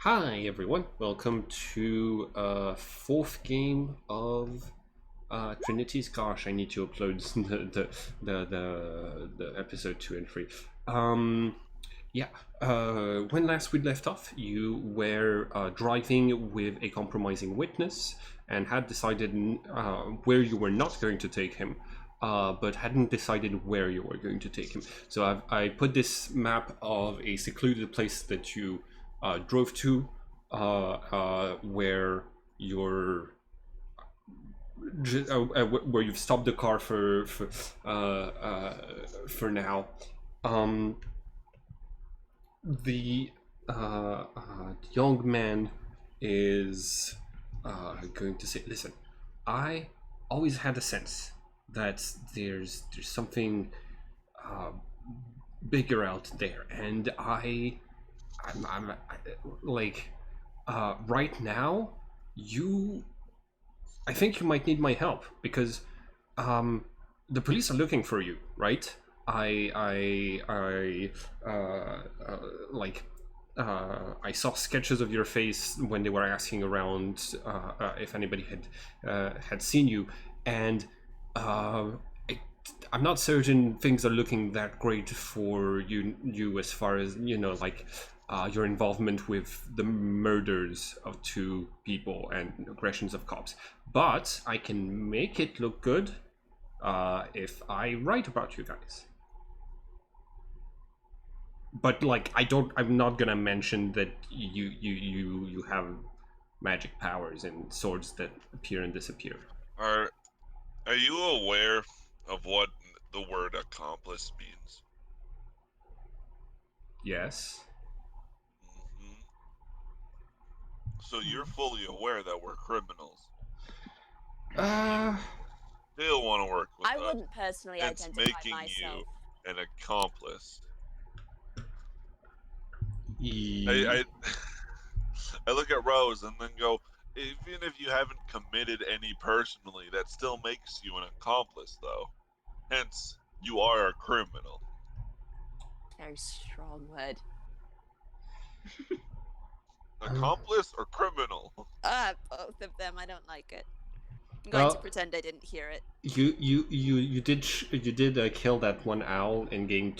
Hi everyone, welcome to fourth game of Trinities. Gosh, I need to upload the episode 2 and 3. Yeah, when last we left off, you were driving with a compromising witness and had decided where you were not going to take him, but hadn't decided where you were going to take him. So I put this map of a secluded place that you drove to, where you're where you've stopped the car for now. Um, the young man is going to say, "Listen, I always had a sense that there's something uh, bigger out there, and I'm like right now, I think you might need my help because the police are looking for you, right? Like I saw sketches of your face when they were asking around if anybody had seen you, and uh, I, I'm not certain things are looking that great for you as far as like your involvement with the murders of two people and aggressions of cops. But I can make it look good if I write about you guys. But like, I'm not gonna mention that you have magic powers and swords that appear and disappear. Are are you aware of what the word accomplice means? Yes. hmm So you're fully aware that we're criminals. Uh. Still want to work with I us. wouldn't personally Hence identify making myself. you an accomplice. E- I I look at Rose and then go, even if you haven't committed any personally, that still makes you an accomplice, though. Hence, you are a criminal. Very strong word. Accomplice or criminal? Both of them. I don't like it. I'm going to Well, pretend I didn't hear it. you did kill that one owl in game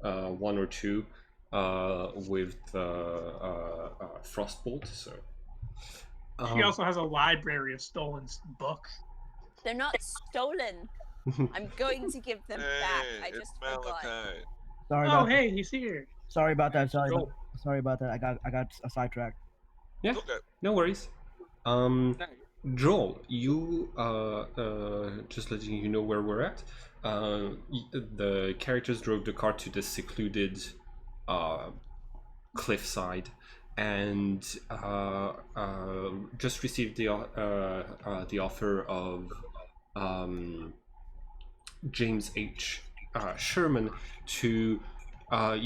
1 or 2 with Frostbolt. So She also has a library of stolen books. They're not stolen. I'm going to give them back. I It's just forgot. Malachite. Oh, About hey, he's here. sorry about that. Go. Sorry about that. I got sidetracked. yeah, Okay. no worries. Joel, you just letting you know where we're at. The characters drove the car to the secluded cliffside, and just received the offer of James H. Sherman to to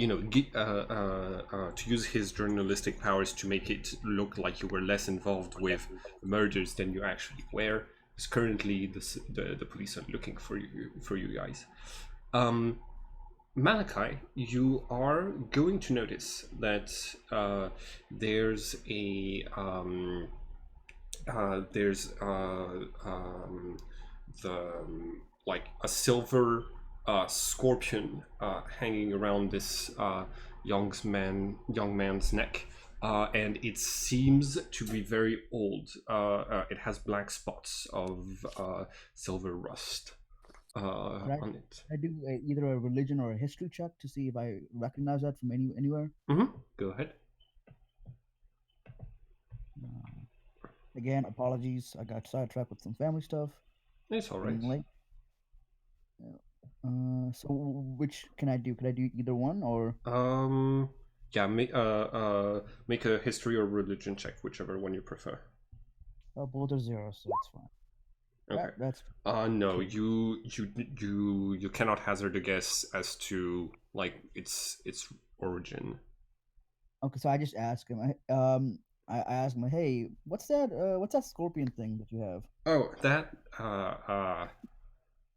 use his journalistic powers to make it look like you were less involved with murders than you actually were. Because currently the police are looking for you guys. Malachi, you are going to notice that there's the like a silver scorpion hanging around this young man's neck, and it seems to be very old. It has black spots of silver rust on it. I do either a religion or a history check to see if I recognize that from anywhere. Go ahead. Again, apologies. I got sidetracked with some family stuff. It's all right. Getting late. So which can I do? Could I do either one or? Yeah, make a history or religion check, whichever one you prefer. Both are zeros, so it's fine. Okay. That's no, you cannot hazard a guess as to like its origin. okay. So I just ask him. I ask him, hey, what's that scorpion thing that you have? Oh, that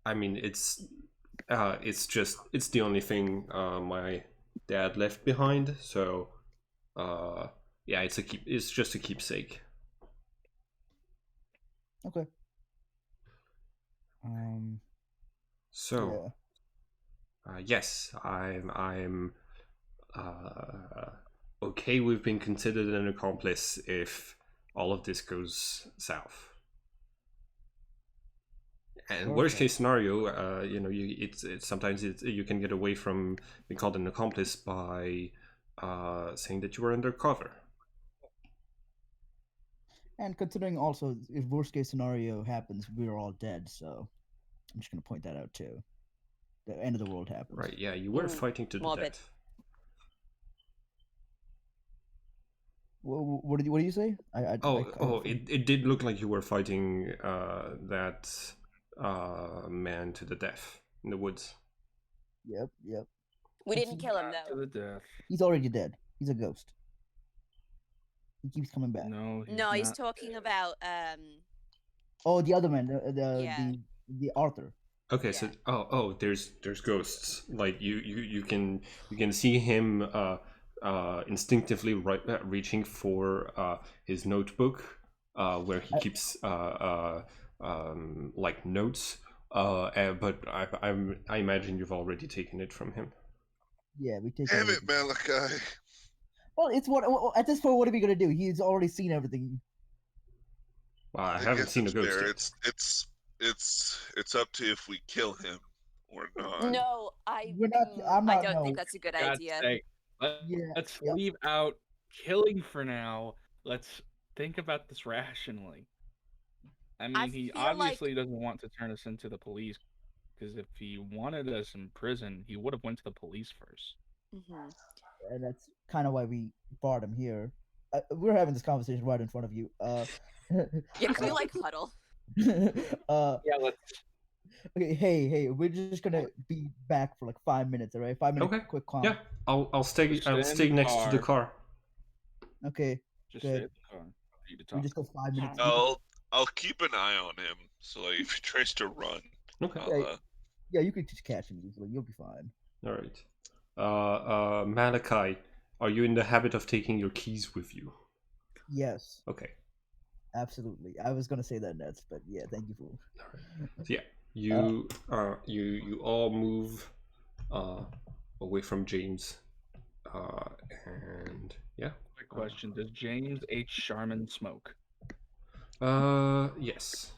I mean, it's the only thing my dad left behind. So yeah, it's just a keepsake. Okay. So, Yeah. yes, I'm okay with being considered an accomplice if all of this goes south. And worst case Perfect. scenario, it's sometimes you can get away from being called an accomplice by saying that you were undercover. And considering also, if worst case scenario happens, we're all dead. So I'm just gonna point that out too. The end of the world happens. Right? Yeah, you were fighting to the morbid. death. What did you say? It did look like you were fighting that man to the death in the woods. Yep. We didn't kill him To though. the death. He's already dead. He's a ghost. He keeps coming back. No, He's not. talking about Oh, the other man, Yeah. the Arthur. Okay, so there's ghosts. Like you can see him instinctively reaching for his notebook where he keeps like notes. But I imagine you've already taken it from him. Yeah, we take. Damn it, Malachi. Well, it's what at this point. What are we gonna do? He's already seen everything. Well, I haven't guess seen a it's ghost fair. yet. It's up to if we kill him or not. No, We're not. I'm I not. don't No. think that's a good God's idea. sake. Yeah. Let's Yep. leave out killing for now. Let's think about this rationally. I mean, he feel like- obviously doesn't want to turn us into the police, because if he wanted us in prison, he would have went to the police first. Mhm. And that's kind of why we brought him here. We're having this conversation right in front of you. Yeah, can we like huddle? Yeah, let's. Okay, hey, we're just gonna be back for like 5 minutes, all right? 5 minutes, Okay. quick calm. Yeah, I'll stay Just stay in stay the next to the car. car. Okay, Just good. stay at the car for you to We talk. just go 5 minutes. I'll keep an eye on him. So like, if he tries to run, Okay. I'll, Yeah, you could just catch him easily. You'll be fine. All right. Malachi, are you in the habit of taking your keys with you? Yes, Okay. absolutely. I was gonna say that next, but yeah, thank you for. So yeah, you all move away from James, and yeah. Quick question: does James H. Sharman smoke? Yes.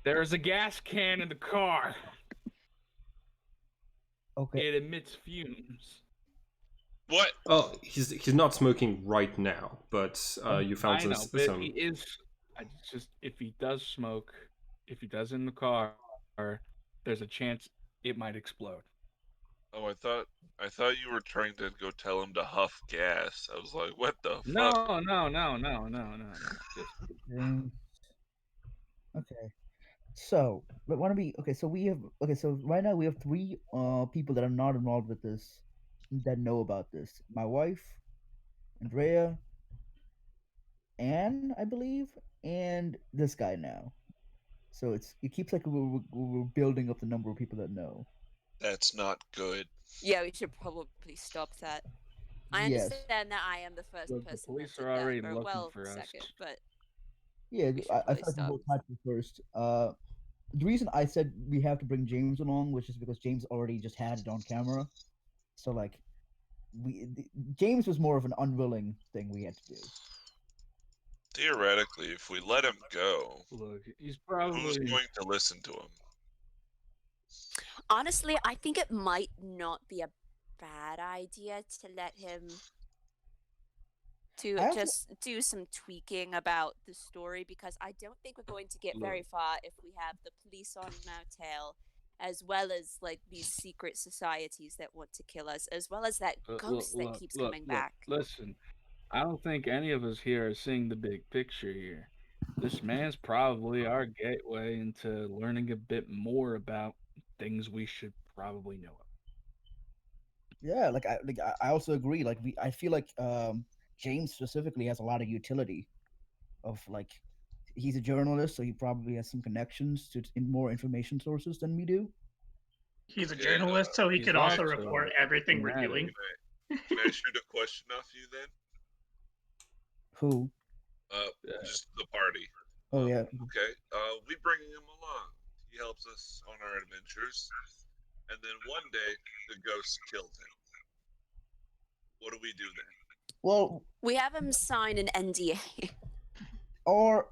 There's a gas can in the car. Okay. It emits fumes. what? Oh, he's not smoking right now, but you found I know, but some. if he is, if he does smoke, if he does in the car, there's a chance it might explode. Oh, I thought you were trying to go tell him to huff gas. I was like, what the fuck? No. Just James. Okay. So, but why don't we? Okay, so we have. Okay, so right now we have 3 people that are not involved with this, that know about this. My wife, Andrea, Anne, I believe, and this guy now. So it keeps like we're building up the number of people that know. That's not good. Yeah, we should probably stop that. I Yes. understand that I am the first Look, the person police that are did already that, or looking well, for us. second, but Yeah, we should I probably thought stop. we both had to first. The reason I said we have to bring James along, which is because James already just had it on camera. So like, James was more of an unwilling thing we had to do. Theoretically, if we let him go, look, he's who's probably going to listen to him? Honestly, I think it might not be a bad idea to let him to I also- just do some tweaking about the story, because I don't think we're going to get very far if we have the police on our tail, as well as like these secret societies that want to kill us, as well as that ghost that keeps coming back. Listen, I don't think any of us here are seeing the big picture here. This man's probably our gateway into learning a bit more about things we should probably know of. Yeah, I also agree. Like I feel like James specifically has a lot of utility. Of like, he's a journalist, so he probably has some connections to more information sources than we do. He's a Okay, journalist, so he he's could also also report everything we're fanatic. doing. Can I shoot a question off you then? Who? Just the party. Oh yeah. Okay. We bring him along. He helps us on our adventures, and then one day the ghost killed him. What do we do then? Well, We have him sign an NDA. or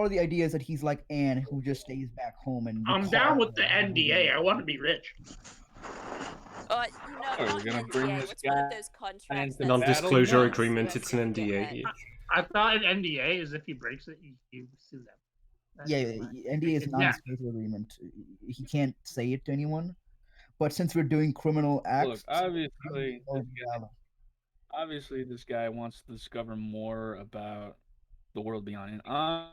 the idea is that he's like Anne, who just stays back home and. I'm down with the NDA. I want to be rich. Not we're gonna an bring NDA. this What's one of guy those contracts? into that Non-disclosure battle? agreement. It's an NDA. I thought an NDA is if he breaks it, you sue them. Yeah, NDA is a Yeah. non-disclosure agreement. He can't say it to anyone. But since we're doing criminal acts, Look, obviously, this guy wants to discover more about the world beyond. And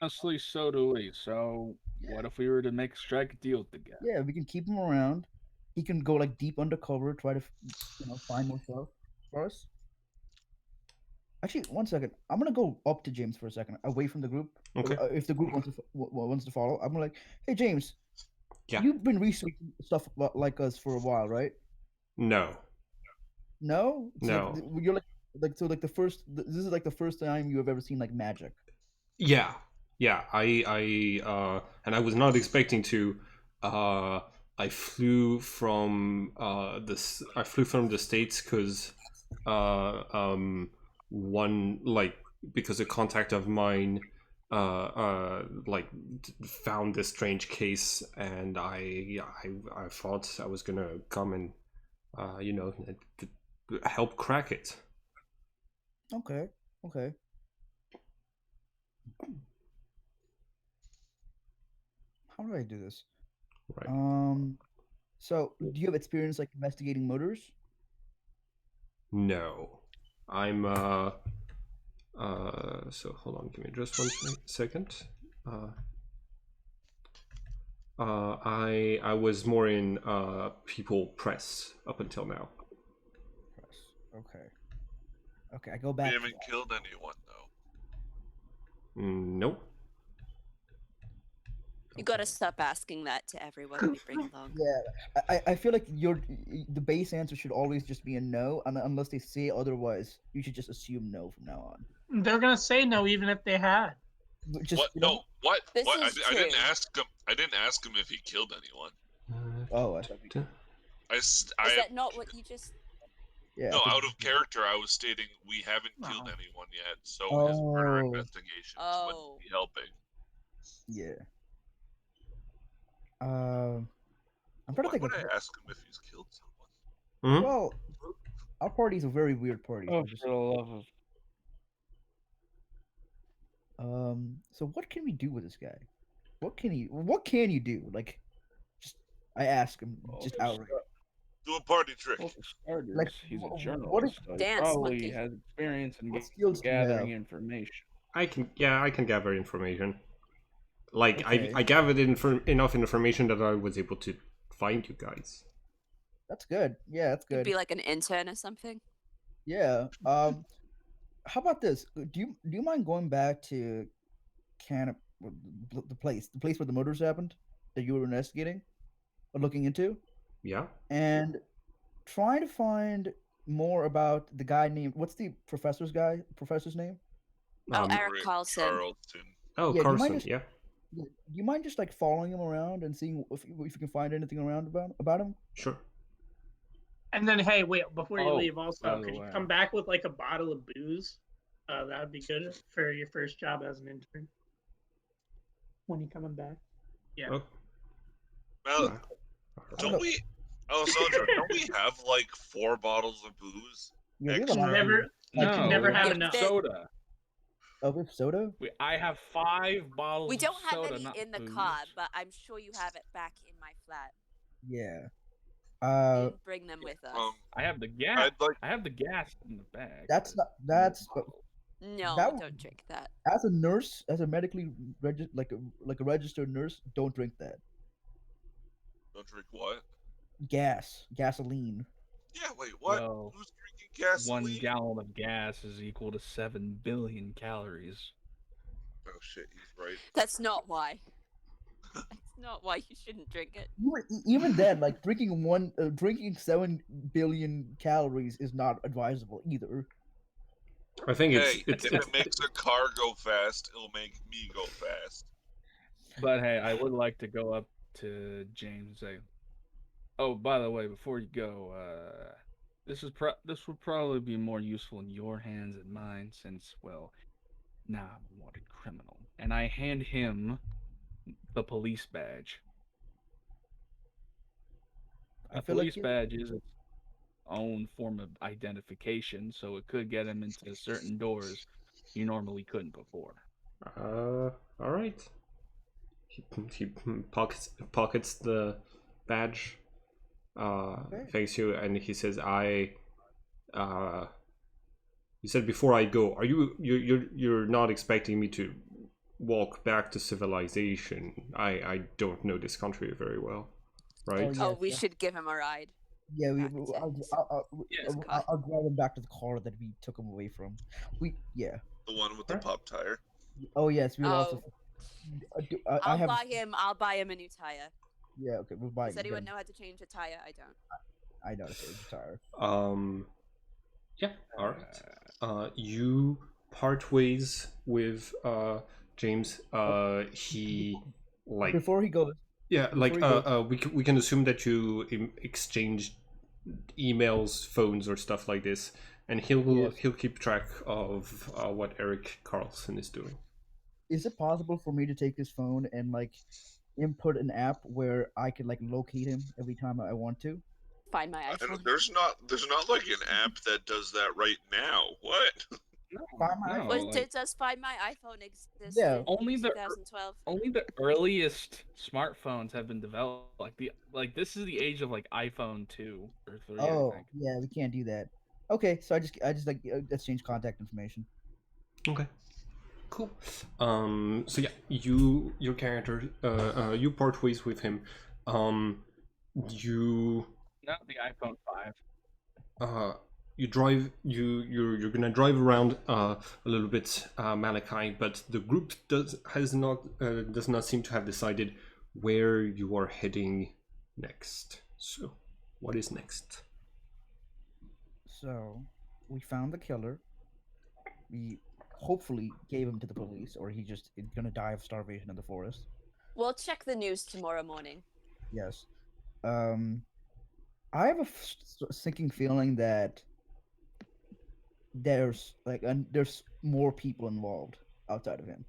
honestly, so do we. So, what if we were to strike a deal with the guy? Yeah, we can keep him around. He can go like deep undercover, try to find more stuff for us. Actually, one second. I'm gonna go up to James for a second, away from the group. Okay. If the group wants to follow, I'm like, hey James, Yeah. you've been researching stuff like us for a while, right? No. No. No. You're like the first. This is like the first time you have ever seen like magic. Yeah. I and I was not expecting to. I flew from the States because because a contact of mine found this strange case, and I thought I was gonna come and help crack it. Okay. How do I do this? Right. So do you have experience like investigating murders? No. I'm so hold on, give me just one second. I was more in people press up until now. Okay. I go back. We haven't killed anyone though. Nope. You gotta stop asking that to everyone we bring along. Yeah, I feel like the base answer should always just be a no, unless they say otherwise. You should just assume no from now on. They're gonna say no even if they had. What? No. What? This What? is I didn't true. ask him. I didn't ask him if he killed anyone. Oh, I thought Is that not what you just? Yeah. No, out of character, I was stating we haven't killed anyone yet, so his murder investigation wouldn't be helping. Yeah. I'm trying to think. Why would I ask him if he's killed someone? Well, our party's a very weird party. Oh, for the love of. So what can we do with this guy? What can you do? Like, I ask him just outright. Do a party trick. Well, for starters, Like, he's a what journalist. is- So he Dance probably monkey. has experience in What skills do you gathering have? information. I can gather information. Like Okay. I gathered enough information that I was able to find you guys. That's good. Yeah, that's You'd good. be like an intern or something. Yeah. How about this? Do you mind going back to the place where the murders happened that you were investigating or looking into, Yeah. and trying to find more about the guy named what's the professor's name? Eric Carlson. Carlton. Oh, Yeah, do you mind Carson. just- Yeah. Do you mind just like following him around and seeing if you can find anything around about him? Sure. And then, hey, wait, before you leave, by also, the could you way. come back with like a bottle of booze? That would be good for your first job as an intern. When you coming back? Yeah. Oh. Well, don't we? Oh, Sandra, don't we have like 4 bottles of booze? Yeah, we have a Extra. lot of Never, you No, can never we have have enough. soda. Oh, we have soda? I have 5 bottles We don't of have soda, any not in the booze. car, but I'm sure you have it back in my flat. Yeah. We didn't bring them with us. I have the gas. I'd like. I have the gas in the bag. That's but not that's no bottle. No, that don't drink that. as a nurse, as a medically like a registered nurse, don't drink that. Don't drink what? Gasoline. Yeah, wait, what? Well, Who's drinking gasoline? 1 gallon of gas is equal to 7 billion calories. Oh shit, he's right. That's not why. It's not why you shouldn't drink it. Even then, like drinking 7 billion calories is not advisable either. I think Hey, it's if it makes a car go fast, it'll make me go fast. But hey, I would like to go up to James and say, "Oh, by the way, before you go, this would probably be more useful in your hands than mine, since well, now I'm a wanted criminal." And I hand him the police badge. I A feel like police badge is its own form of identification, so it could get him into certain doors you normally couldn't before. All right. He pockets the badge, Okay. thanks you, and he says, "I, you said before I go, are you're not expecting me to walk back to civilization? I don't know this country very well, right?" Oh, Oh, yes, we yes. should give him a ride. Yeah, Back to Yes. I'll drive him back to the car that we took him away from. Yeah. The one with the Right. pop tire. Oh yes, we'll also. I I'll have. buy him a new tire. Yeah, okay, we'll buy. Does anyone him. know how to change a tire? I don't. I know to change the tire. Yeah. All right. You part ways with James. He like Before he goes, yeah, like before he goes, we can assume that you exchanged emails, phones, or stuff like this, and Yes. he'll keep track of what Eric Carlson is doing. is it possible for me to take his phone and like input an app where I could like locate him every time I want to? Find my iPhone. There's not like an app that does that right now. What? Find my No, iPhone? Does Find My iPhone exist Yeah. in Only the 2012? only the earliest smartphones have been developed. Like this is the age of like iPhone 2 or 3, Oh I think. yeah, we can't do that. Okay, so I just like exchange contact information. Okay. Cool. So yeah, your character, you part ways with him. You Not the iPhone 5. you drive you're gonna drive around a little bit, Malachi, but the group does not seem to have decided where you are heading next. So, what is next? So we found the killer. We hopefully gave him to the police, or he just is gonna die of starvation in the forest. We'll check the news tomorrow morning. Yes. I have a sinking feeling that there's more people involved outside of him.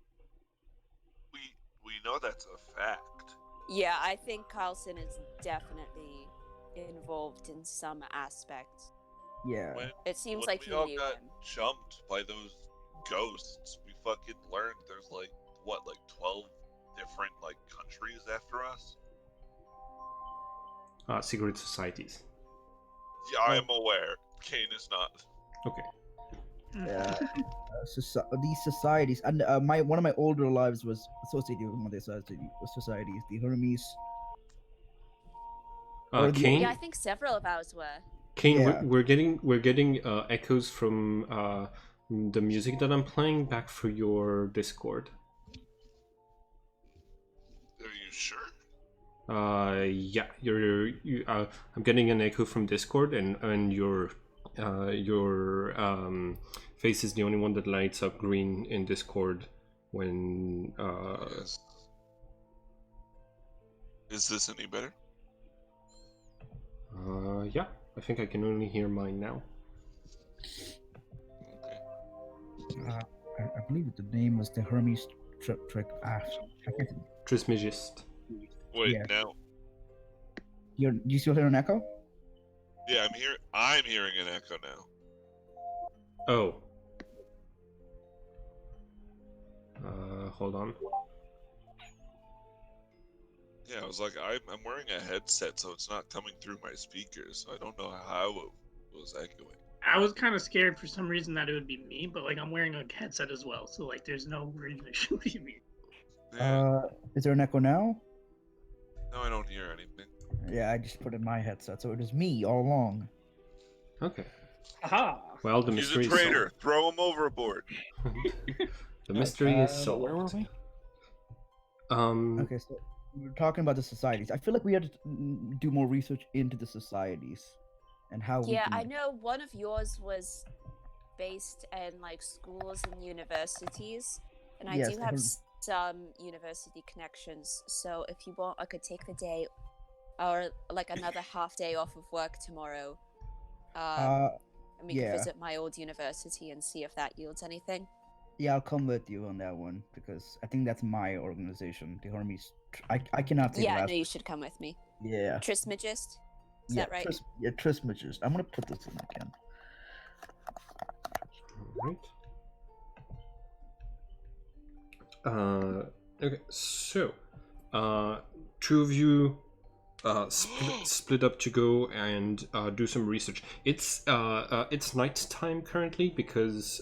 We know that's a fact. Yeah, I think Carlson is definitely involved in some aspect. Yeah. It seems When like we he all knew got him. jumped by those ghosts, we fucking learned there's like 12 different like countries after us. Secret societies. Yeah, I am aware. Kane is not. Okay. These societies, and one of my older lives was associated with one of these societies, the Hermes. Kane. Yeah, I think several of ours were. Kane, Yeah. we're getting echoes from the music that I'm playing back through your Discord. Are you sure? Yeah, I'm getting an echo from Discord, and your face is the only one that lights up green in Discord when Yes. Is this any better? yeah, I think I can only hear mine now. Okay. I believe that the name was the Hermes trick. I can't. Trismegist. Wait, Yeah. now. Do you still hear an echo? Yeah, I'm hearing an echo now. Oh. Hold on. Yeah, I was like, I'm wearing a headset, so it's not coming through my speakers. So I don't know how it was echoing. I was kind of scared for some reason that it would be me, but like I'm wearing a headset as well, so like there's no reason it should be me. Yeah. Is there an echo now? No, I don't hear anything. Yeah, I just put in my headset, so it is me all along. Okay. Aha! Well, the He's mystery a is traitor. Throw him overboard. solved. The mystery is Where were solved. we? Okay, so we were talking about the societies. I feel like we had to do more research into the societies and how we Yeah, can. I know one of yours was based in like schools and universities, and I Yes, do have some university connections. So if you want, I could take the day or like another half day off of work tomorrow, uh, and we could yeah, visit my old university and see if that yields anything. yeah. I'll come with you on that one because I think that's my organization, the Hermes. I cannot say the Yeah, last. no, you should come with me. Yeah, Trismegist, is yeah. that right? Trismegist. I'm gonna put this in again. All right. Okay, so two of you split up to go and do some research. It's night time currently because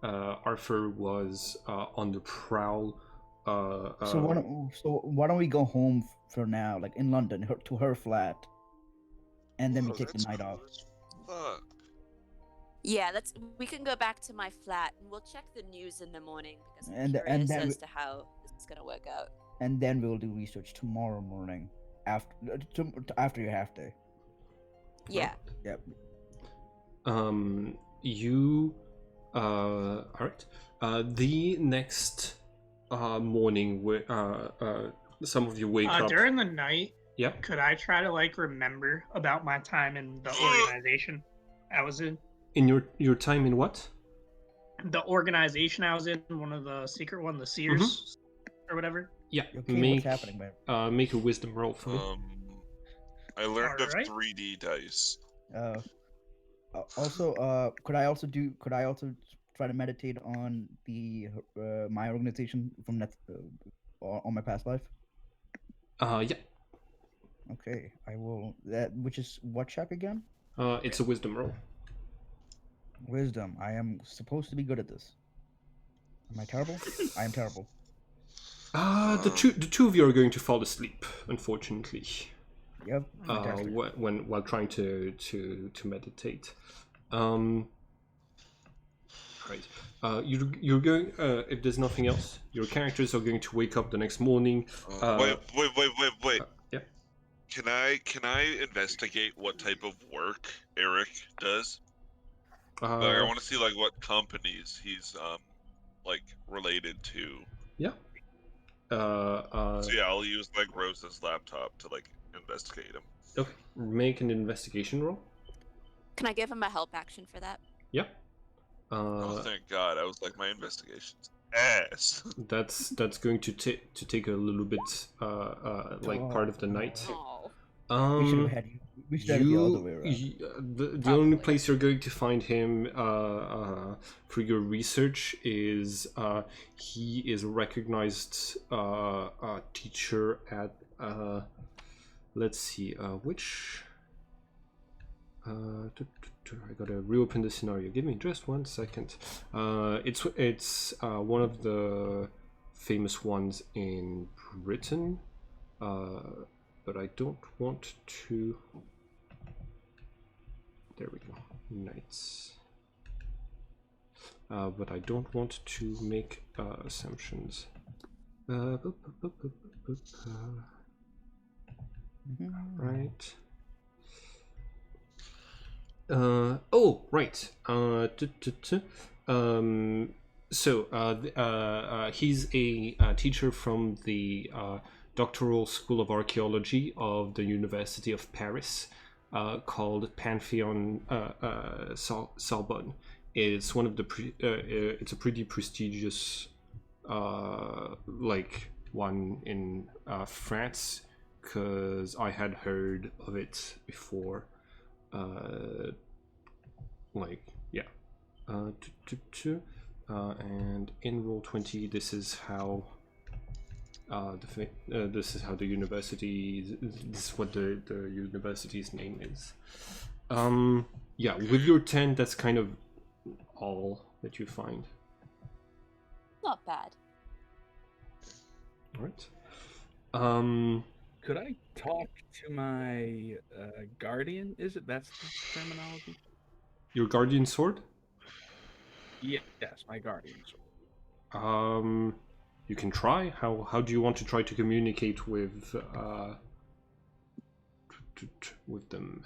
Arthur was on the prowl. So why don't we go home for now, like in London, to her flat, and then we Oh, take the that's night cool off. as fuck. Yeah, we can go back to my flat and we'll check the news in the morning because I'm And curious then as to how this is gonna work out. and then we'll do research tomorrow morning after your half day. Yeah. Yep. You all right. The next morning, some of you wake up. During the night, Yeah. could I try to like remember about my time in the organization I was in? In your time in what? The organization I was in, one of the secret one, the Sears or whatever. Yeah. Okay, what's happening, man? Make a wisdom roll for me. I learned Alright. of 3D dice. Also, could I also try to meditate on the my organization from that on my past life? Yeah. Okay, I will. That which is what check again? It's a wisdom roll. Wisdom. I am supposed to be good at this. Am I terrible? I am terrible. The two of you are going to fall asleep, unfortunately. Yep. Fantastic. While trying to meditate. Right. You're going. If there's nothing else, your characters are going to wake up the next morning. Wait. Yeah. Can I investigate what type of work Eric does? Like, I want to see like what companies he's like related to. Yeah. So yeah, I'll use like Rose's laptop to like investigate him. Okay. Make an investigation roll. Can I give him a help action for that? Yeah. Oh, thank God! I was like, my investigation's ass. That's going to take a little bit like part of the night. Oh. We should have had you. We should have had it the other way around. The only place you're going to find him for your research is he is a recognized teacher at let's see which I gotta reopen the scenario. Give me just 1 second. It's one of the famous ones in Britain. But I don't want to. There we go. Knights. But I don't want to make assumptions. Right. Oh, right. So he's a teacher from the Doctoral School of Archaeology of the University of Paris, called Pantheon Sorbonne. It's one of the it's a pretty prestigious like one in France, because I had heard of it before. Like yeah. And in Roll20, this is how. This is how the university. This is what the university's name is. Yeah, with your 10, that's kind of all that you find. Not bad. All right. Could I talk to my guardian? Is it that's the terminology? Your guardian sword? Yes, my guardian sword. you can try. How do you want to try to communicate with them?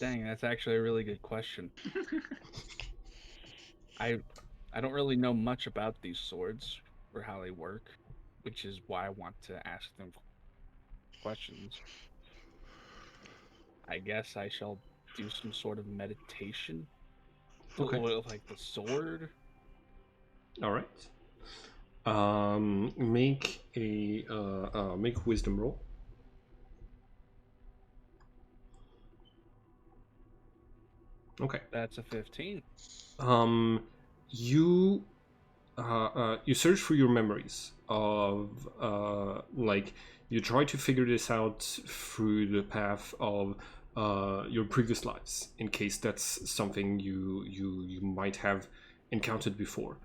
Dang, that's actually a really good question. I don't really know much about these swords or how they work, which is why I want to ask them questions. I guess I shall do some sort of meditation. Okay. Like the sword. All right. Make a make wisdom roll. Okay. That's a 15. You you search for your memories of like you try to figure this out through the path of your previous lives, in case that's something you might have encountered before.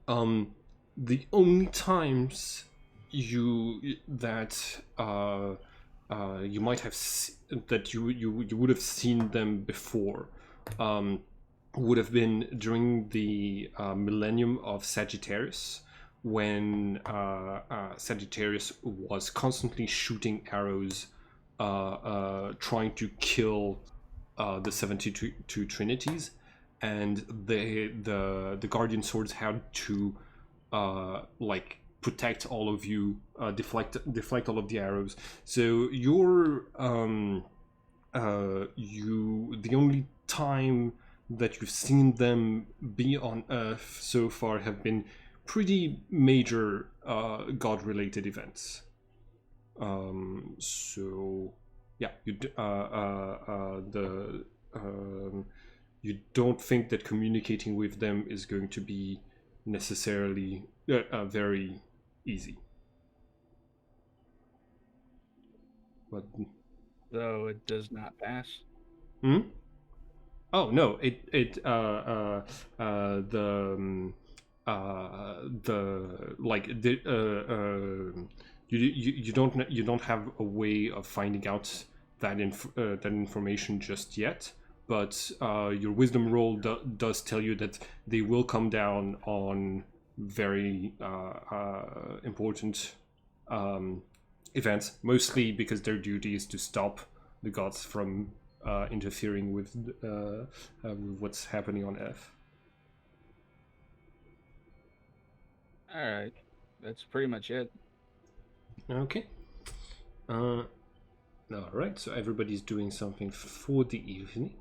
The only times that you might have that you would have seen them before would have been during the millennium of Sagittarius, when Sagittarius was constantly shooting arrows, trying to kill the 72 Trinities, and the Guardian Swords had to like protect all of you, deflect all of the arrows. So you're the only time that you've seen them be on Earth so far have been pretty major God-related events. So yeah, you don't think that communicating with them is going to be necessarily very easy. But Though it does not pass. Oh no! The like the you don't have a way of finding out that information just yet. But your wisdom roll does tell you that they will come down on very important events, mostly because their duty is to stop the gods from interfering with what's happening on Earth. All right, that's pretty much it. Okay. All right. So everybody's doing something for the evening.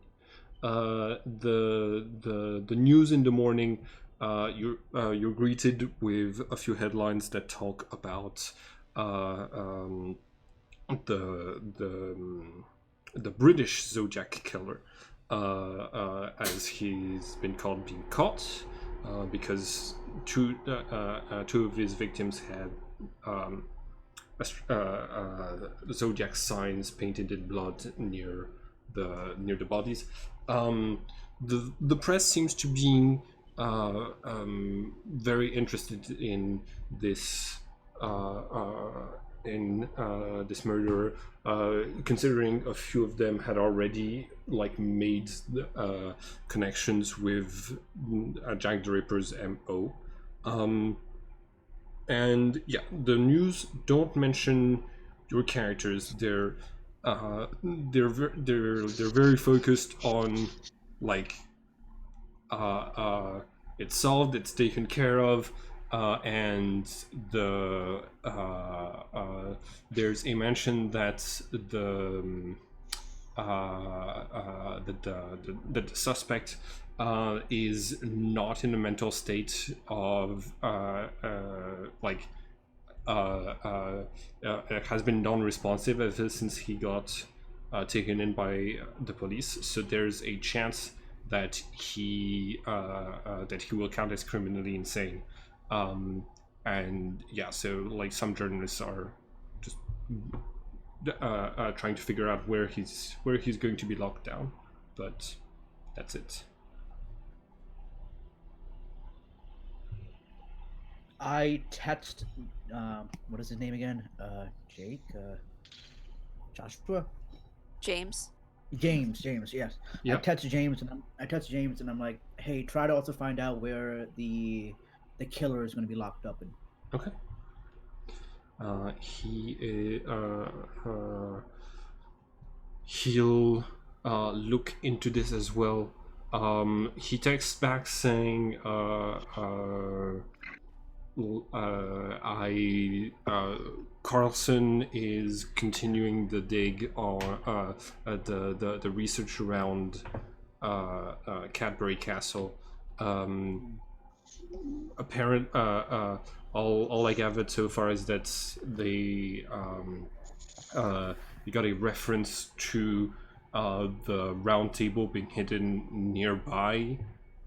The news in the morning. You're greeted with a few headlines that talk about the British Zodiac killer, as he's been called, being caught because two of his victims had zodiac signs painted in blood near the bodies. The press seems to be very interested in this this murderer, considering a few of them had already like made connections with Jack the Ripper's MO. And yeah, the news don't mention your characters. They're very focused on like it's solved, it's taken care of, and there's a mention that the suspect is not in a mental state of has been non-responsive ever since he got taken in by the police. So there's a chance that he will count as criminally insane. And yeah, so like some journalists are just trying to figure out where he's going to be locked down, but that's it. I text, what is his name again? Jake? Joshua? James. James, yes. I Yep. text James and I'm like, hey, try to also find out where the killer is going to be locked up in. Okay. He'll look into this as well. He texts back saying, Carlson is continuing the dig on the research around Cadbury Castle. Apparent. All I gathered so far is that they you got a reference to the round table being hidden nearby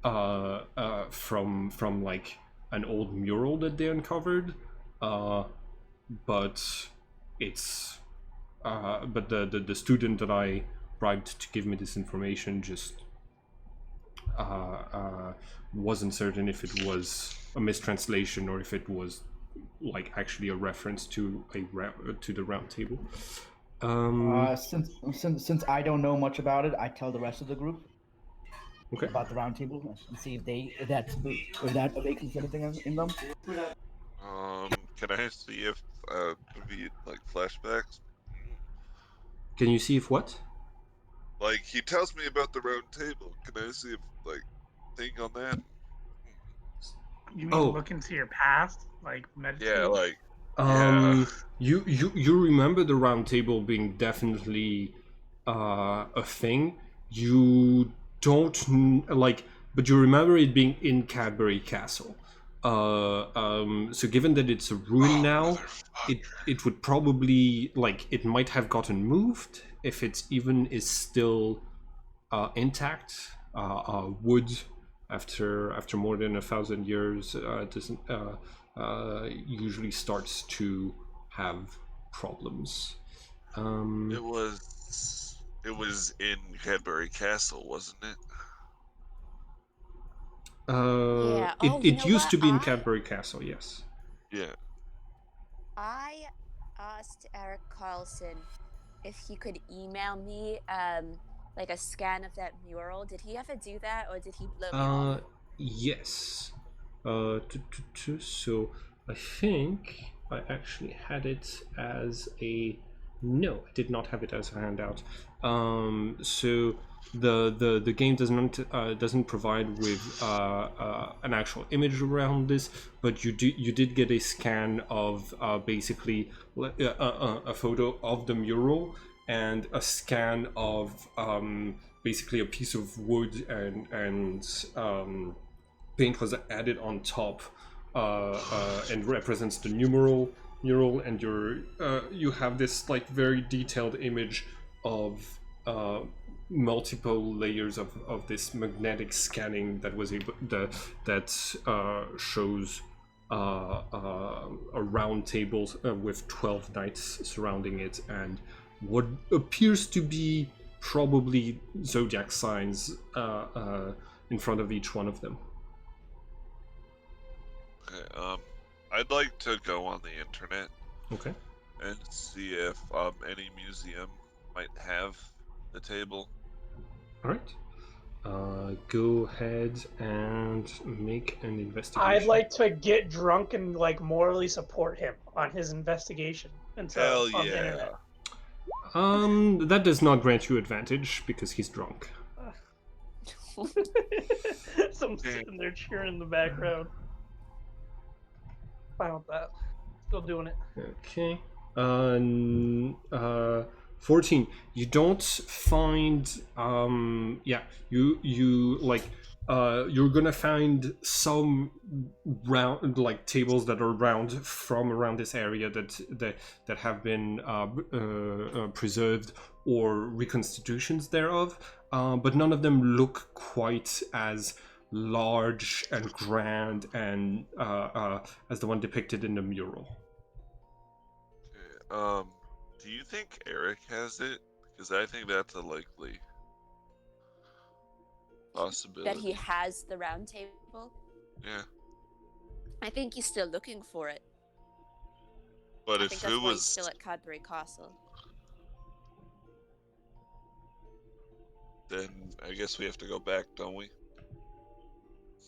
from like an old mural that they uncovered, but it's but the student that I bribed to give me this information just wasn't certain if it was a mistranslation or if it was like actually a reference to to the round table. Since I don't know much about it, I tell the rest of the group Okay. about the round table and see if that awakens anything in them. Can I see if be like flashbacks? Can you see if what? Like he tells me about the round table. Can I see if like think on that? You mean Oh, look into your past, like meditate? Yeah, like yeah. you remember the round table being definitely a thing. You don't like, but you remember it being in Cadbury Castle. So given that it's a ruin now, it would probably like it might have gotten moved if it's even is still intact. Wood after more than 1,000 years doesn't usually starts to have problems. It was in Cadbury Castle, wasn't it? Yeah. It, Oh, you it know used what? to be in Cadbury Castle, yes. Yeah. I asked Eric Carlson if he could email me like a scan of that mural. Did he ever do that, or did he blow me off? Yes. So I think I actually had it as a no. I did not have it as a handout. So the game doesn't provide with an actual image around this, but you did get a scan of basically a photo of the mural and a scan of basically a piece of wood and paint was added on top and represents the mural, and you have this like very detailed image of multiple layers of this magnetic scanning that was able that shows a round table with 12 knights surrounding it and what appears to be probably zodiac signs in front of each one of them. Okay, I'd like to go on the internet Okay. and see if any museum might have the table. All right. Go ahead and make an investigation. I'd like to get drunk and like morally support him on his investigation Hell on the yeah. internet. That does not grant you advantage because he's drunk. Someone sitting there cheering in the background. Fine with that. Still doing it. Okay. 14. You don't find you like you're gonna find some round like tables that are round from around this area that have been preserved or reconstitutions thereof, but none of them look quite as large and grand and as the one depicted in the mural. Okay, do you think Eric has it? Because I think that's a likely possibility. That he has the round table? Yeah. I think he's still looking for it. But I if think that's it why he's was still at Cadbury Castle. Then I guess we have to go back, don't we?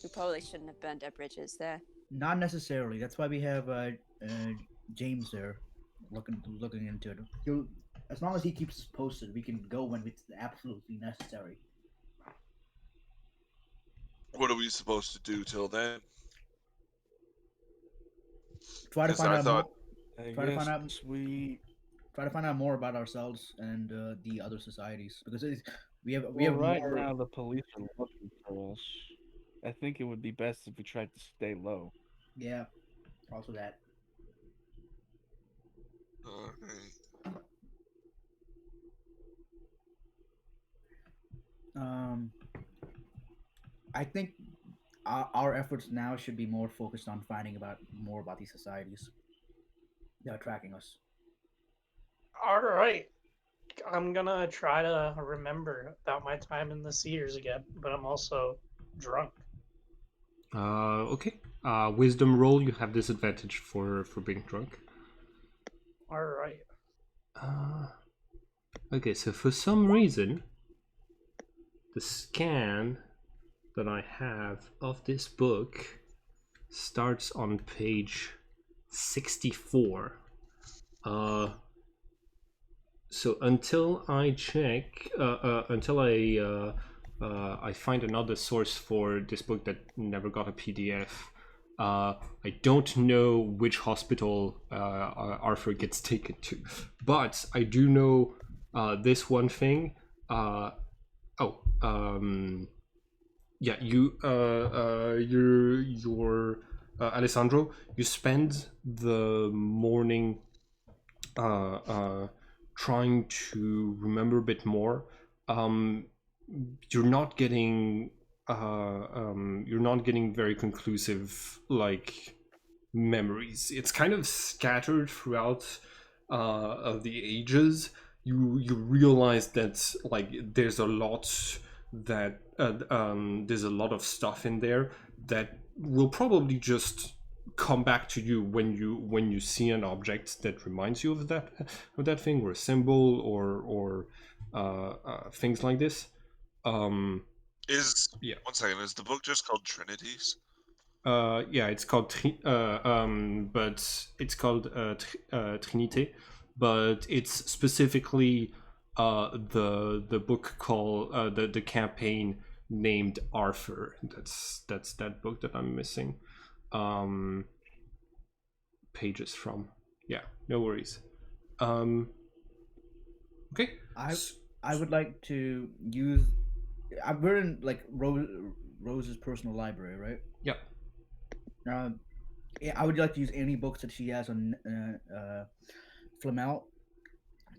We probably shouldn't have burned our bridges there. Not necessarily. That's why we have James there, looking into it. As long as he keeps us posted, we can go when it's absolutely necessary. What are we supposed to do till then? Try to 'Cause find I out thought- more. I Try to guess find out. we. Try to find out more about ourselves and the other societies because we have Well, right more. now the police are looking for us. I think it would be best if we tried to stay low. Yeah, also that. Alright. I think our efforts now should be more focused on finding more about these societies that are tracking us. All right. I'm gonna try to remember about my time in the Cedars again, but I'm also drunk. Okay. Wisdom roll. You have disadvantage for being drunk. All right. Okay, so for some reason, the scan that I have of this book starts on page 64. So until I check, until I find another source for this book that never got a PDF, I don't know which hospital Arthur gets taken to, but I do know this one thing. Yeah, you're Alessandro. You spend the morning trying to remember a bit more. You're not getting very conclusive like memories. It's kind of scattered throughout of the ages. You realize that like there's a lot of stuff in there that will probably just come back to you when you see an object that reminds you of that thing or a symbol or things like this. One second, is the book just called Trinities? Yeah, it's called but it's called Trinité, but it's specifically the book called the campaign named Arthur. That's that book that I'm missing pages from. Yeah, no worries. Okay. I would like to use. We're in like Rose's personal library, right? Yep. Yeah, I would like to use any books that she has on Flamel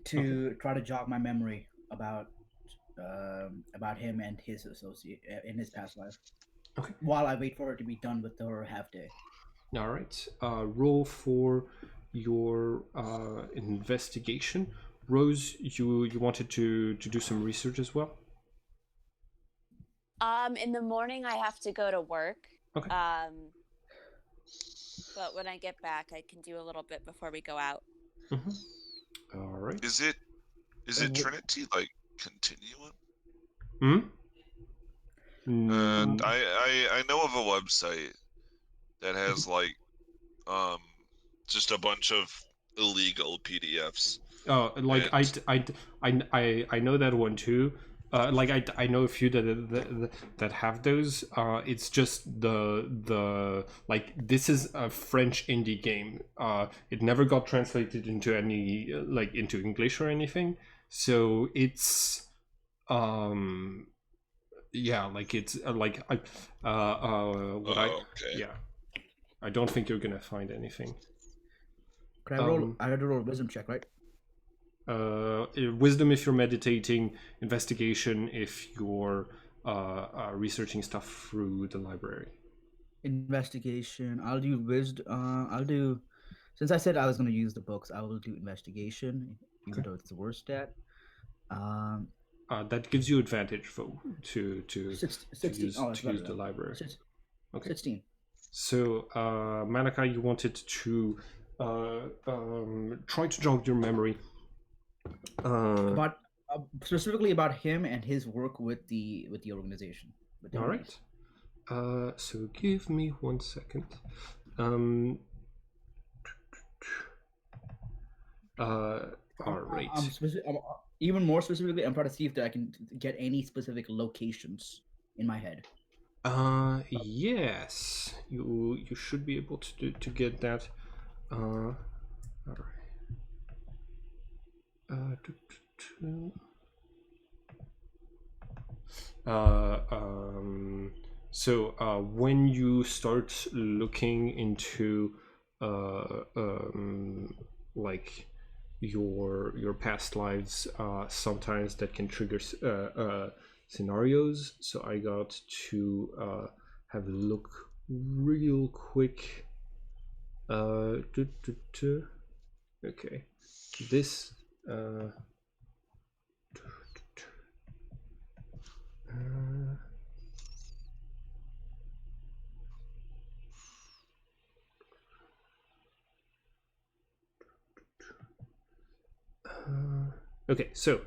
to try to jog my memory about him and his associate in his past life. Okay. While I wait for her to be done with her half day. All right. Roll for your investigation. Rose, you wanted to do some research as well? In the morning I have to go to work. Okay. But when I get back, I can do a little bit before we go out. Mm-hmm. All right. Is it Trinity like continuum? And I know of a website that has like just a bunch of illegal PDFs. Oh, like and... I know that one too. Like I know a few that have those. It's just the like this is a French indie game. It never got translated into any like into English or anything. So it's yeah, like it's okay. Yeah, I don't think you're gonna find anything. Can I roll? I had to roll a wisdom check, right? Wisdom if you're meditating, investigation if you're researching stuff through the library. Investigation. I'll do wisdom. I'll do. Since I said I was going to use the books, I will do investigation, even though it's the worst stat. That gives you advantage to 16. use the library. Okay. 16. So, Manaka, you wanted to try to jog your memory. About specifically about him and his work with the organization. With All Trinities. right. So give me 1 second. All right. I'm even more specifically, I'm trying to see if I can get any specific locations in my head. Yes, you should be able to get that. All right. So when you start looking into like your past lives, sometimes that can trigger scenarios. So I got to have a look real quick. Okay, this. Okay, so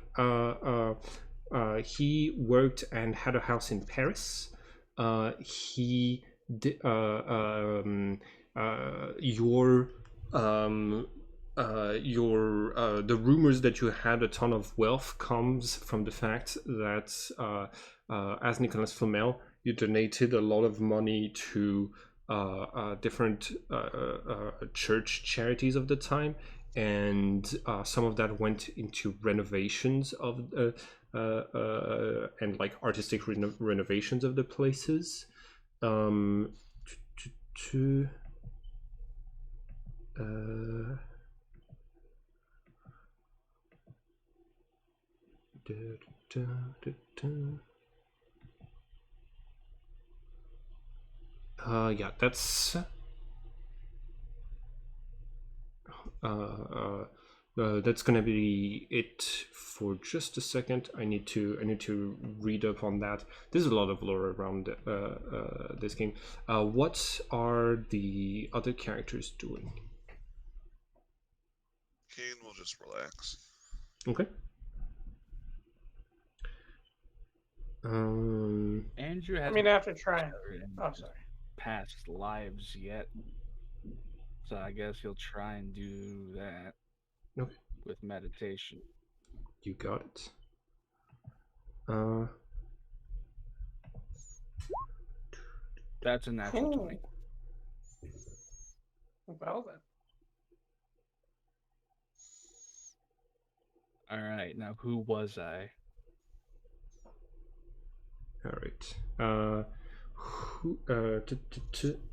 he worked and had a house in Paris. He did the rumors that you had a ton of wealth comes from the fact that as Nicolas Flamel, you donated a lot of money to different church charities of the time, and some of that went into renovations of and like artistic renovations of the places. Yeah, that's that's gonna be it for just a second. I need to read up on that. There's a lot of lore around this game. What are the other characters doing? Kane will just relax. Okay. Andrew I hasn't mean, I have to try. discovered any Oh, of his sorry. past lives yet, so I guess he'll try and do that Okay. with meditation. You got it. That's a natural 20. Well then. All right, now who was I? All right.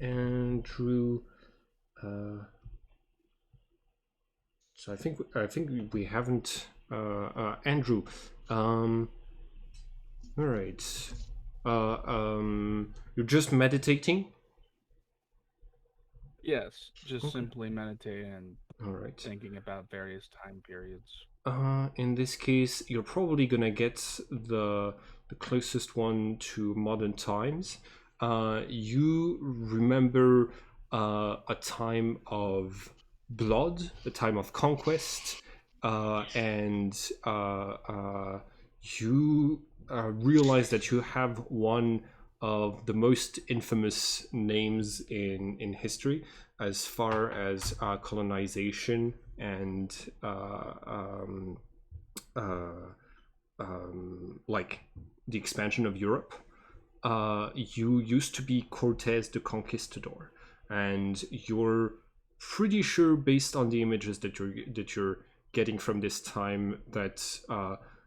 Andrew. So I think we haven't. Andrew. All right. You're just meditating. Yes, just Okay. simply meditating and All right. thinking about various time periods. In this case, you're probably gonna get the closest one to modern times. You remember a time of blood, a time of conquest, and you realize that you have one of the most infamous names in history as far as colonization and like the expansion of Europe. You used to be Cortés the Conquistador, and you're pretty sure, based on the images that you're getting from this time, that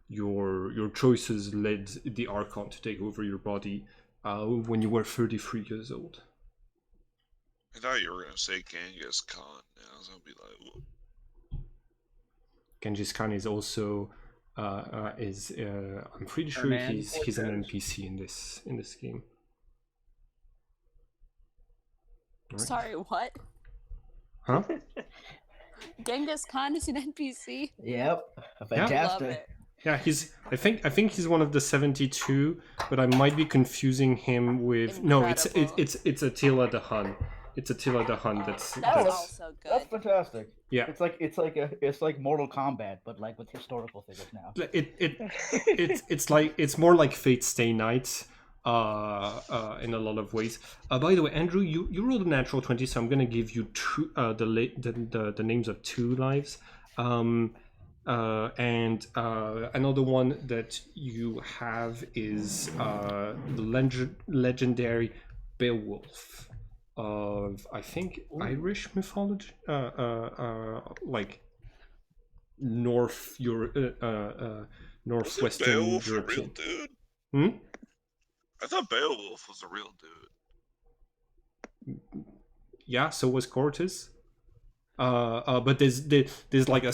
your choices led the Archon to take over your body when you were 33 years old. I thought you were gonna say Genghis Khan. Now, so I'll be like, whoa. Genghis Khan is also I'm pretty sure Hernan he's an Cortez. NPC in this game. Right. Sorry, what? Huh? Genghis Khan is an NPC. Yep, Love fantastic. it. Yeah, I think he's one of the 72, but I might be confusing him with no. It's Incredible. Attila the Hun. It's Attila the Hun. That's that's- also That's good. fantastic. Yeah. It's like Mortal Kombat, but like with historical figures now. It's more like Fate Stay Night in a lot of ways. By the way, Andrew, you rolled a natural 20, so I'm gonna give you two the names of 2 lives. And another one that you have is the legendary Beowulf of, I think, Irish mythology, like North Northwestern Beowulf a real European. dude? Hmm? I thought Beowulf was a real dude. Yeah, so was Cortes. But there's like a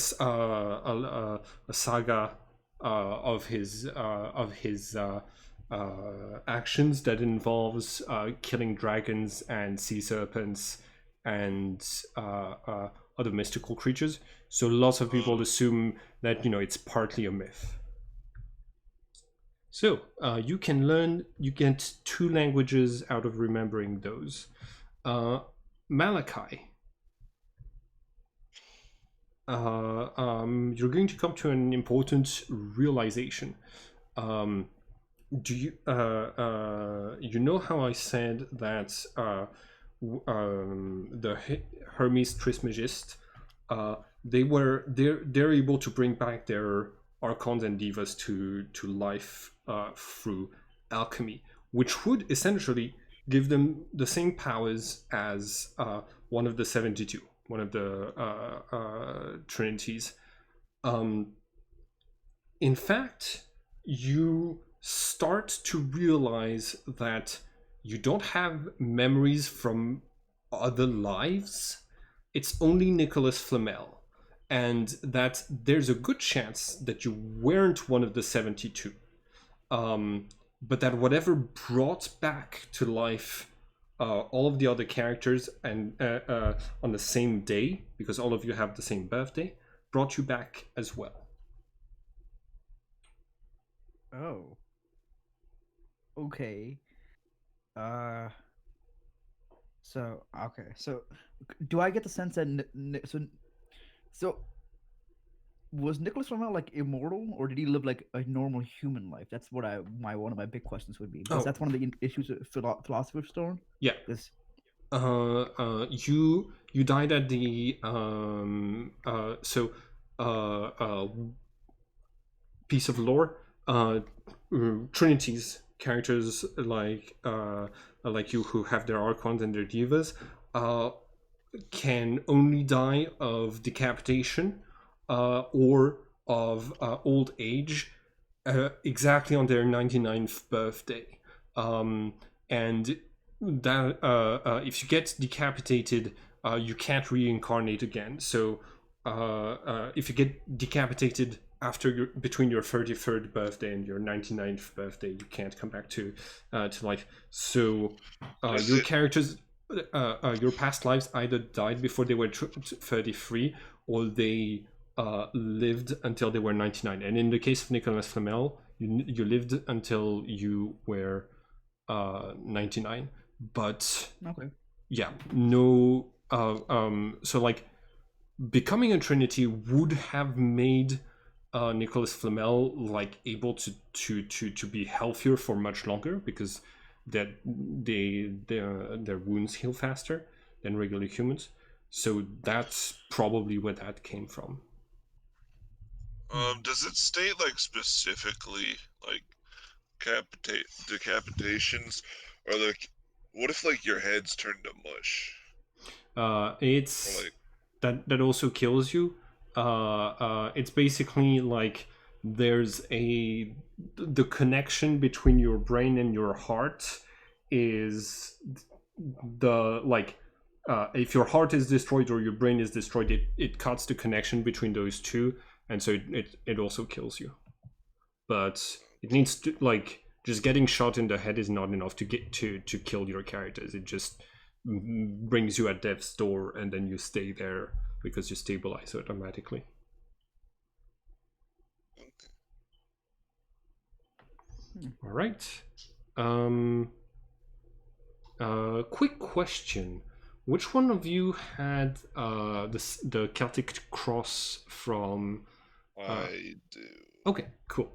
saga of his actions that involves killing dragons and sea serpents and other mystical creatures. So lots of people assume that it's partly a myth. So you get 2 languages out of remembering those. Malachi. You're going to come to an important realization. Do you you know how I said that the Hermes Trismegist, they're able to bring back their archons and divas to life through alchemy, which would essentially give them the same powers as one of the 72, one of the Trinities. In fact, you start to realize that you don't have memories from other lives. It's only Nicholas Flamel, and that there's a good chance that you weren't one of the 72. But that whatever brought back to life all of the other characters and on the same day, because all of you have the same birthday, brought you back as well. Oh. Okay. So okay. So do I get the sense that so was Nicholas Flamel like immortal, or did he live like a normal human life? That's what one of my big questions would be, because that's one of the issues of Philosopher's Stone. Yeah. This. You died at the piece of lore. Trinities, characters like you who have their archons and their divas, can only die of decapitation or of old age exactly on their 99th birthday. And that if you get decapitated, you can't reincarnate again. So if you get decapitated between your 33rd birthday and your 99th birthday, you can't come back to life. So your characters, your past lives either died before they were 33, or they lived until they were 99. And in the case of Nicolas Flamel, you lived until you were 99. But okay, yeah, no. So like, becoming a Trinity would have made Nicholas Flamel like able to be healthier for much longer, because that their wounds heal faster than regular humans. So that's probably where that came from. Does it state like specifically like decapitations, or like what if like your head's turned to mush? It's Or, like, that also kills you. It's basically like there's the connection between your brain and your heart is the like if your heart is destroyed or your brain is destroyed, it cuts the connection between those two, and so it also kills you. But it needs to, like, just getting shot in the head is not enough to get to kill your characters. It just brings you at death's door, and then you stay there because you stabilize automatically. All right. Quick question: which one of you had the Celtic cross from? I do. Okay, cool.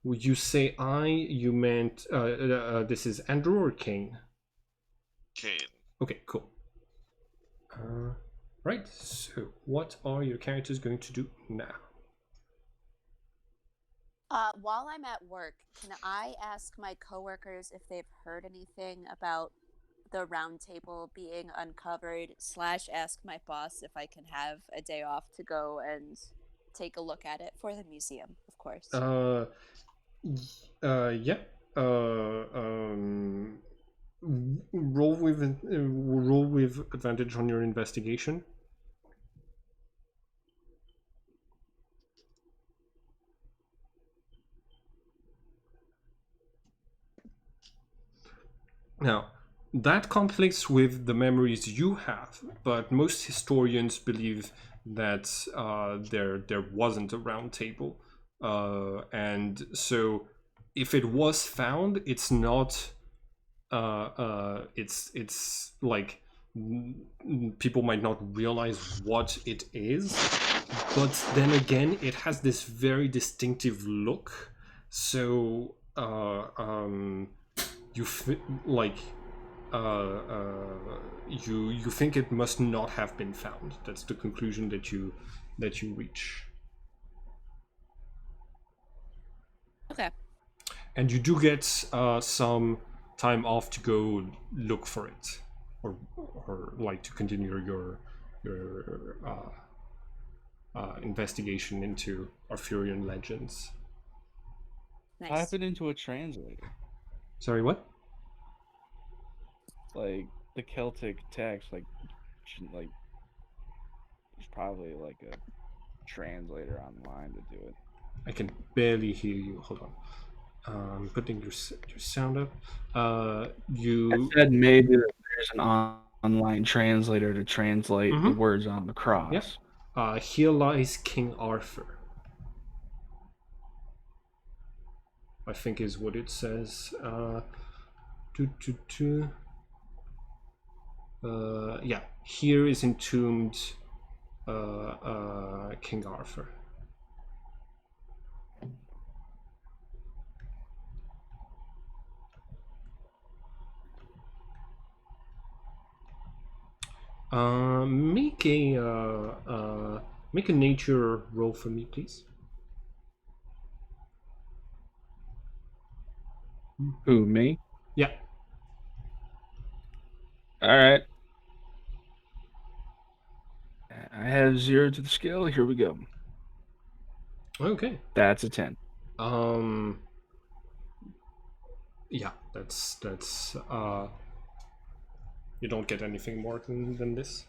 Would you say I? You meant this is Andrew or Kane? Kane. Okay, cool. Right. So, what are your characters going to do now? While I'm at work, can I ask my coworkers if they've heard anything about the round table being uncovered, / ask my boss if I can have a day off to go and take a look at it for the museum, of course. Yeah. Roll with advantage on your investigation. Now, that conflicts with the memories you have, but most historians believe that there wasn't a round table, and so if it was found, it's not. It's like people might not realize what it is, but then again, it has this very distinctive look. So you like you think it must not have been found. That's the conclusion that you reach. Okay. And you do get some time off to go look for it, or like to continue your investigation into Arthurian legends. Nice. Type it into a translator. Sorry, what? Like the Celtic text, like there's probably like a translator online to do it. I can barely hear you. Hold on. Putting your sound up. You. I said maybe that there's an online translator to translate the words on the cross. Yeah. Here lies King Arthur, I think is what it says. Yeah, here is entombed King Arthur. Make a nature roll for me, please. Who, me? Yeah. All right. I have 0 to the skill. Here we go. Okay. That's a 10. Yeah, that's you don't get anything more than this.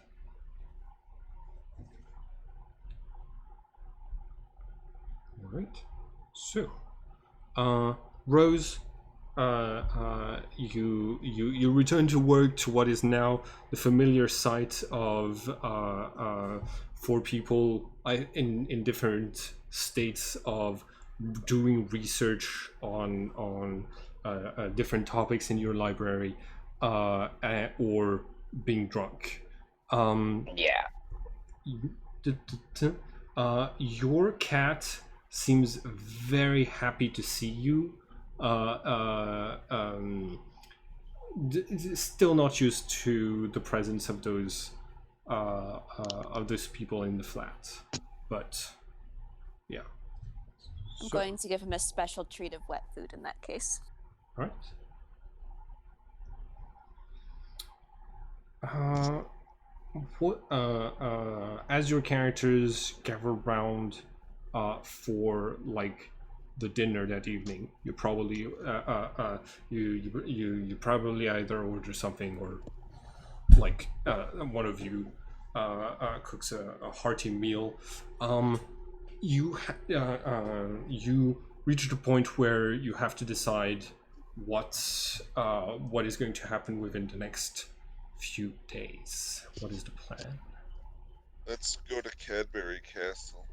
All right. So, Rose, you return to work to what is now the familiar sight of 4 people in different states of doing research on different topics in your library, or being drunk. Yeah. Your cat seems very happy to see you. Still not used to the presence of those people in the flat, but yeah. I'm going to give him a special treat of wet food in that case. All right. What as your characters gather around for like the dinner that evening, you probably you probably either order something, or like one of you cooks a hearty meal. You reach the point where you have to decide what is going to happen within the next few days. What is the plan? Let's go to Cadbury Castle.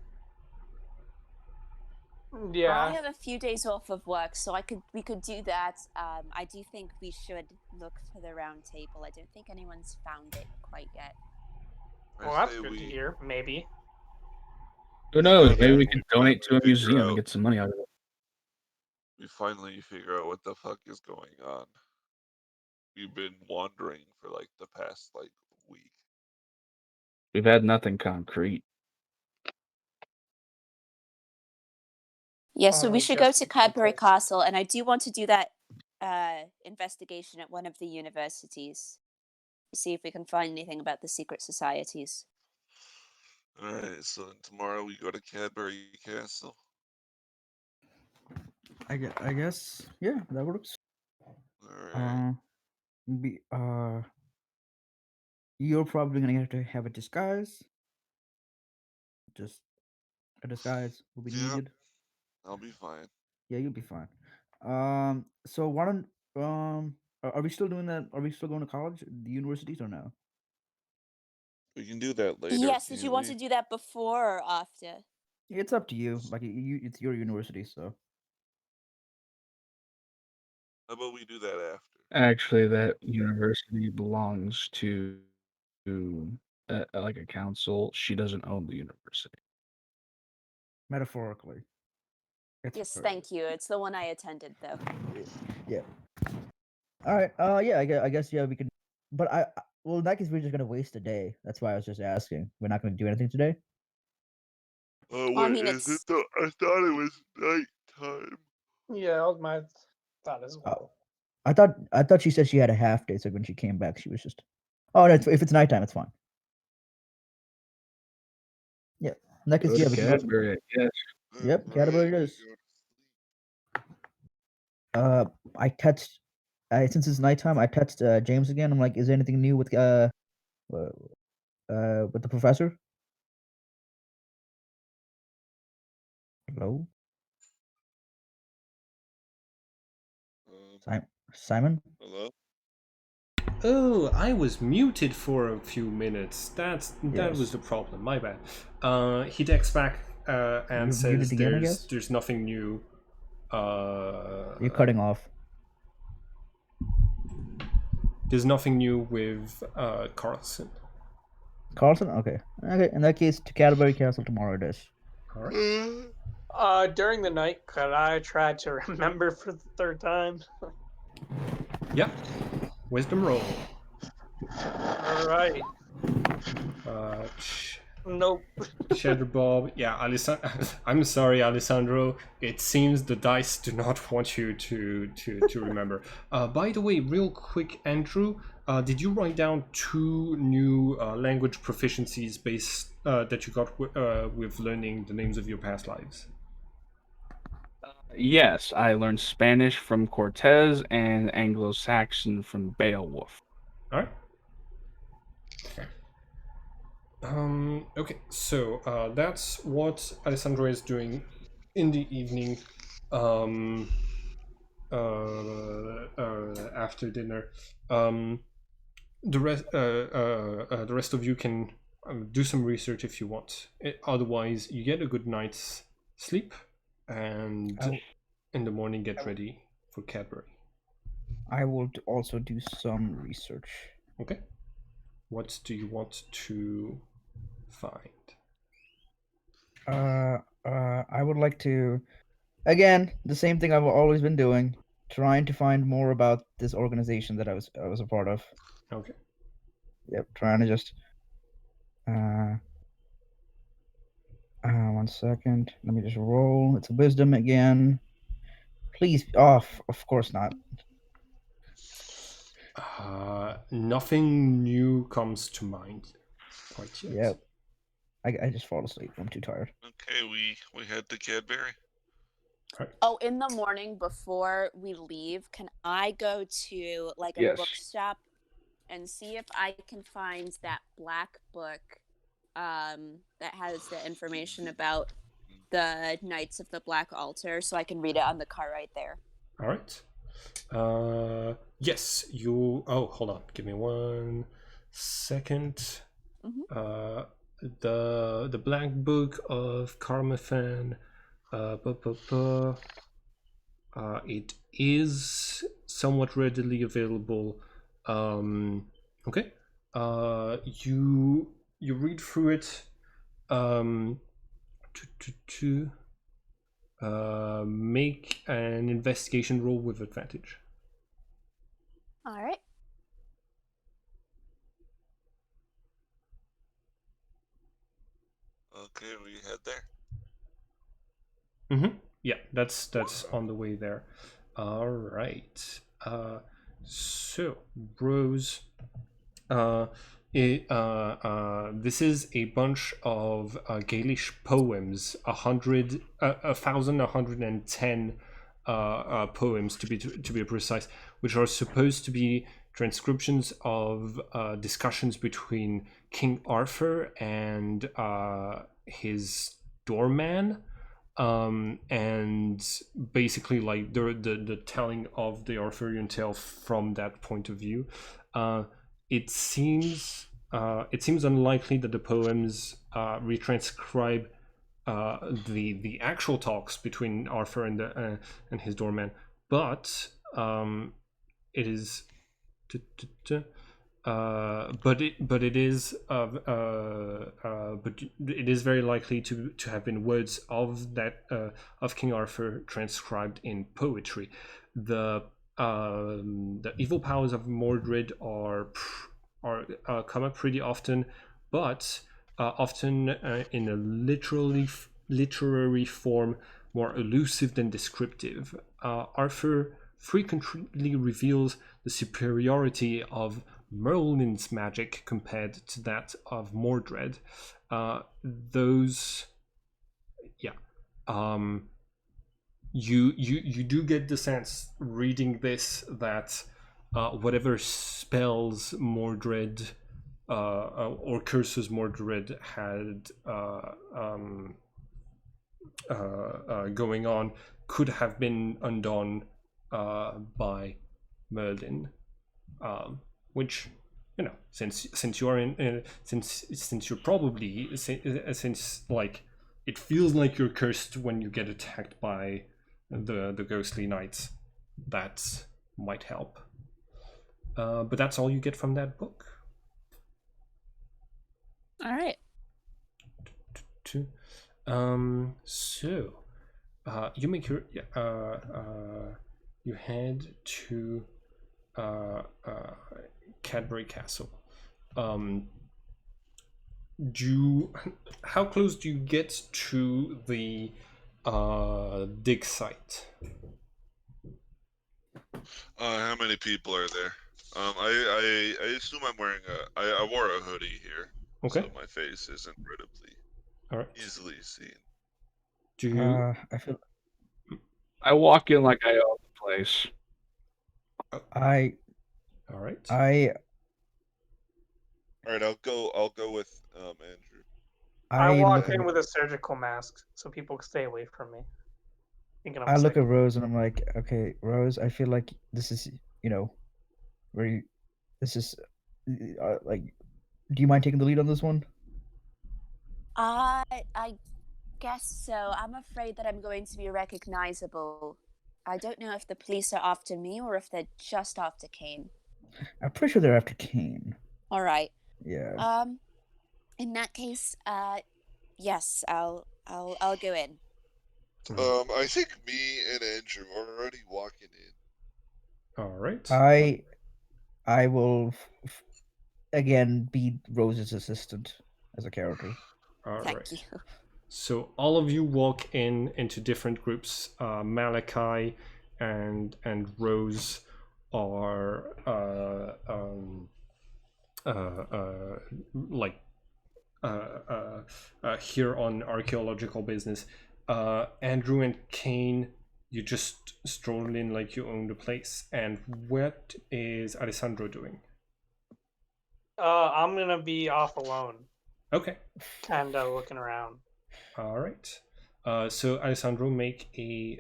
I Yeah. have a few days off of work, so we could do that. I do think we should look for the round table. I don't think anyone's found it quite yet. Well, I that's say good to we hear. Maybe. Who we knows? go Maybe there we and could we donate to a finally figure museum and out. get some money out of it. We finally figure out what the fuck is going on. We've been wandering for like the past like week. We've had nothing concrete. Yeah, so we should go Just to Cadbury details. Castle, and I do want to do that investigation at one of the universities. See if we can find anything about the secret societies. All right, so then tomorrow we go to Cadbury Castle. I guess yeah, that works. All right. Be You're probably gonna have to have a disguise. Just a disguise will be Yep, needed. I'll be fine. Yeah, you'll be fine. So why don't are we still doing that? Are we still going to college, the universities, or no? We can do that later. Yes, did you Can't want we? to do that before or after? It's up to you. Like it's your university, so How about we do that after? Actually, that university belongs to like a council. She doesn't own the university. metaphorically, it's Yes, her. thank you. It's the one I attended, though. Yeah. All right. Yeah. I guess yeah we can. But well in that case we're just gonna waste a day. That's why I was just asking. We're not gonna do anything today. Oh Well, I wait, mean, is it it's though? I thought it was nighttime. Yeah, that was my thought as well. I thought she said she had a half day, so when she came back, she was just. Oh, no, if it's nighttime, it's fine. Yeah. In that case, Go yeah, to we can go. Cadbury, I guess. Yep, All right, Canterbury it we is. go to I text. Since it's nighttime, I text James again. I'm like, is there anything new uh with the professor? Hello, sleep. Simon. Hello. Oh, I was muted for a few minutes. That was Yes. the problem. My bad. He texts back and You're muted says again, I guess. there's nothing new. You're cutting off. There's nothing new with Carlson. Carlson. Okay. Okay. In that case, to Canterbury Castle tomorrow it is. All right. During the night, could I try to remember for the third time? Yeah. Wisdom roll. All right. Nope. Cheddar Bob. Yeah, I'm sorry, Alessandro. It seems the dice do not want you to remember. By the way, real quick, Andrew, did you write down 2 new language proficiencies based that you got with learning the names of your past lives? Yes, I learned Spanish from Cortez and Anglo-Saxon from Beowulf. All right. Okay, so that's what Alessandro is doing in the evening, after dinner. The rest of you can do some research if you want. Otherwise, you get a good night's sleep, and in the morning get ready for Cadbury. I will also do some research. Okay. What do you want to find? I would like to, again, the same thing I've always been doing, trying to find more about this organization that I was a part of. Okay. Yep, trying to just. 1 second. Let me just roll. It's a wisdom again. Please. Oh, of course not. Nothing new comes to mind quite yet. Yep. I just fall asleep. I'm too tired. Okay, we head to Cadbury. Oh, in the morning before we leave, can I go to like a Yes. bookshop and see if I can find that black book that has the information about the Knights of the Black Altar, so I can read it on the car right there. All right. Yes, you. Oh, hold on. Give me 1 second. Mhm. The Black Book of Karmathan. It is somewhat readily available. Okay. You read through it. Make an investigation roll with advantage. All right. Okay, we head there. Mm-hmm. Yeah, that's on the way there. All right. So Rose, this is a bunch of Gaelish poems, 1,110 poems to be precise, which are supposed to be transcriptions of discussions between King Arthur and his doorman, and basically like the telling of the Arthurian tale from that point of view. It seems unlikely that the poems retranscribe the actual talks between Arthur and his doorman, but it is. But it is very likely to have been words of that of King Arthur transcribed in poetry. The evil powers of Mordred are come up pretty often, but often in a literary form, more elusive than descriptive. Arthur frequently reveals the superiority of Merlin's magic compared to that of Mordred. You do get the sense reading this that whatever spells Mordred or curses Mordred had going on could have been undone by Merlin, which, you know, since you're since you're probably since like it feels like you're cursed when you get attacked by the ghostly knights, that might help. But that's all you get from that book. All right. So you make your you head to Cadbury Castle. How close do you get to the dig site? How many people are there? I assume I'm wearing I wore a hoodie here, Okay. so my face is incredibly All right. easily seen. Do you? I feel I walk in like I own the place. I All right. I All right, I'll go with Andrew. I I walk look at in with a surgical mask so people stay away from me. Thinking I'm I look sick. at Rose and I'm like, okay, Rose, I feel like this is, you know, very this is like, do you mind taking the lead on this one? I guess so. I'm afraid that I'm going to be recognizable. I don't know if the police are after me or if they're just after Kane. I'm pretty sure they're after Kane. All right. Yeah. In that case, yes, I'll go in. I think me and Andrew are already walking in. All right. I will again be Rose's assistant as a character. All Thank right. you. So all of you walk into different groups. Malachi and Rose are like here on archaeological business. Andrew and Kane, you just stroll in like you own the place. And what is Alessandro doing? I'm gonna be off alone Okay. and looking around. All right. So Alessandro, make a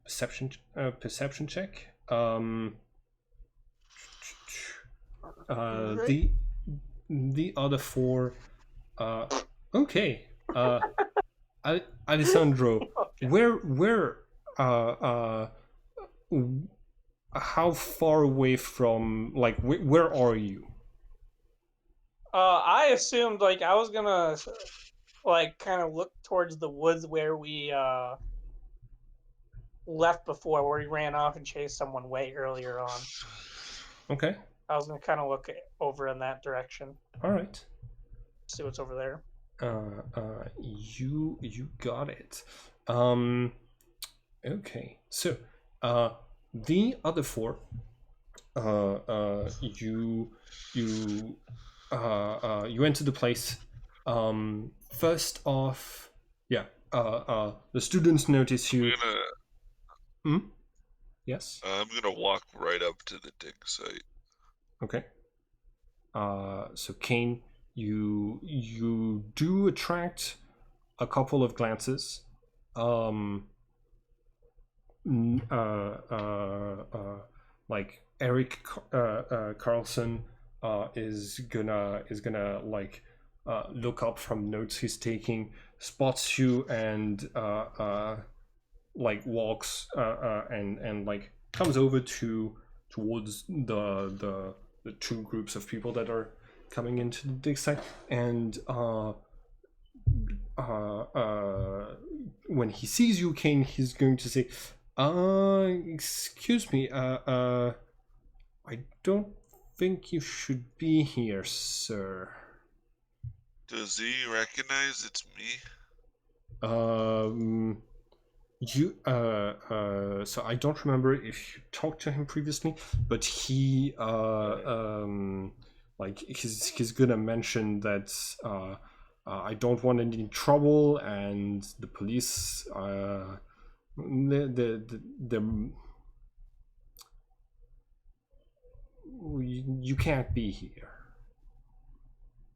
perception check. Right. The other four. Okay. Alessandro, Okay. where, w- how far away from, like, where are you? I assumed like I was gonna like kind of look towards the woods where we left before, where we ran off and chased someone way earlier on. Okay, I was gonna kind of look over in that direction, all right. see what's over there. You got it. Okay, so the other four, you enter the place. First off, yeah, the students notice I'm you. gonna Hmm? Yes. I'm gonna walk right up to the dig site. Okay. So Kane, you do attract a couple of glances. Um, like Eric Carlson is gonna like look up from notes he's taking, spots you, and like walks and like comes over towards the two groups of people that are coming into the dig site, and when he sees you, Kane, he's going to say, excuse me, I don't think you should be here, sir." Does he recognize it's me? You so I don't remember if you talked to him previously, but he like he's gonna mention that I don't want any trouble, and the police the you can't be here.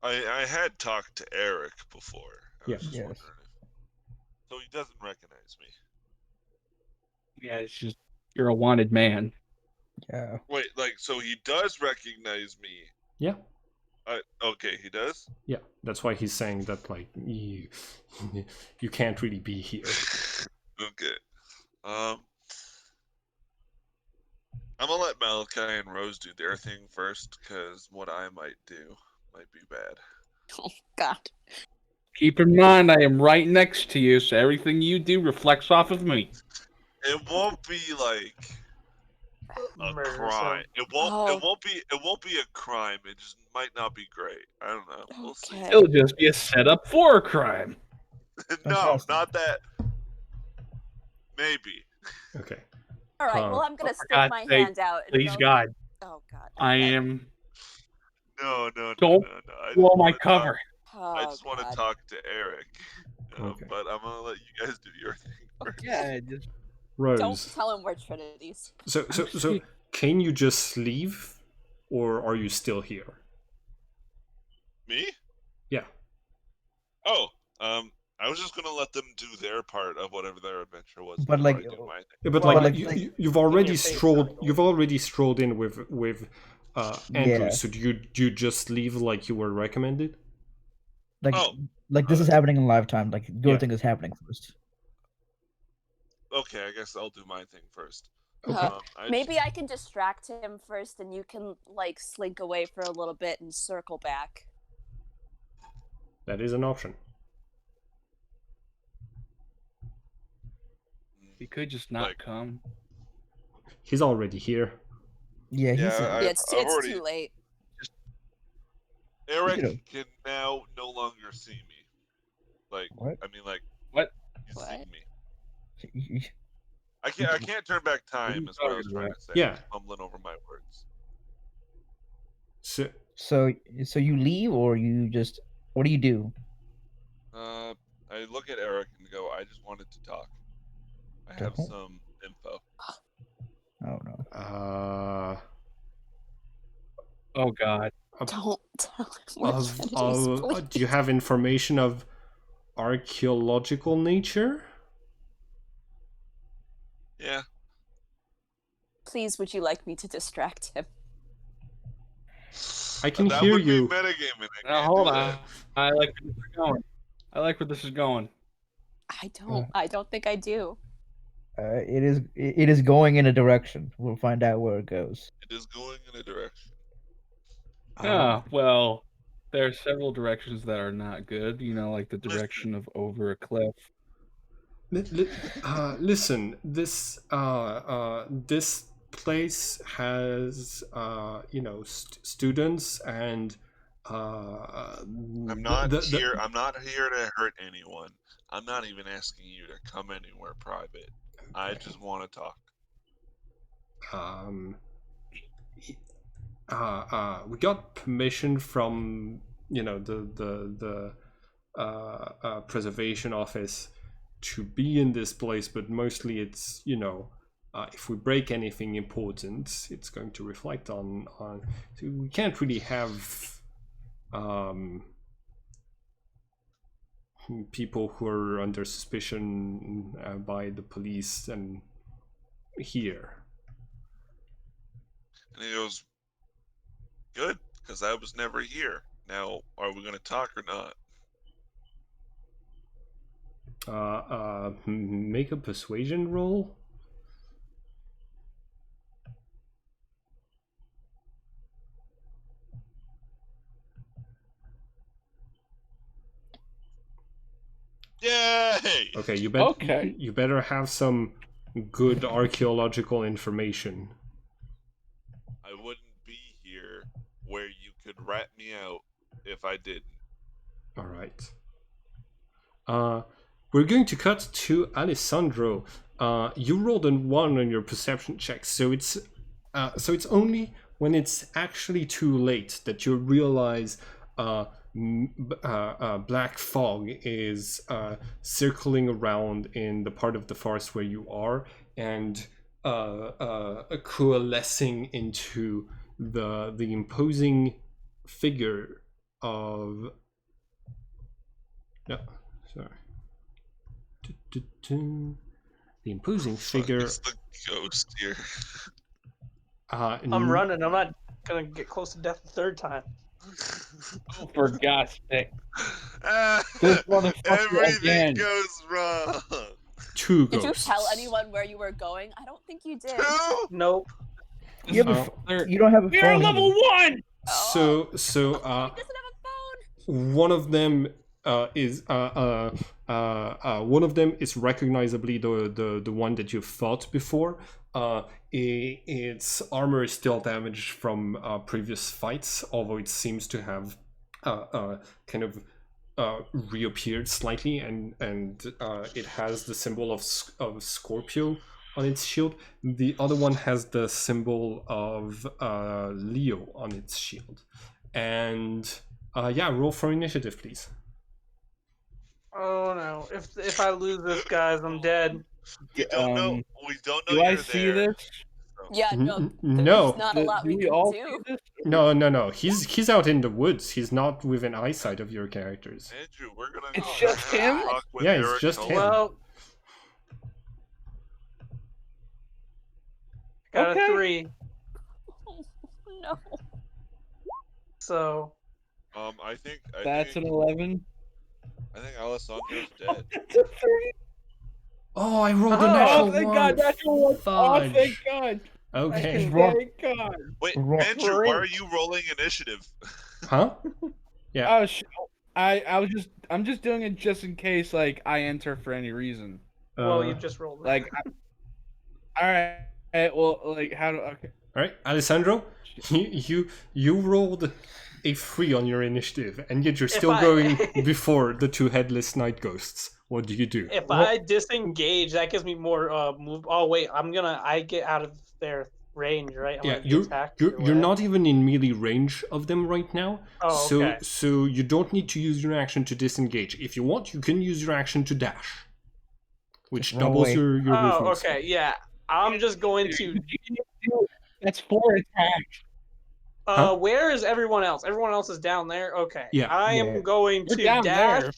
I had talked to Eric before. I Yeah. was just Yes. wondering so he doesn't recognize me. Yeah, it's just you're a wanted man. Yeah. Wait, like so he does recognize me. Yeah. Okay, he does? Yeah, that's why he's saying that, like, you can't really be here. Okay. I'm gonna let Malachi and Rose do their thing first, because what I might do might be bad. Oh God. Keep in mind, I am right next to you, so everything you do reflects off of me. It won't be like a Murder, crime. so- It won't be a crime. It just might not be great. I don't know. We'll see. Okay. It'll just be a setup for a crime. No, Fantastic. not that. Maybe. Okay. All right. Well, I'm for gonna stick God's my sake, hand out. And Please, go, God, Oh God. I okay. am. No. Don't I blow just my wanna talk- cover. Oh, I just want to God. talk to Eric. Okay. But I'm gonna let you guys do your thing first. Yeah, just Rose. Don't tell him we're Trinities. So can you just leave, or are you still here? Me? Yeah. Oh, I was just gonna let them do their part of whatever their adventure was. But, before like, I do my thing. Yeah, but Well, like, like- you've already your face strolled. circle. You've already strolled in with Andrew. Yeah. So do you just leave like you were recommended? Like, Oh, this is happening in live time. Like, your Yeah. thing is happening first. Okay, I guess I'll do my thing first. Okay. Maybe I can distract him first, and you can like slink away for a little bit and circle back. That is an option. he could just not Like- come. He's already here. Yeah, he's. Yeah, Yeah, I've it's already- too late. Eric You know. can now no longer see me. Like, What? I mean, like, What? he's What? seen me. he- I can't turn back time. you Is what I talking was trying about? to say. Yeah. I'm fumbling over my words. So so you leave, or you just. What do you do? I look at Eric and go, I just wanted to talk. I have Don't. some info. Oh, no. Oh God. Don't tell him we're Trinities, please. Do you have information of archaeological nature? Yeah. Please, would you like me to distract him? I can that hear would you. Be metagaming. I Now can't hold do on. that. I like where this is going. I don't think I do. It is going in a direction. We'll find out where it goes. It is going in a direction. Ah, well, there are several directions that are not good. You know, like the direction of over a cliff. Listen, this place has students and I'm not here. I'm not here to hurt anyone. I'm not even asking you to come anywhere private. I just want to talk. We got permission from the preservation office to be in this place, but mostly it's if we break anything important, it's going to reflect on. So we can't really have people who are under suspicion by the police and here. And he goes, good, because I was never here. Now, are we going to talk or not? Make a persuasion roll. Yay! Okay, you better have some good archaeological information. I wouldn't be here where you could rat me out if I didn't. All right. We're going to cut to Alessandro. You rolled a 1 on your perception check, so it's only when it's actually too late that you realize black fog is circling around in the part of the forest where you are, and coalescing into the imposing figure of the imposing figure. It's the ghost here. I'm running. I'm not gonna get close to death the third time. Oh, for God's sake. This motherfucker Everything again. goes wrong. 2 Did ghosts. you tell anyone where you were going? I don't think you did. Two? Nope. You don't have a You're phone. level 1! So He doesn't have a phone. one of them is recognizably the one that you fought before. Its armor is still damaged from previous fights, although it seems to have kind of reappeared slightly, and it has the symbol of Scorpio on its shield. The other one has the symbol of Leo on its shield. And roll for initiative, please. Oh no! If I lose this, guys, I'm dead. We don't know. We don't know Do I you're see there. this? Yeah, no. No. There's not a lot Do we we can all do. see this? No. He's out in the woods. He's not within eyesight of your characters. Andrew, we're gonna. It's just him? talk with Yeah, it's Eric just Nolan. him. Well, got Okay. a 3. No. So I think That's an 11. I think Alessandro's dead. That's a 3. Oh, I rolled a Oh, natural Oh, thank one. God, natural 1. Oh, thank Fudge. God. Okay. Thank God. Wait, Wrong. Andrew, why are you rolling initiative? Huh? Yeah. Oh, I'm just doing it just in case, like, I enter for any reason. well, you just rolled. Like, all right, well, like, okay. All right, Alessandro, you rolled a 3 on your initiative, and yet you're still going before the 2 headless night ghosts. What do you do? If I disengage, that gives me more move. Oh wait, I get out of their range, right? I'm gonna be attacked either you're way. not even in melee range of them right now. Oh, so okay. so you don't need to use your action to disengage. If you want, you can use your action to dash, which Run doubles away. your Oh, movement. okay, yeah. I'm just going to. That's 4 attacks. Huh? Where is everyone else? Everyone else is down there. Okay. Yeah. I Yeah. am going We're to down dash. there.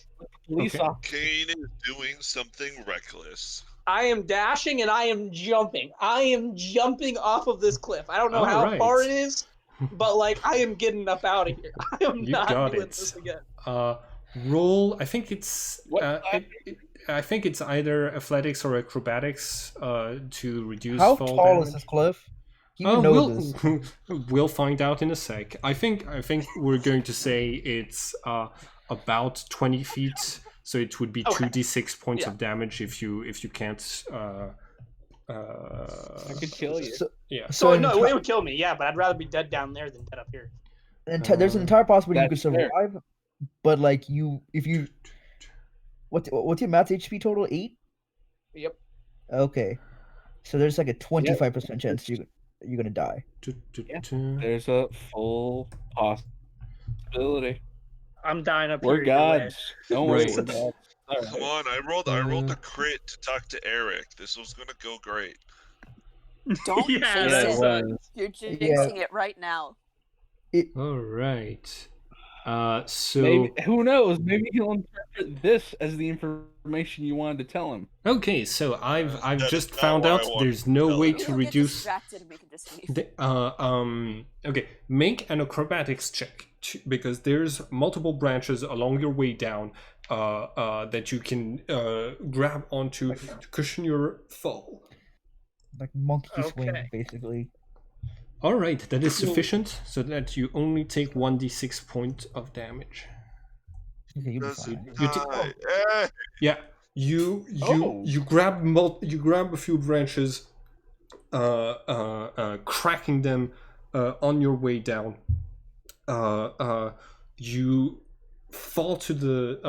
Police Okay. officer. Kane is doing something reckless. I am dashing and I am jumping. I am jumping off of this cliff. I don't know how Alright. far it is, but like I am getting up out of here. I am You not got doing it. this again. Roll. I think it's What? I think it's either athletics or acrobatics to reduce How fall tall damage. is this cliff? He would know this. We'll find out in a sec. I think we're going to say it's about 20 feet, so it would be Okay. 2d6 points Yeah. of damage if you can't. I could kill you. Yeah. So an no, enti- it would kill me. Yeah, but I'd rather be dead down there than dead up here. there's an entire possibility you could That's fair. survive, but like if you what's your max HP total? 8? Yep. Okay, so there's like a 25% chance you're gonna die. There's a full possibility. I'm dying up We're here. either way. gods. Don't worry, Right. we're gods. All Come right. on, I rolled the crit to talk to Eric. This was gonna go great. Don't Yeah, jinx Yeah, that's it. it was. You're jinxing it right now. All right. So Maybe, who knows? Maybe he'll interpret this as the information you wanted to tell him. okay, so I've That just is not found what I out wanted there's to no tell way you. to He'll get reduce. distracted and we can just leave. Okay, make an acrobatics check because there's multiple branches along your way down that you can grab onto to cushion your fall. Like monkey swing, Okay. basically. All right, that is sufficient so that you only take 1d6 point of damage. Okay, you'll be Does he fine. You die? Yeah, you Oh. you grab a few branches, cracking them on your way down. You fall to the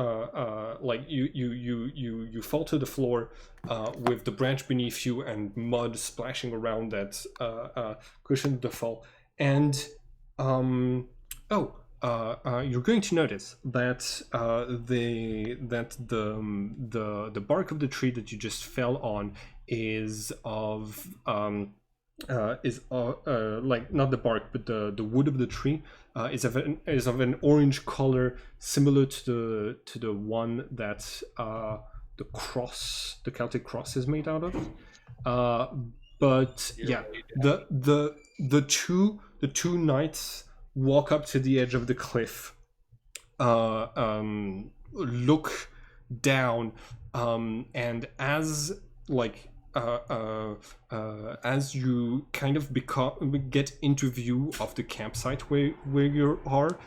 like you fall to the floor with the branch beneath you and mud splashing around that cushioned the fall. And you're going to notice that the bark of the tree that you just fell on is of like not the bark but the wood of the tree is of an orange color, similar to the one that the Celtic cross is made out of. But yeah, the two knights walk up to the edge of the cliff, look down, and as you kind of get into view of the campsite where you are,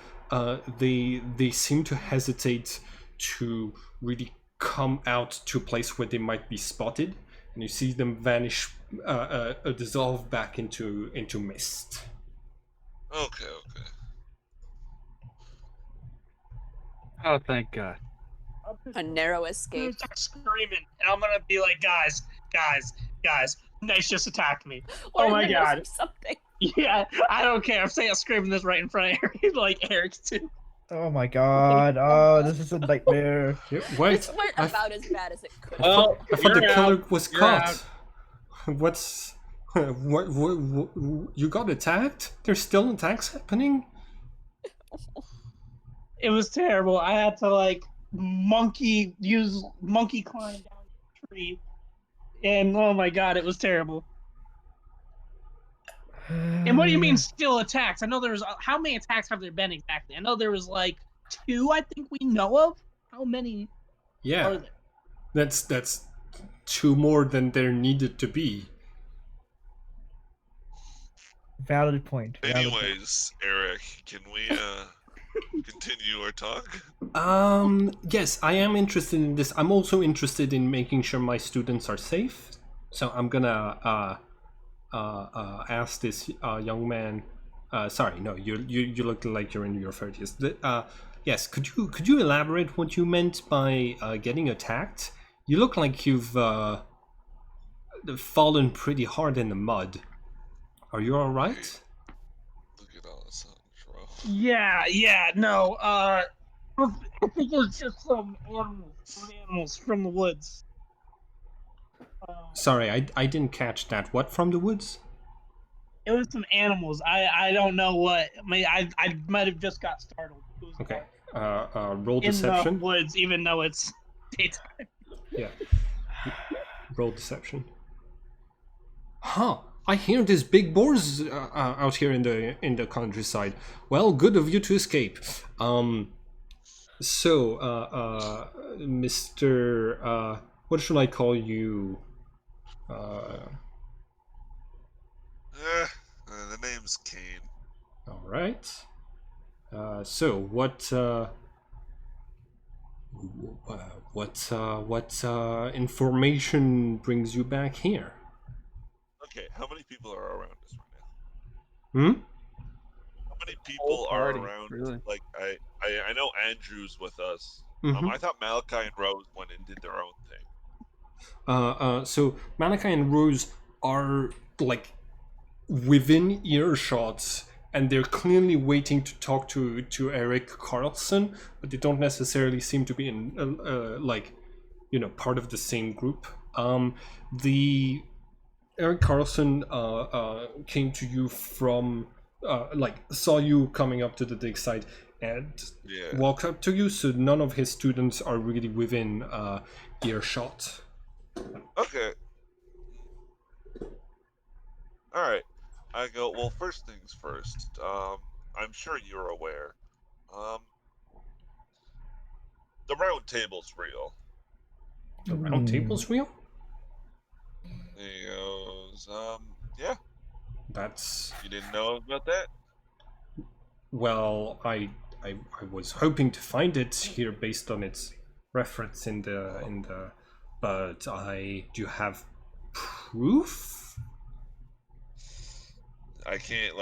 they seem to hesitate to really come out to a place where they might be spotted, and you see them vanish, dissolve back into mist. Okay. Oh, thank God. A narrow I'm gonna escape. start screaming, and I'm gonna be like, guys, Nice just attacked me. Or Oh my in the nose God. or something. Yeah, I don't care. I'm screaming this right in front of Eric, like Eric's too. Oh my god. Oh, this is a nightmare. Wait, This went about as bad as it could. Well, I thought the you're killer out. was You're caught. What's what, you got attacked? There's still attacks happening? It was terrible. I had to like monkey climb down the tree, and oh my God, it was terrible. And what do you mean still attacks? I know there was how many attacks have there been exactly? I know there was like 2. I think we know of. How many Yeah, are there? that's 2 more than there needed to be. Valid point. Anyways, Eric, can we continue our talk? Yes, I am interested in this. I'm also interested in making sure my students are safe. So I'm gonna ask this young man. Sorry, no, you look like you're in your 30s. Yes, could you elaborate what you meant by getting attacked? You look like you've fallen pretty hard in the mud. Are you all right? Look at all this, bro. Yeah, no. I think it was just some animals from the woods. Sorry, I didn't catch that. What from the woods? It was some animals. I don't know what. I mean, I might have just got startled. It was Okay. Roll in deception. the woods, even though it's daytime. Yeah. Roll deception. Huh. I hear there's big boars out here in the countryside. Well, good of you to escape. So, Mr. What should I call you? The name's Kane. All right. So, what information brings you back here? Okay, how many people are around us right now? Hmm. How many Whole people are party, around? really. Like, I know Andrew's with us. Mm-hmm. I thought Malachi and Rose went and did their own thing. So Malachi and Rose are like within earshot, and they're clearly waiting to talk to Eric Carlson, but they don't necessarily seem to be in part of the same group. The Eric Carlson came to you from saw you coming up to the dig site and Yeah. walked up to you. So none of his students are really within earshot. Okay. All right. I go. Well, first things first. I'm sure you're aware. Um, the round table's real. The round table's real. He goes. Yeah. That's You didn't know about that? well, I was hoping to find it here based on its reference in the, but I do you have proof? I can't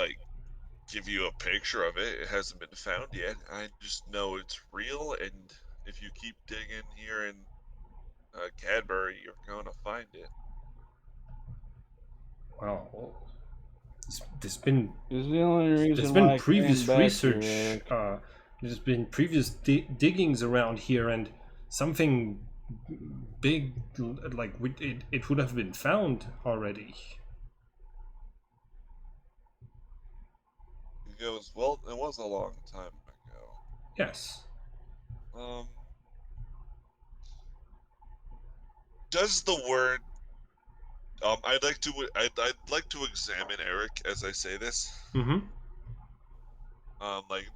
give you a picture of it. It hasn't been found yet. I just know it's real, and if you keep digging here in Cadbury, you're gonna find it. Well, there's been Is the only reason there's why been I came previous back here, research. Eric. There's been previous diggings around here, and something big it would have been found already. He goes, well, it was a long time ago. Yes. Um, does the word I'd like to examine Eric as I say this. Mm-hmm.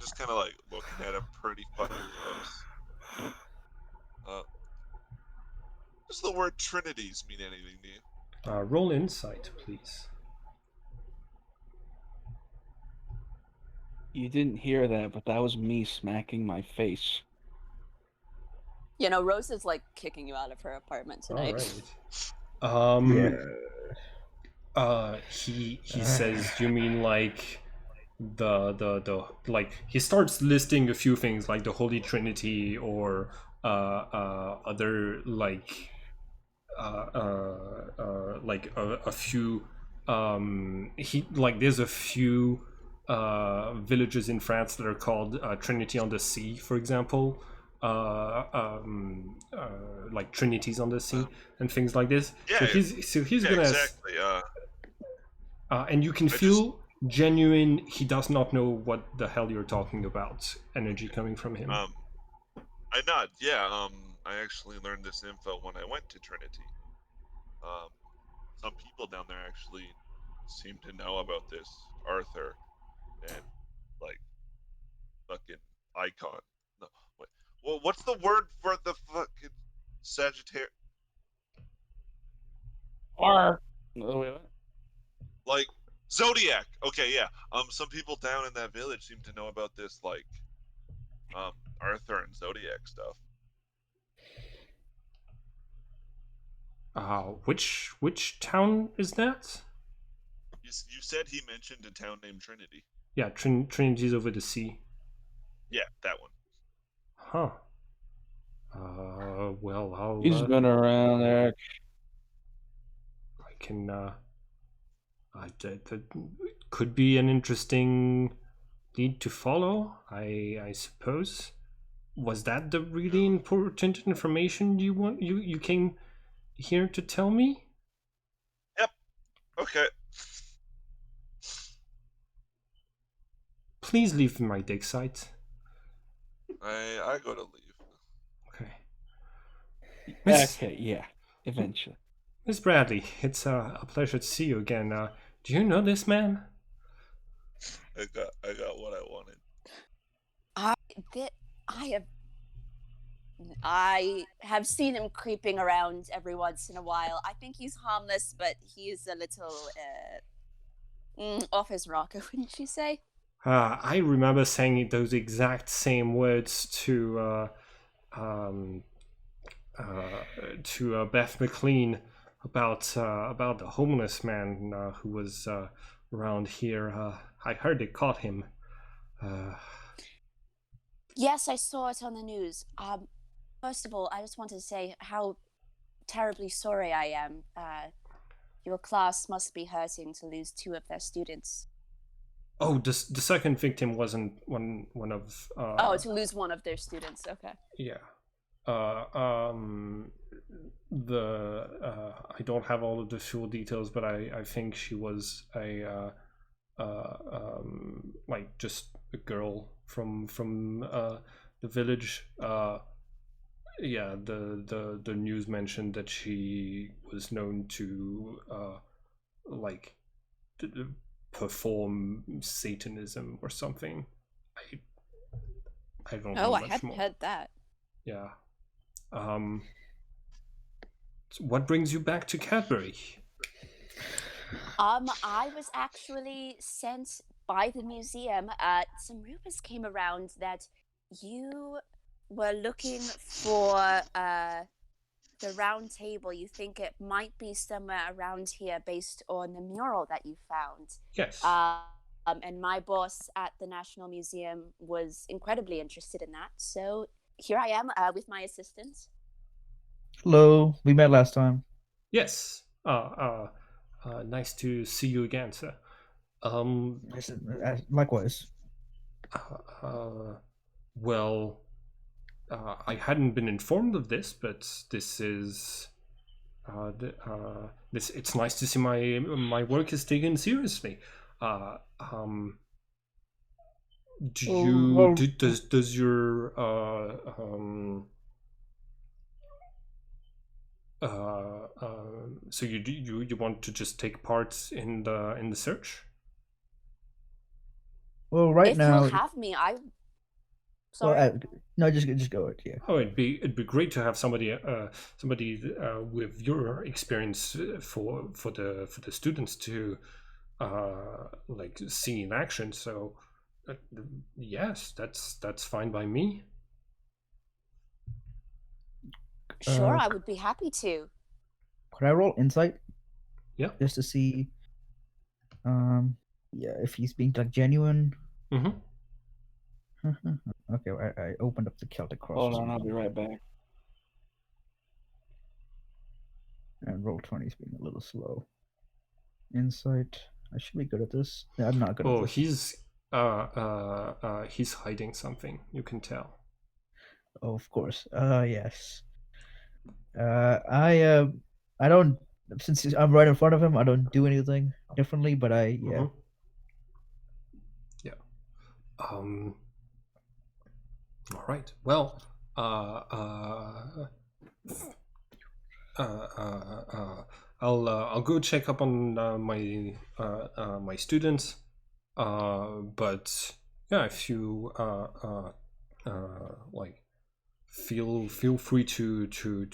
Just kind of looking at him pretty fucking close. Does the word Trinities mean anything to you? Roll insight, please. You didn't hear that, but that was me smacking my face. You know, Rose is like kicking you out of her apartment tonight. All right. Yeah. He says, you mean like the like he starts listing a few things like the Holy Trinity or other a few he like there's a few villages in France that are called Trinity on the Sea, for example. Like Trinities on the Sea and things like this. Yeah, He's yeah, gonna exactly. and you can I feel genuine. He does not know what the hell you're talking about. Energy coming from him. I nod. Yeah. I actually learned this info when I went to Trinity. Some people down there actually seem to know about this Arthur and fucking icon. No, wait. Well, what's the word for the fucking Sagittarius? Or oh, wait, what? Zodiac. Okay, yeah. Some people down in that village seem to know about this Arthur and Zodiac stuff. Which town is that? You said he mentioned a town named Trinity. Yeah, Trinity's over the sea. Yeah, that one. Huh. Well, I'll. He's been around, Eric. I can. That could be an interesting lead to follow. I suppose. Was that the really important information you came here to tell me? Yep. Okay. Please leave my dig site. I go to leave. Okay. Okay, yeah, eventually. Miss Bradley, it's a pleasure to see you again. Do you know this man? I got what I wanted. I have I have seen him creeping around every once in a while. I think he's harmless, but he's a little off his rocker, wouldn't you say? I remember saying those exact same words um, to Beth McLean about the homeless man who was around here. I heard they caught him. Yes, I saw it on the news. First of all, I just wanted to say how terribly sorry I am. Your class must be hurting to lose 2 of their students. Oh, the second victim wasn't one of. To lose 1 of their students. Okay. Yeah. I don't have all of the full details, but I think she was a like just a girl from the village. Yeah, the news mentioned that she was known to like perform Satanism or something. I don't know Oh, I much hadn't more. heard that. Yeah. So what brings you back to Cadbury? I was actually sent by the museum. Some rumors came around that you were looking for the round table. You think it might be somewhere around here based on the mural that you found. Yes. And my boss at the National Museum was incredibly interested in that. So here I am with my assistant. Hello, we met last time. Yes. Nice to see you again, sir. Likewise. Well, I hadn't been informed of this, but this is this. It's nice to see my work is taken seriously. Does your so you want to just take part in the search? Well, right if now. you'll have me, sorry. Well, no, just go it. Yeah. Oh, it'd be great to have somebody with your experience for the students to like see in action. So yes, that's fine by me. Sure, I would be happy to. Could I roll insight? Yeah. Just to see, yeah, if he's being like genuine. Mm-hmm. Okay, I opened up the Celtic Cross. Hold on, I'll be right back. And roll 20 is being a little slow. Insight. I should be good at this. Yeah, I'm not good at this. He's hiding something. You can tell. Oh, of course. Yes. I don't, since I'm right in front of him, I don't do anything differently, but yeah. Mm-hmm. Yeah. All right. Well, I'll go check up on my students. But yeah, if you like, feel free to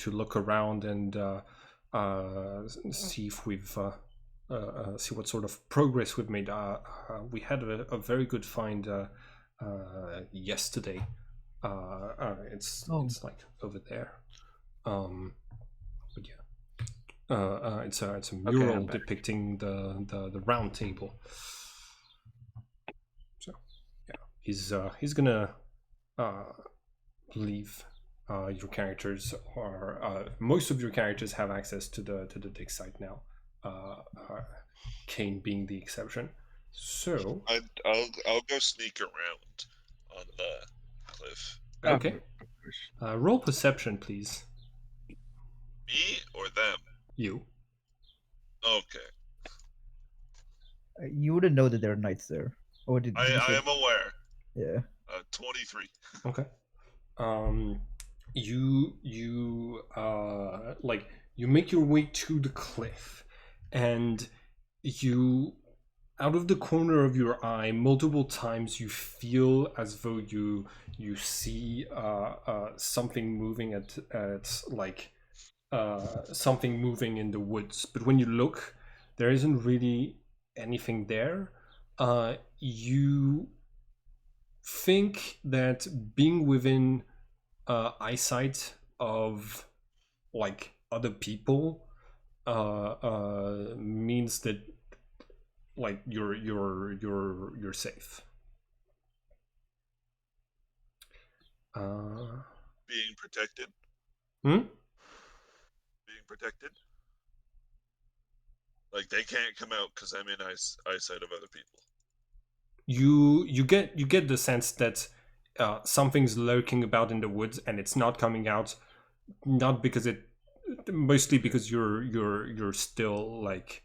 look around and see if we've see what sort of progress we've made. We had a very good find yesterday. It's like over there. But yeah, it's a mural depicting the round table. So yeah, he's gonna leave. Your characters are most of your characters have access to the dig site now. Kane being the exception. So I'll go sneak around on the cliff. Okay. Roll perception, please. Me or them? You. Okay. You wouldn't know that there are knights there. Or did I am aware. Yeah. 23. Okay. You like you make your way to the cliff, and you out of the corner of your eye, multiple times you feel as though you see something moving at like something moving in the woods. But when you look, there isn't really anything there. You think that being within eyesight of like other people means that like you're safe. Being protected. Hmm? Being protected. Like they can't come out because I'm in eyesight of other people. You get the sense that something's lurking about in the woods and it's not coming out, not because it, mostly because you're still like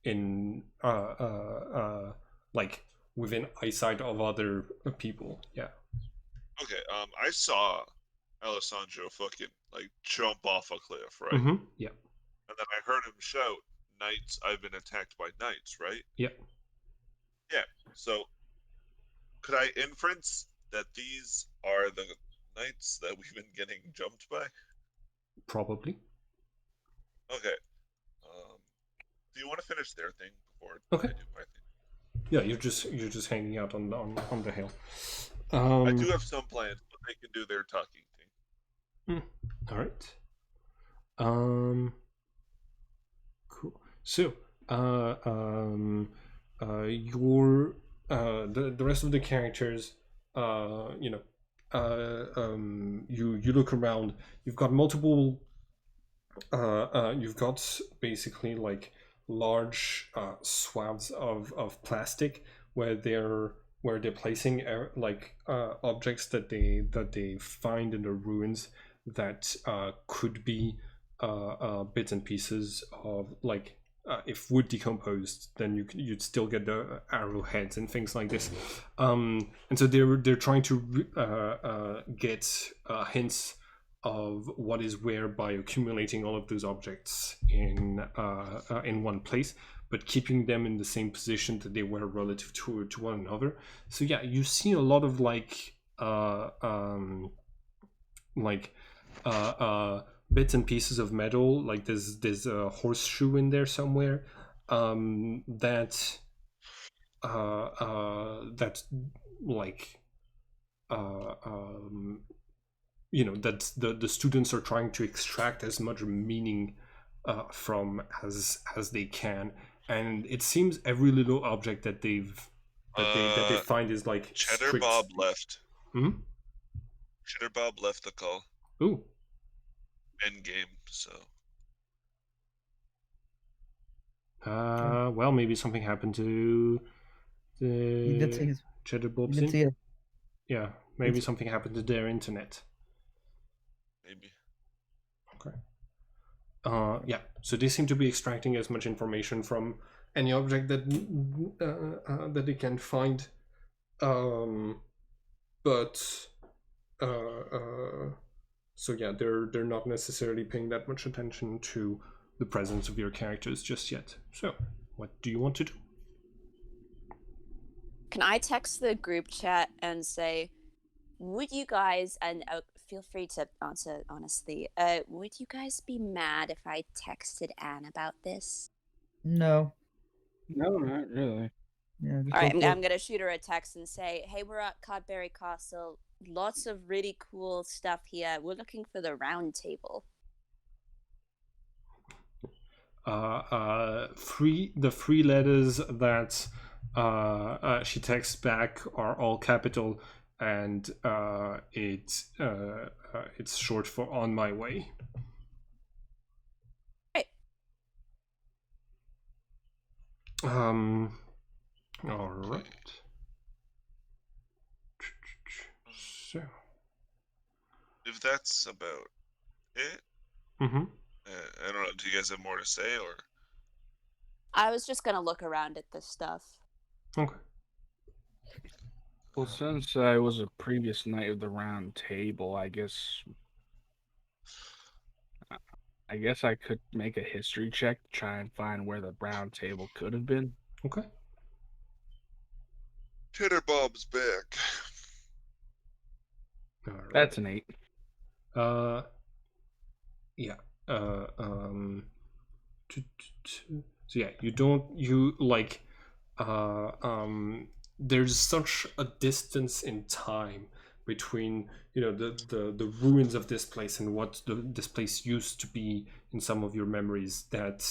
in like within eyesight of other people. Yeah. Okay. I saw Alessandro fucking like jump off a cliff, right? Mm-hmm. Yeah. And then I heard him shout, "Knights! I've been attacked by knights!" Right? Yeah. Yeah. So could I inference that these are the knights that we've been getting jumped by? Probably. Okay. Do you want to finish their thing before Okay. I do my thing? Yeah, you're just hanging out on the hill. I do have some plans, but they can do their talking thing. All right. Cool. So, your the rest of the characters, you know, you look around. You've got multiple. You've got basically like large swaths of plastic where they're placing like objects that they find in the ruins that could be bits and pieces of like if wood decomposed, then you'd still get the arrowheads and things like this. And so they're trying to get hints of what is where by accumulating all of those objects in one place, but keeping them in the same position that they were relative to one another. So yeah, you see a lot of like bits and pieces of metal. Like there's a horseshoe in there somewhere that that's like you know that the students are trying to extract as much meaning from as they can, and it seems every little object that they find is like Cheddar strict. Bob left. Hmm? Cheddar Bob left the call. Ooh. End game. So. Well, maybe something happened to He did say the his. Cheddar He Bob's did say it. Yeah, maybe something happened to their internet. Maybe. Okay. Yeah, so they seem to be extracting as much information from any object that they can find, but so yeah, they're not necessarily paying that much attention to the presence of your characters just yet. So, what do you want to do? Can I text the group chat and say, would you guys, and feel free to answer honestly, would you guys be mad if I texted Anne about this? No. No, not really. Yeah. All right, I'm going to shoot her a text and say, hey, we're at Codberry Castle. Lots of really cool stuff here. We're looking for the round table. The three letters that she texts back are all capital, and it's short for "on my way." Right. All right. So, if that's about it, mm-hmm. I don't know. Do you guys have more to say, or? I was just gonna look around at this stuff. Okay. Well, since I was a previous knight of the round table, I guess I could make a history check to try and find where the round table could have been. Okay. Cheddar Bob's back. All right. That's an 8. Yeah. So yeah, there's such a distance in time between the ruins of this place and what this place used to be in some of your memories that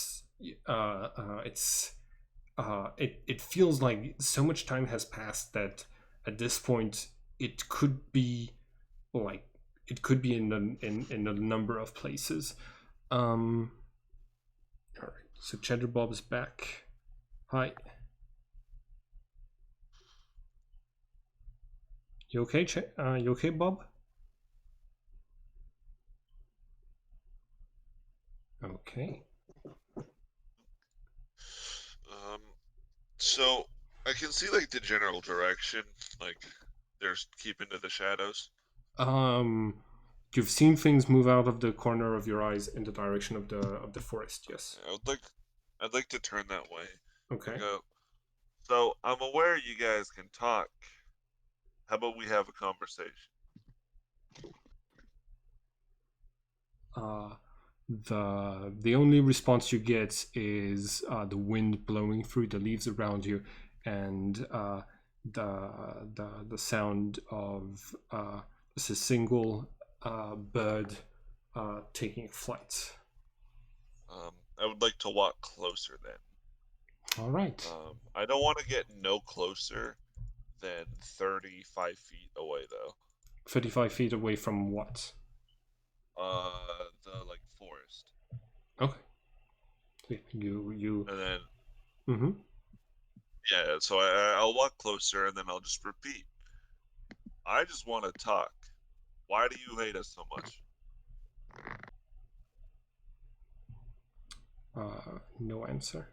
it feels like so much time has passed that at this point it could be like in a number of places. All right, so Cheddar Bob is back. Hi. You okay, you okay, Bob? Okay. So I can see like the general direction, like there's keep into the shadows. You've seen things move out of the corner of your eyes in the direction of the forest. Yes. I'd like to turn that way. Okay. And go. So I'm aware you guys can talk. How about we have a conversation? The only response you get is the wind blowing through the leaves around you, and the sound of just a single bird taking flight. I would like to walk closer then. All right. I don't want to get no closer than 35 feet away though. 35 feet away from what? The like forest. Okay. You. And then. Mm-hmm. Yeah, so I'll walk closer and then I'll just repeat. I just want to talk. Why do you hate us so much? No answer.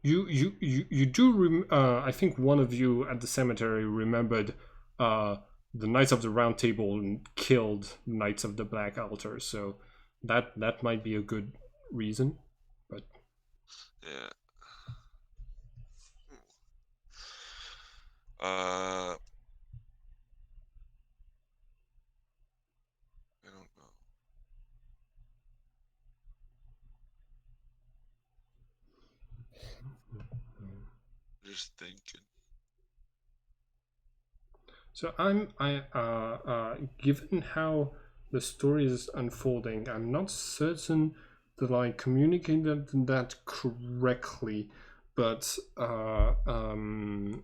You do. I think one of you at the cemetery remembered the Knights of the Round Table and killed Knights of the Black Altar, so that might be a good reason. But yeah. I don't know. Just thinking. so given how the story is unfolding, I'm not certain that I communicated that correctly, but I'm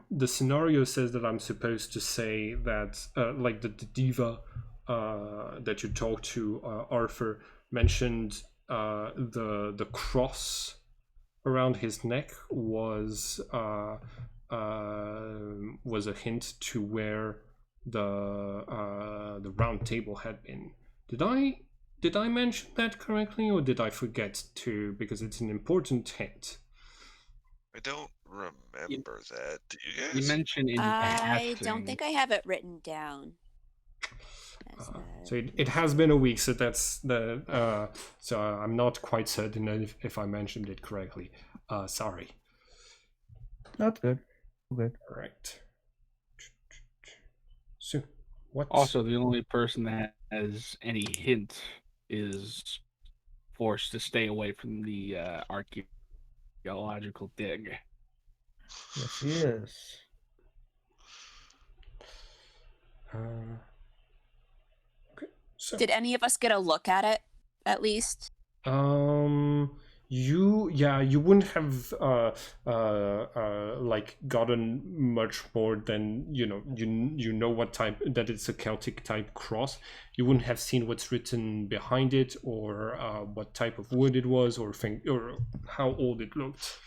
the scenario says that I'm supposed to say that like the diva that you talked to, Arthur, mentioned the cross around his neck was a hint to where the round table had been. Did I mention that correctly, or did I forget to? Because it's an important hint. I don't remember that. Do you guys? You mentioned in I passing. don't think I have it written down. So it has been a week, so that's the so I'm not quite certain if I mentioned it correctly. Sorry. That's good. Good. All right. So what? Also, the only person that has any hint is forced to stay away from the archaeological dig. Yes, he is. Okay. So Did any of us get a look at it, at least? you wouldn't have like gotten much more than you know what type, that it's a Celtic type cross. You wouldn't have seen what's written behind it, or what type of wood it was, or how old it looked.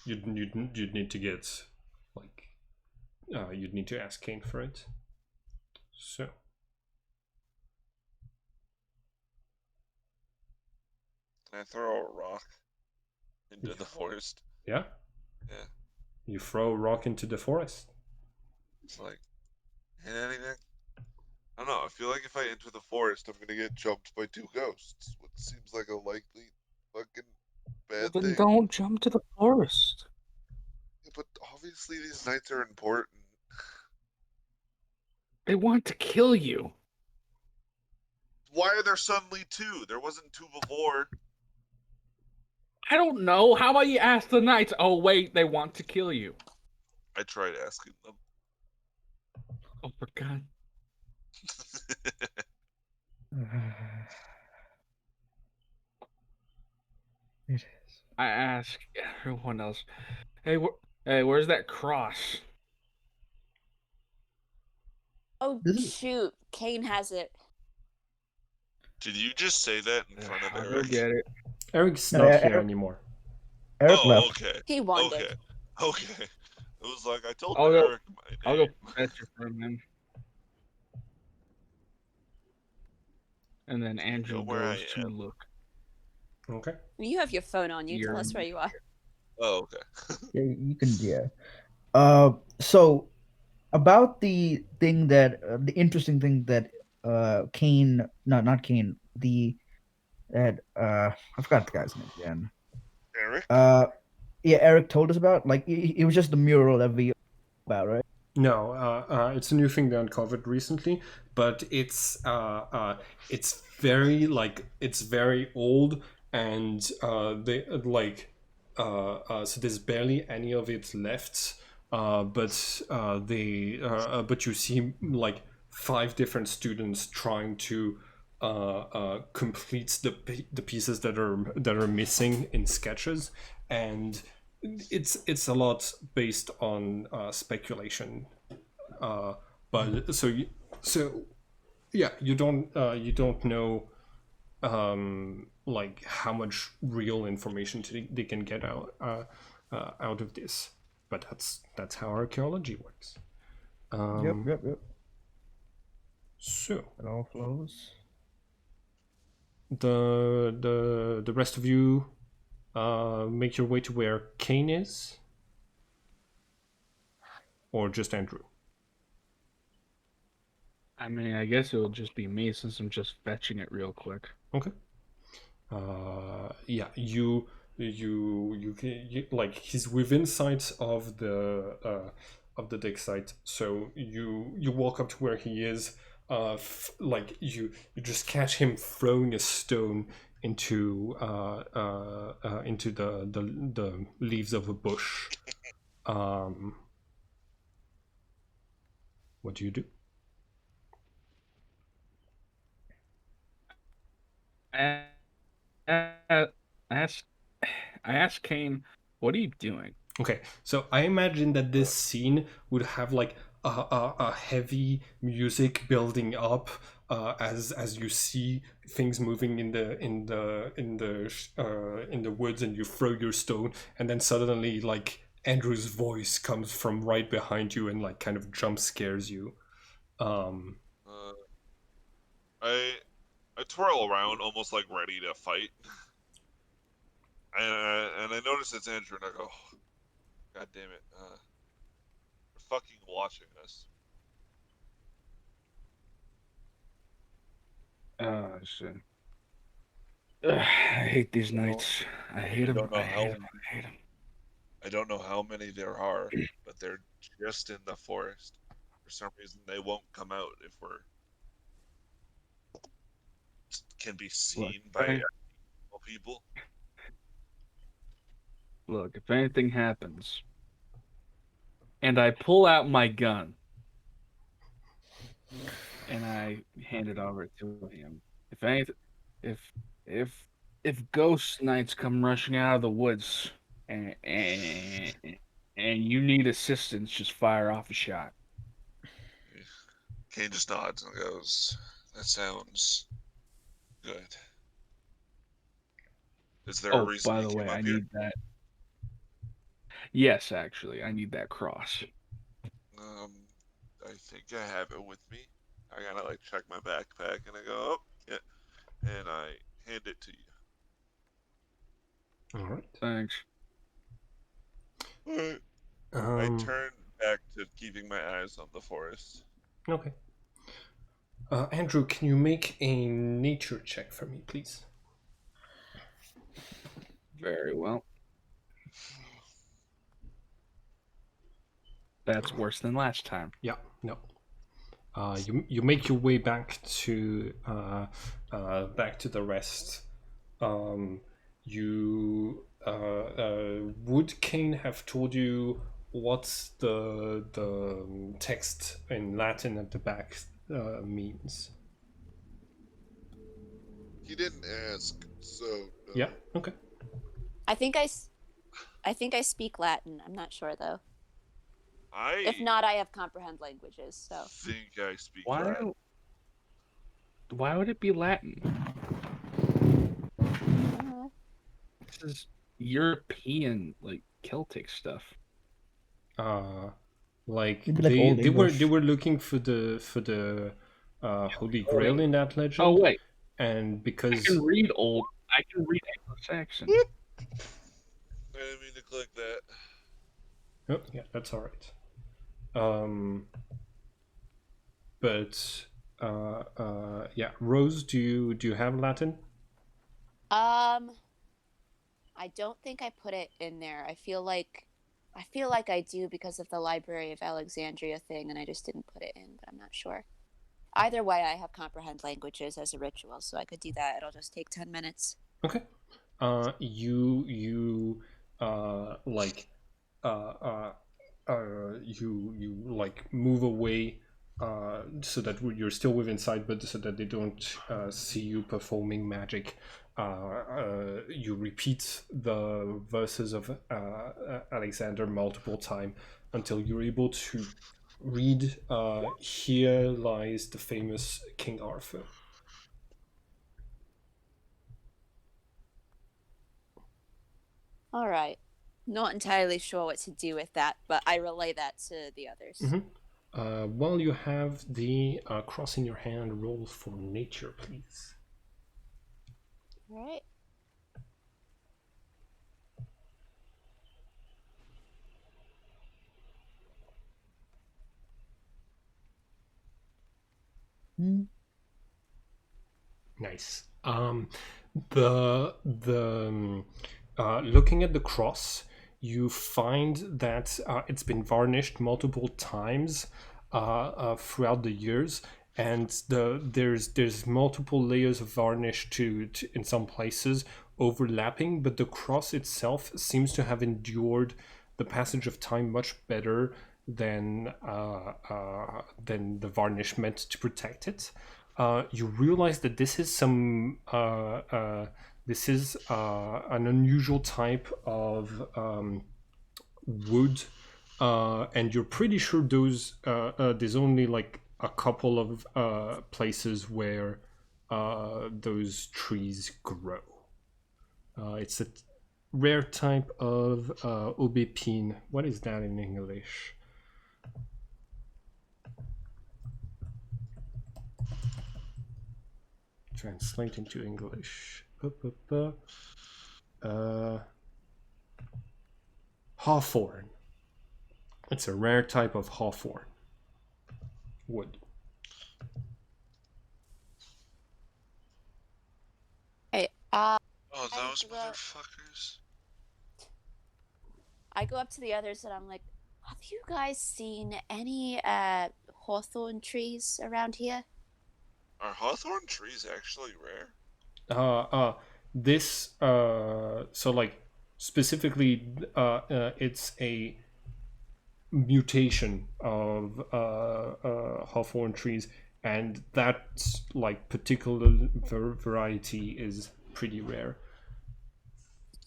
You'd need to get like you'd need to ask Kane for it. So Can I throw a rock into the forest? yeah, Yeah. you throw a rock into the forest. It's like, hit anything? I don't know. I feel like if I enter the forest, I'm gonna get jumped by 2 ghosts, what seems like a likely fucking Well, bad then thing. don't jump to the forest. Yeah, but obviously these nights are important. They want to kill you. Why are there suddenly 2? There wasn't 2 before. I don't know. How about you ask the knights? Oh, wait, they want to kill you. I tried asking them. Oh, for God. It is. I ask everyone else, hey, where's that cross? Oh This is shoot, Kane has it. Did you just say that in front of I'll go Eric? get it. Eric's No, not here Eric, anymore. Eric Oh, left. okay. He wandered. Okay. Okay. It was like I told I'll go. Eric my I'll go name. fetch it from him. And then Do you know Andrew where I goes to am? look. Okay. You have your phone on you. Tell You're us where you are. Oh, okay. Yeah, you can. Yeah. So about the thing that the interesting thing that Kane, no, not Kane, the that I forgot the guy's name again. Eric? Yeah, Eric told us about. Like, it was just the mural that we about, right? No, it's a new thing they uncovered recently, but it's very like it's very old, and they so there's barely any of it left. But you see like 5 different students trying to complete the pieces that are missing in sketches, and it's a lot based on speculation, but so yeah, you don't know like how much real information they can get out of this, but that's how archaeology works. Yep. So It all flows. the rest of you make your way to where Kane is, or just Andrew? I mean, I guess it'll just be me since I'm just fetching it real quick. Okay. Yeah, you like he's within sight of the dig site, so you walk up to where he is. Like you just catch him throwing a stone into the leaves of a bush. What do you do? I ask, I asked Kane, what are you doing? Okay, so I imagine that this scene would have like a heavy music building up as you see things moving in the woods, and you throw your stone, and then suddenly like Andrew's voice comes from right behind you and like kind of jump scares you. Uh, I twirl around, almost like ready to fight, and I notice it's Andrew, and I go, oh, "God damn it! They're fucking watching us." Oh, shit. I hate these nights. I hate I them. don't know I hate how. them. I hate them. I don't know how many there are, but they're just in the forest. For some reason, they won't come out if we're can be seen by actual people. Look, if anything happens, and I pull out my gun, and I hand it over to him. If anything, if if if ghost knights come rushing out of the woods, and and you need assistance, just fire off a shot. Kane just nods and goes, "That sounds good." Is there a Oh, reason by you the came way, up I here? need that. Yes, actually, I need that cross. I think I have it with me. I gotta like check my backpack, and I go, "Oh, yeah," and I hand it to you. All right. Thanks. Alright. I Um, turn back to keeping my eyes on the forest. Okay. Andrew, can you make a nature check for me, please? Very well. That's worse than last time. Yeah, no. You make your way back to the rest. Would Kane have told you what's the text in Latin at the back means? He didn't ask, so no. Yeah. Okay. I think I speak Latin. I'm not sure though. If I not, I have comprehend languages. So think I speak Why? Latin. Why would it be Latin? uh, This is European, like Celtic stuff. Like Maybe like Old they English. were looking for the Holy Grail in that legend. Oh wait, and I because can read Anglo-Saxon. I didn't mean to click that. oh yeah, that's all right. But yeah, Rose, do you have Latin? I don't think I put it in there. I feel like I do because of the Library of Alexandria thing, and I just didn't put it in, but I'm not sure. Either way, I have comprehend languages as a ritual, so I could do that. It'll just take 10 minutes. Okay. You like you like move away so that you're still within sight, but so that they don't see you performing magic. You repeat the verses of Alexander multiple times until you're able to read "Here lies the famous King Arthur." All right. Not entirely sure what to do with that, but I relay that to the others. While you have the cross in your hand, roll for nature, please. All right. Nice. The looking at the cross, you find that it's been varnished multiple times throughout the years, and there's multiple layers of varnish to in some places overlapping, but the cross itself seems to have endured the passage of time much better than the varnish meant to protect it. You realize that this is an unusual type of wood, and you're pretty sure there's only like a couple of places where those trees grow. It's a rare type of aubépine. What is that in English? Translate into English. Hawthorn. It's a rare type of hawthorn wood. Hey, Oh, those motherfuckers. I go up to the others and I'm like, have you guys seen any hawthorn trees around here? Are hawthorn trees actually rare? This so like specifically it's a mutation of hawthorn trees, and that like particular variety is pretty rare.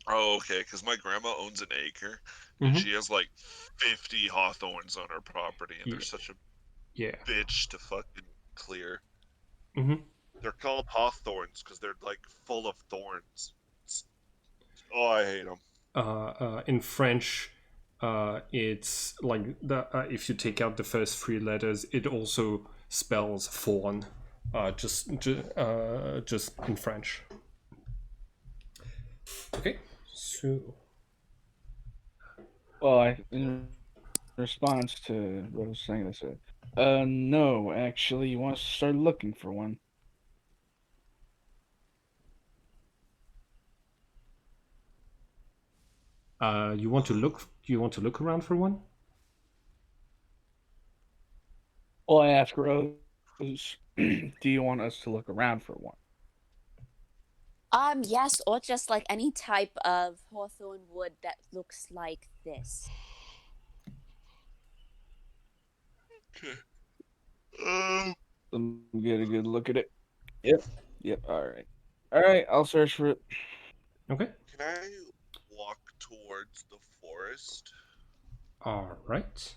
Oh, okay, because my grandma owns an acre, and she has like 50 hawthorns on her property, and they're such a bitch to fucking clear. They're called hawthorns because they're like full of thorns. Oh, I hate them. In French, it's like if you take out the first three letters, it also spells fawn, just in French. Okay, so Well, response to what I was saying, I said, no, actually, he wants to start looking for one. You want to look? You want to look around for one? Well, I asked Rose, do you want us to look around for one? Yes, or just like any type of hawthorn wood that looks like this. Okay. Um, Let me get a good look at it. Yep, alright, I'll search for it. Okay. can I walk towards the forest? All right.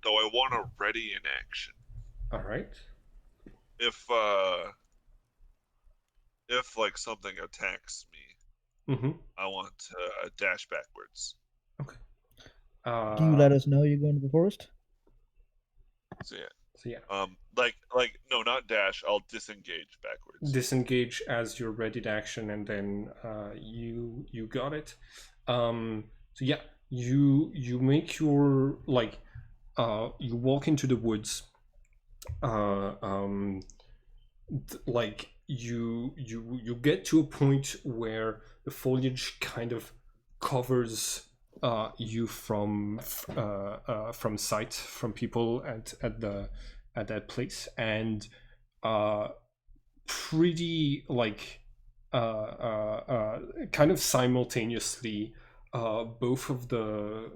Though I want a ready in action. All right. If like something attacks me, Mm-hmm. I want to dash backwards. Okay. Do you let us know you're going to the forest? So yeah. So yeah. Like no, not dash. I'll disengage backwards. Disengage as your ready to action, and then you got it. So yeah, you make your you walk into the woods. Like you get to a point where the foliage kind of covers you from sight from people at that place, and pretty kind of simultaneously both of the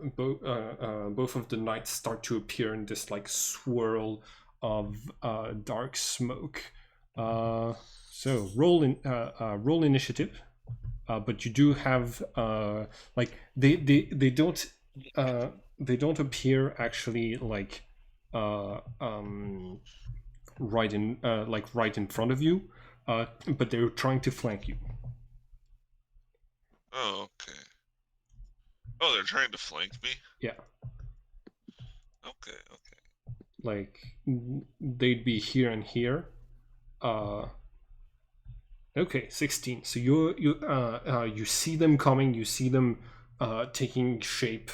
knights start to appear in this like swirl of dark smoke. So roll initiative, but you do have like they don't appear actually like uh, um, right in front of you, but they're trying to flank you. Oh, okay. Oh, they're trying to flank me? Yeah. Okay. Like they'd be here and here. Okay, 16. So you see them coming. You see them taking shape.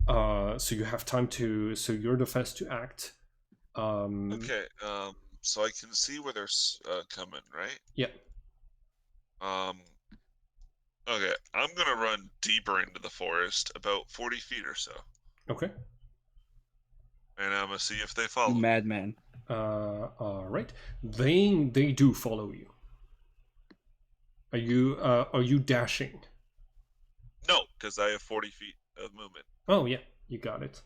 So you have time to. So you're the first to act. Okay. So I can see where they're coming, right? Yeah. Okay. I'm gonna run deeper into the forest, about 40 feet or so, Okay. and I'm gonna see if they You follow me. madman. All right. They do follow you. Are you dashing? No, because I have 40 feet of movement. Oh yeah, you got it.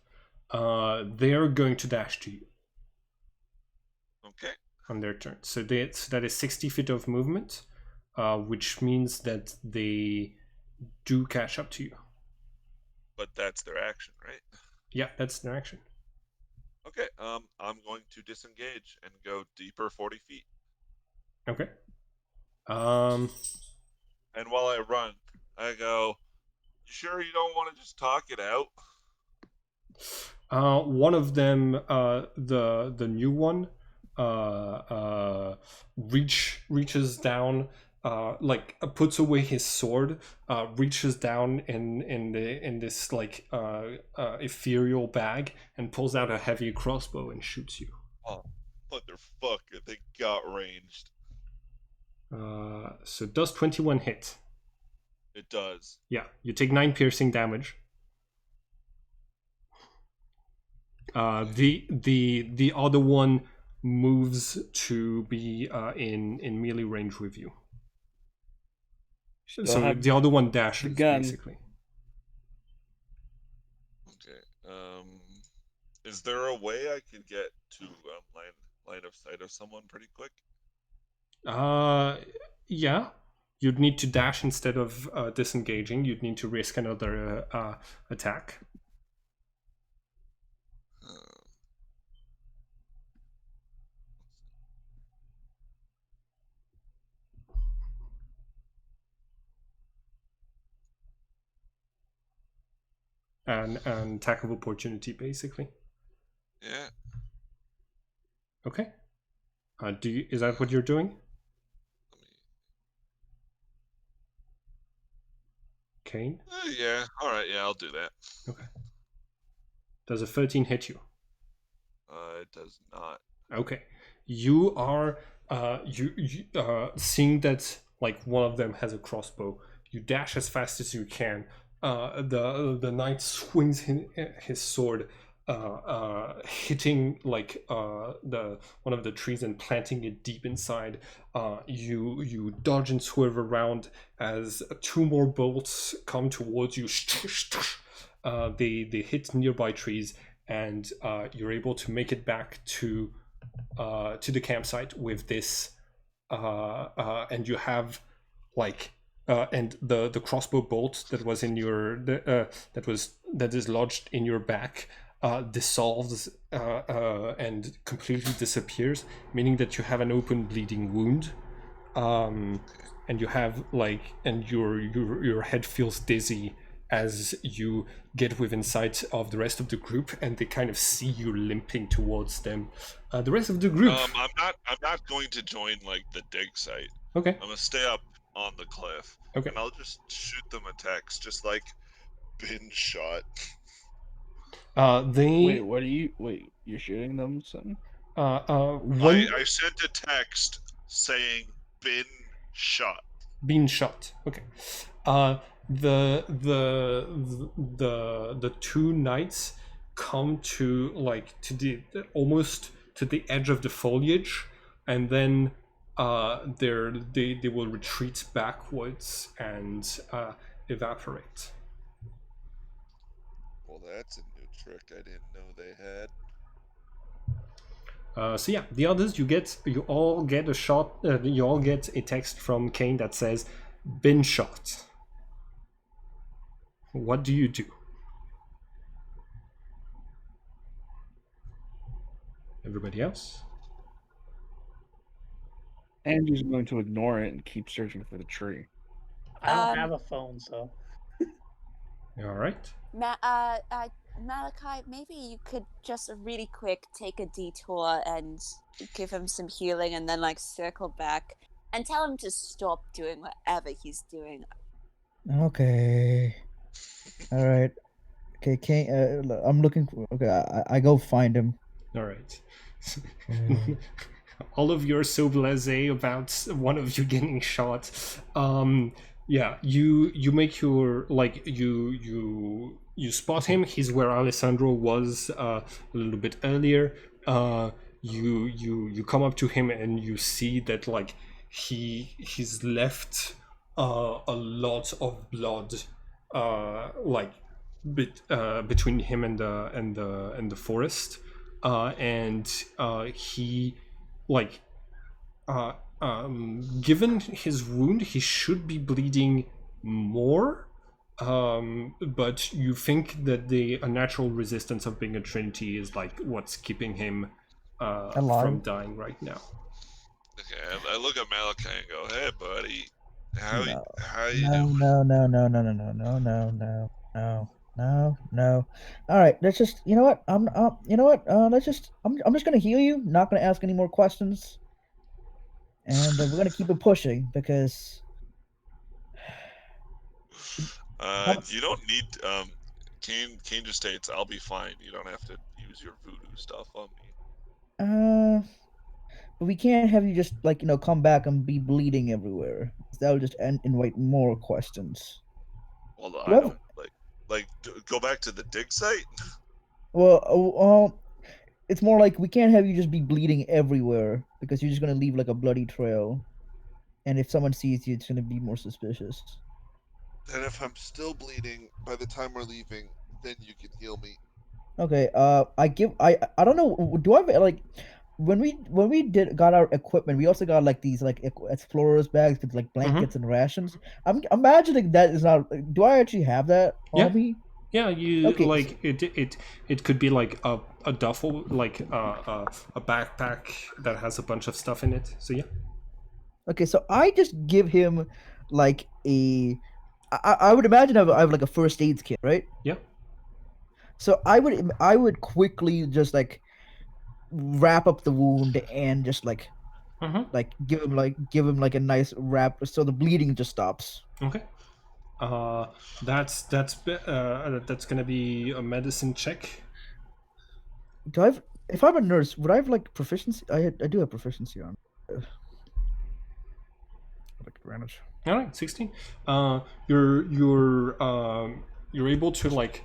They're going to dash to you Okay. on their turn. So that is 60 feet of movement, which means that they do catch up to you. But that's their action, right? Yeah, that's their action. Okay. I'm going to disengage and go deeper 40 feet. Okay. And while I run, I go, "You sure you don't want to just talk it out?" One of them, the new one, reaches down, puts away his sword, reaches down in this ethereal bag and pulls out a heavy crossbow and shoots you. Oh, motherfucker! They got ranged. So does 21 hit? It does. Yeah, you take 9 piercing damage. The other one moves to be in melee range with you. Still So have the other one dashes gun. basically. Okay. Is there a way I could get to line of sight of someone pretty quick? Yeah. You'd need to dash instead of disengaging. You'd need to risk another attack. An attack of opportunity, basically. Yeah. Okay. Is that what you're doing? Kane? Yeah. All right. Yeah, I'll do that. Okay. Does a 13 hit you? It does not. Okay, you are seeing that like one of them has a crossbow. You dash as fast as you can. The knight swings his sword, hitting like the one of the trees and planting it deep inside. You dodge and swerve around as two more bolts come towards you. They hit nearby trees, and you're able to make it back to the campsite with this, and you have like and the crossbow bolt that was in your that is lodged in your back dissolves and completely disappears, meaning that you have an open bleeding wound, and you have like and your head feels dizzy as you get within sight of the rest of the group, and they kind of see you limping towards them. The rest of the group. I'm not going to join like the dig site. Okay. I'm gonna stay up on the cliff. Okay. And I'll just shoot them a text, just like bin shot. Wait, what are you? Wait, you're shooting them, son? When I sent a text saying bin shot. Being shot. Okay. The two knights come to like to the almost to the edge of the foliage, and then they will retreat backwards and evaporate. Well, that's a new trick I didn't know they had. So yeah, the others you all get a shot. You all get a text from Kane that says, "Been shot." What do you do? Everybody else? Andrew's going to ignore it and keep searching for the tree. I don't have a phone, so. All right. Malachi, maybe you could just really quick take a detour and give him some healing, and then like circle back and tell him to stop doing whatever he's doing. Okay. All right. Okay, Kane. I'm looking for. Okay, I go find him. All right. All of you are so blasé about one of you getting shot. Yeah, you make your like you spot him. He's where Alessandro was a little bit earlier. You come up to him and you see that like he's left a lot of blood like between him and the forest, and he like given his wound, he should be bleeding more, but you think that the unnatural resistance of being a Trinity is like what's keeping him from dying right now. Okay, I look at Malachi and go, "Hey, buddy, how you No. doing?" No. All right, let's just. You know what? You know what? Let's just. I'm just gonna heal you. Not gonna ask any more questions. And we're gonna keep it pushing because. You don't need Kane just states, "I'll be fine. You don't have to use your voodoo stuff on me." But we can't have you just like come back and be bleeding everywhere. That would just invite more questions. Well, I don't like go back to the dig site. Well, it's more like we can't have you just be bleeding everywhere because you're just gonna leave like a bloody trail, and if someone sees you, it's gonna be more suspicious. And if I'm still bleeding by the time we're leaving, then you can heal me. Okay. I don't know. Do I like when we got our equipment? We also got like these like explorers bags with like blankets and rations. I'm imagining that is not. Do I actually have that on me? Yeah, you like it could be like a duffel, like a backpack that has a bunch of stuff in it. So yeah. Okay, so I just give him like I would imagine I have like a first aid kit, right? Yeah. So I would quickly just like wrap up the wound and just like give him like a nice wrap so the bleeding just stops. Okay. That's gonna be a medicine check. Do I have? If I'm a nurse, would I have like proficiency? I do have proficiency on. Like advantage. All right, 16. You're you're able to like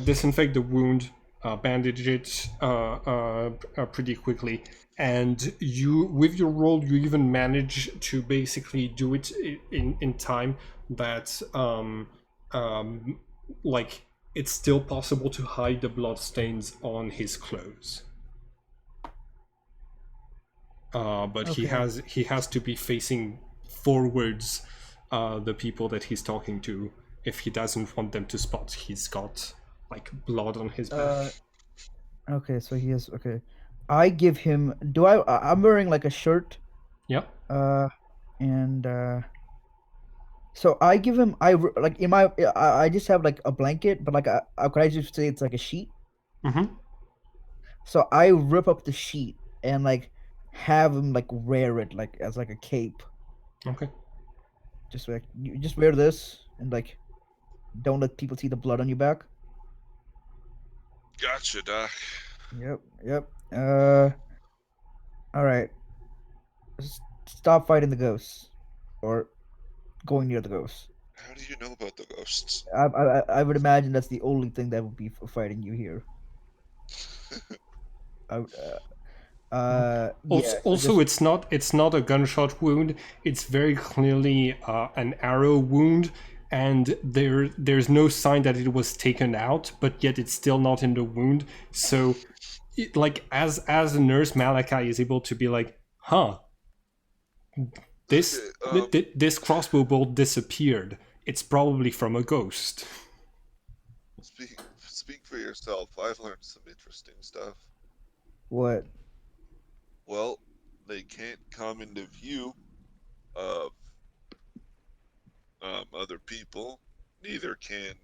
disinfect the wound, bandage it pretty quickly, and you with your roll you even manage to basically do it in time that like it's still possible to hide the blood stains on his clothes. But Okay. he has to be facing forwards the people that he's talking to if he doesn't want them to spot he's got like blood on his Uh. back. Okay. So he has. Okay. I give him. Do I? I'm wearing like a shirt. Yeah. And so I give him. Like in my. I just have like a blanket, but like could I just say it's like a sheet? Mm-hmm. So I rip up the sheet and like have him like wear it like as like a cape. Okay. Just like you just wear this and like don't let people see the blood on your back. Gotcha, Doc. Yep, yep. All right. Stop fighting the ghosts, or going near the ghosts. How do you know about the ghosts? I would imagine that's the only thing that would be fighting you here. I, yeah. So Also, just it's not a gunshot wound. It's very clearly an arrow wound, and there's no sign that it was taken out, but yet it's still not in the wound. So, like as a nurse, Malachi is able to be like, huh, this Okay, this crossbow bolt disappeared. It's probably from a ghost. speak for yourself. I've learned some interesting stuff. what? Well, they can't come into view of other people. Neither can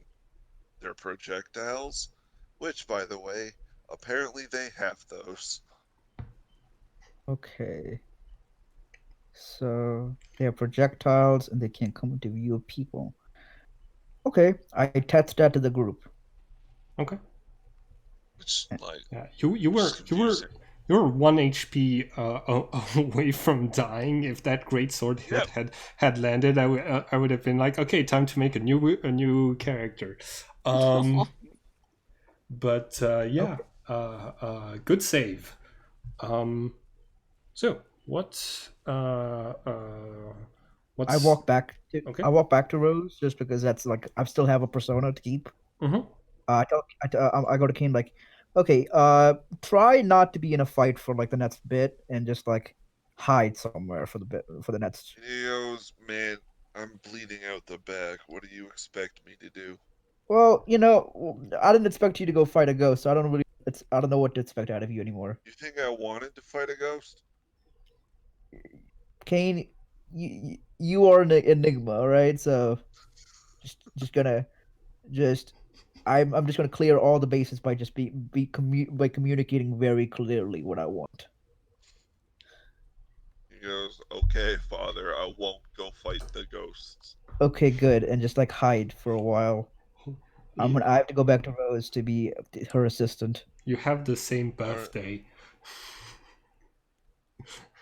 their projectiles, which, by the way, apparently they have those. Okay. So they are projectiles and they can't come into view of people. Okay, I attached that to the group. Okay. Which, like, Yeah, which is confusing. you were 1 HP away from dying. If that great sword hit Yeah, had landed, I would have been like, okay, time to make a new character. But yeah, Okay. good save. So I what's walk back to okay? I walk back to Rose just because that's like I still have a persona to keep. Mm-hmm. I go to Kane like, okay, try not to be in a fight for like the next bit and just like hide somewhere for the next. he goes, man, I'm bleeding out the back. What do you expect me to do? Well, I didn't expect you to go fight a ghost. So I don't know what to expect out of you anymore. You think I wanted to fight a ghost? Kane, you are an enigma, all right? So just gonna just I'm just gonna clear all the bases by just by communicating very clearly what I want. He goes, okay, father, I won't go fight the ghosts. Okay, good, and just like hide for a while. I have to go back to Rose to be her assistant. You have the same All right. birthday.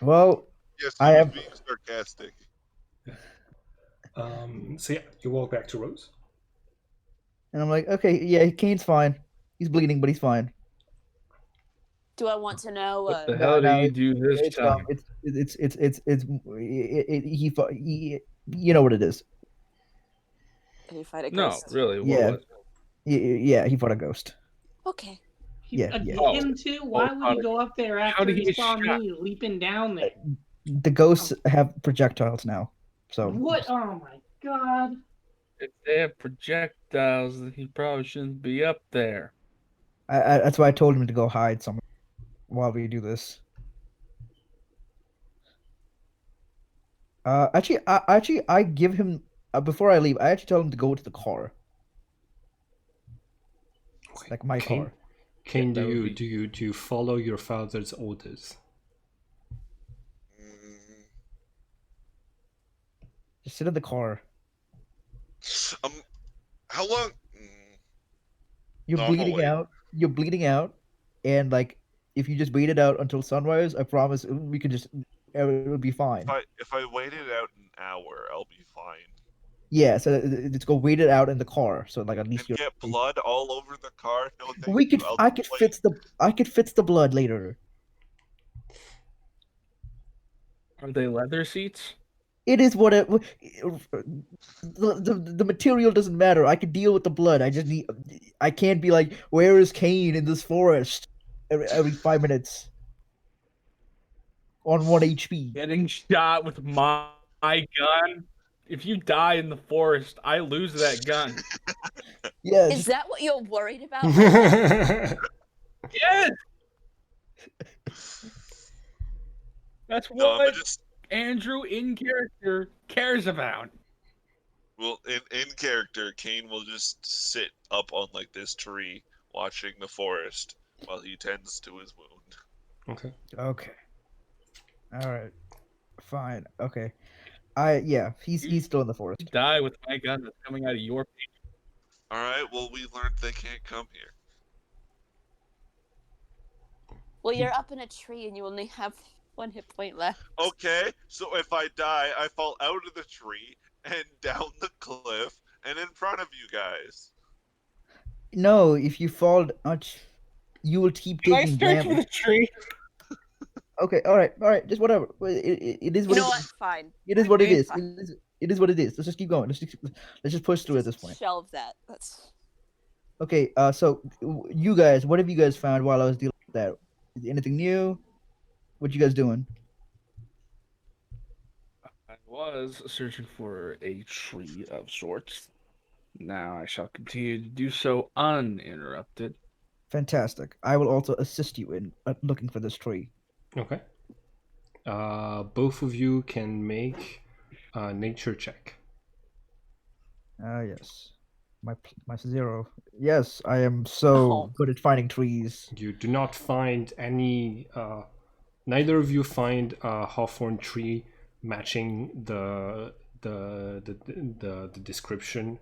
Well, Yes, I he was have, being sarcastic. So yeah, you walk back to Rose. and I'm like, okay, yeah, Kane's fine. He's bleeding, but he's fine. Do I want to know? What the No, hell do no, you do this it's dumb. time? You know what it is. Did he fight a No, ghost? really, what Yeah, was it? yeah, he fought a ghost. Okay. Yeah, yeah. Oh, Him too? oh, Why would how he did go up there how after did he he get saw shot? me leaping down there? The ghosts have projectiles now, so What? Oh my god. If they have projectiles, then he probably shouldn't be up there. that's why I told him to go hide somewhere while we do this. I give him before I leave. I actually tell him to go to the car, Okay. like my car. Kane, that would be do you follow your father's orders? Mm, Just sit in the car. um, how long? You're No, I'm bleeding awake. out. You're bleeding out. and like if you just wait it out until sunrise, I promise we could just it'll be fine. If I waited out an hour, I'll be fine. Yeah, so it's go wait it out in the car, so like at least And you're. get blood all over the car? No, thank We you. could I'll I just could wait. fix the blood later. Are they leather seats? It is what it. The material doesn't matter. I can deal with the blood. I just need. I can't be like, where is Kane in this forest? Every 5 minutes on 1 HP. Getting shot with my gun? If you die in the forest, I lose that gun. Yeah, Is just that what you're worried about? my friend? Yes! That's No, I'm what just Andrew in character cares about. well in character. Kane will just sit up on like this tree, watching the forest while he tends to his wound. Okay. okay. All right, fine. Okay. He's You still in the forest. die with my gun that's coming out of your face. All right. Well, we learned they can't come here. Well, you're up in a tree and you only have 1 hit point left. Okay. So if I die, I fall out of the tree and down the cliff and in front of you guys. No, if you fall much, you will keep Can I taking search for damage. the tree? Okay, all right, just whatever. It is You what know it what? is. Fine. It is what it is. Fine. It is what it is. Let's just keep going. Let's just push through at this Just point. shelve that. That's Okay. So you guys, what have you guys found while I was dealing with that? Is there anything new? What you guys doing? I was searching for a tree of sorts. Now I shall continue to do so uninterrupted. Fantastic. I will also assist you in looking for this tree. Okay. Both of you can make a nature check. Yes. My 0. Yes, I am so Oh. good at finding trees. You do not find any. Neither of you find a hawthorn tree matching the description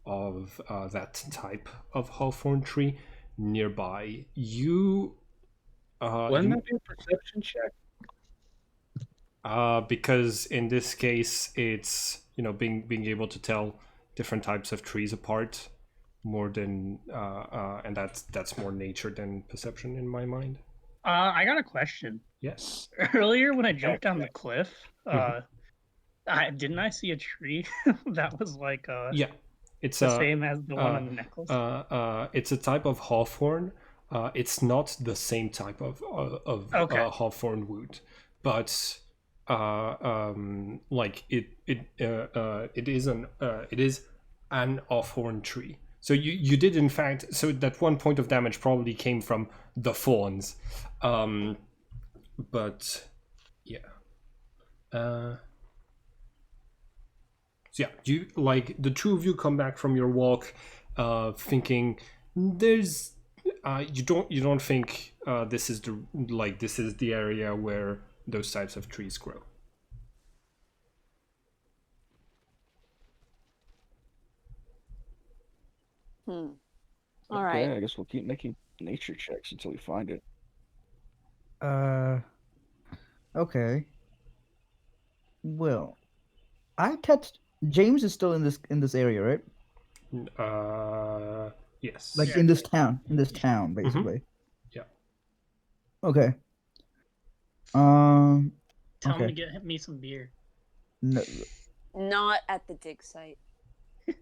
of that type of hawthorn tree nearby. You Wouldn't that be a perception check? because in this case it's being able to tell different types of trees apart more than and that's more nature than perception in my mind. I got a question. Yes. Earlier when I jumped down the Okay. cliff, Mhm. didn't I see a tree that was like Yeah, it's the a same as the one on the necklace? it's a type of hawthorn. It's not the same type of Okay. hawthorn wood, but like it is an hawthorn tree. So you did in fact. So that 1 point of damage probably came from the thorns, but yeah. So yeah, you like the two of you come back from your walk, thinking there's you don't think this is the area where those types of trees grow. All Okay, right. I guess we'll keep making nature checks until we find it. Okay. Well, I touched. James is still in this area, right? Yes. Like Yeah. in this town, basically. Yeah. Okay. Tell him Okay. to get me some beer. No, Not at the dig site.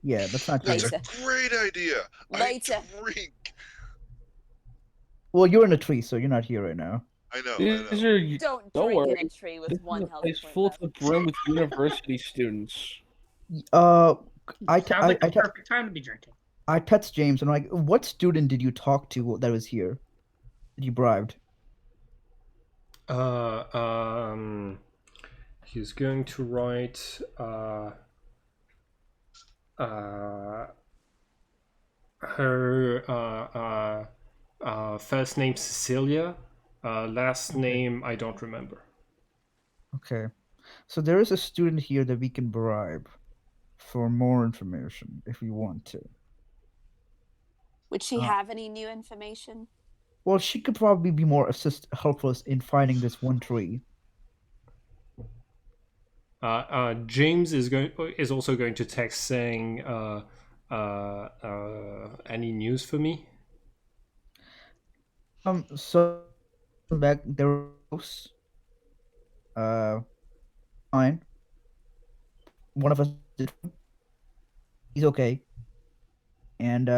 yeah, that's not That's here. Later. a great idea. Later. I drink. Well, you're in a tree, so you're not here right now. I know. These are Don't Don't drink in worry. a tree with This is 1 a health place point full left. to the brim with university students. I Sounds like the perfect time to be drinking. I touched James and I'm like, what student did you talk to that was here? That you bribed? He's going to write her first name Cecilia, last name I don't remember. Okay. So there is a student here that we can bribe for more information if we want to. Would she have any new information? Well, she could probably be more helpful us in finding this one tree. James is also going to text saying, "Any news for me?" So back there was fine. One of us did. He's okay. And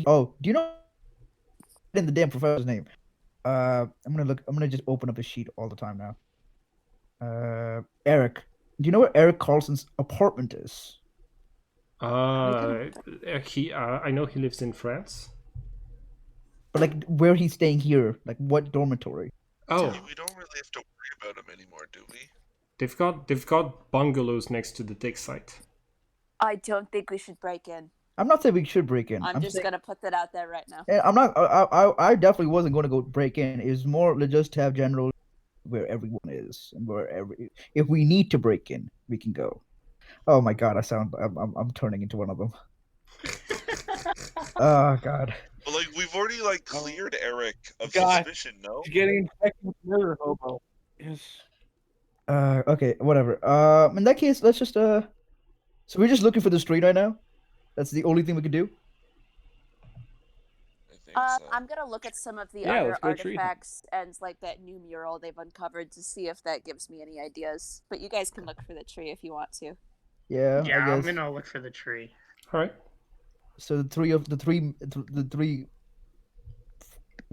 oh, do you know in the damn professor's name? I'm gonna look. I'm gonna just open up his sheet all the time now. Eric. Do you know where Eric Carlson's apartment is? I know he lives in France. But like where he's staying here, like what dormitory? Oh, We don't really have to worry about him anymore, do we? they've got bungalows next to the dig site. I don't think we should break in. I'm not saying we should break in. I'm just gonna put that out there right now. I'm not. I definitely wasn't going to go break in. It's more just to have general where everyone is and if we need to break in, we can go. Oh my god, I'm turning into one of them. Oh god. But like we've already like cleared Eric of God. suspicion, no? He's getting infected with murder hobo. Yes. Okay, whatever. In that case, let's just So we're just looking for the street right now. That's the only thing we can do. I think so. I'm gonna look at some of the Yeah, other let's go tree hunting. artifacts and like that new mural they've uncovered to see if that gives me any ideas. But you guys can look for the tree if you want to. Yeah, Yeah, I I'm guess. gonna look for the tree. All right. So the three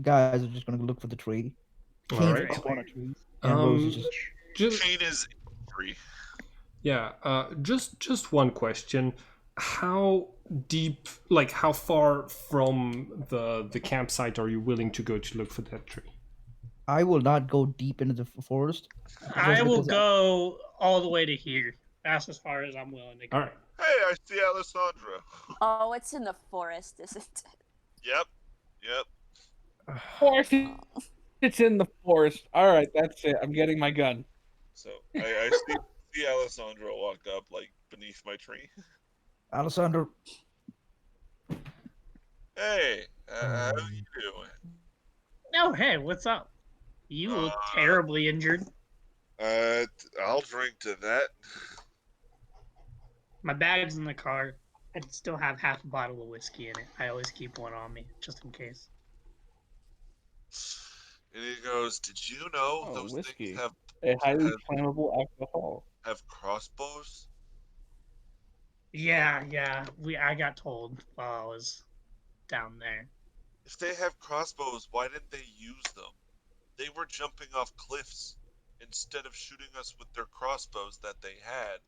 guys are just gonna look for the tree. All Kane's right. up on a tree, and Rose is just. Kane is free. Yeah. Just one question. How deep, like how far from the campsite are you willing to go to look for that tree? I will not go deep into the forest. I will because go all the way to here. That's as far as I'm willing to go. All right. Hey, I see Alessandra. Oh, it's in the forest, isn't it? Yep. Forest. It's in the forest. All right, that's it. I'm getting my gun. So I see Alessandra walk up like beneath my tree. Alessandro. Hey, how you doing? Oh, hey, what's up? You look terribly injured. I'll drink to that. My bag's in the car. I still have half a bottle of whiskey in it. I always keep one on me, just in case. And he goes, "Did you know Oh, those whiskey. things have A highly flammable alcohol. crossbows?" Yeah. I got told while I was down there. If they have crossbows, why didn't they use them? They were jumping off cliffs instead of shooting us with their crossbows that they had.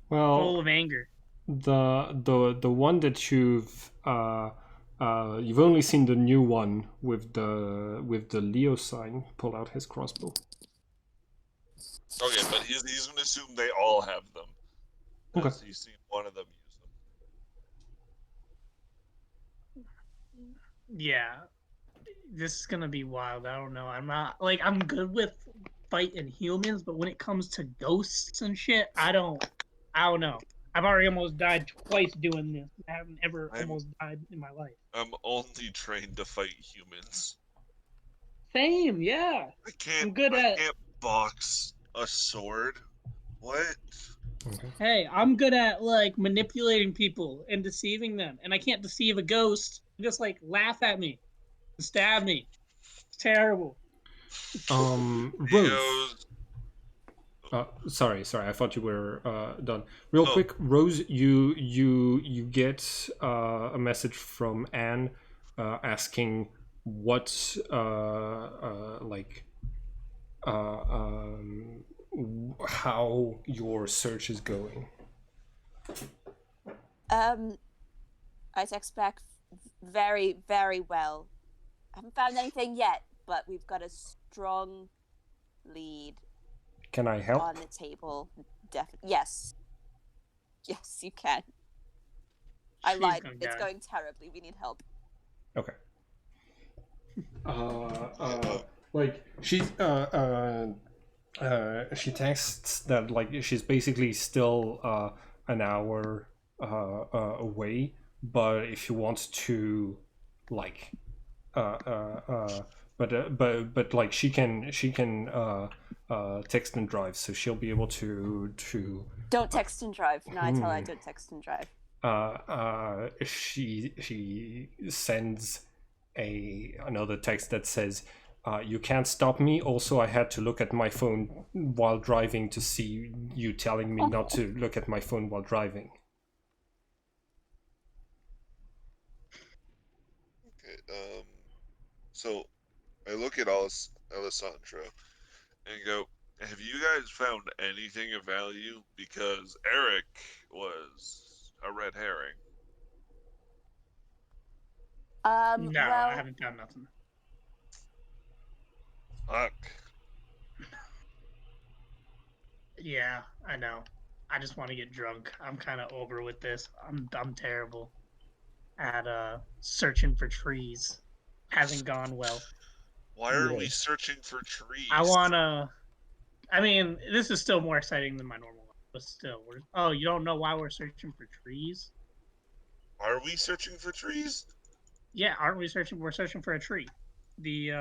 Full Well, of anger. the one that you've only seen the new one with the Leo sign pull out his crossbow. Okay, but he's going to assume they all have them. Okay. He's seen one of them use them. Yeah. This is gonna be wild. I don't know. I'm good with fighting humans, but when it comes to ghosts and shit, I don't know. I've already almost died twice doing this. I haven't ever almost died in my life. I'm only trained to fight humans. Same, yeah. I can't box a sword. What? Okay. Hey, I'm good at like manipulating people and deceiving them, and I can't deceive a ghost. Just like laugh at me, stab me. It's terrible. Rose. Sorry. I thought you were done. Real quick, Rose, you get a message from Anne asking what how your search is going. I expect very, very well. I haven't found anything yet, but we've got a strong lead. Can I help? On the table. Yes. Yes, you can. I lied. It's going terribly. We need help. Okay. Like she's she texts that like she's basically still an hour away. But if you want to, like, uh, uh, uh, but like she can text and drive, so she'll be able to. Don't text and drive. No, I tell her I don't text and drive. She sends another text that says, "You can't stop me. Also, I had to look at my phone while driving to see you telling me not to look at my phone while driving." Okay. So I look at Alessandro and go, "Have you guys found anything of value? Because Eric was a red herring." No, I Well, haven't found nothing. Fuck. Yeah, I know. I just want to get drunk. I'm kind of over with this. I'm terrible at searching for trees. Hasn't gone well. Why are Yeah. we searching for trees? I wanna. I mean, this is still more exciting than my normal life, but still, we're. Oh, you don't know why we're searching for trees? Are we searching for trees? Yeah, aren't we searching? We're searching for a tree. The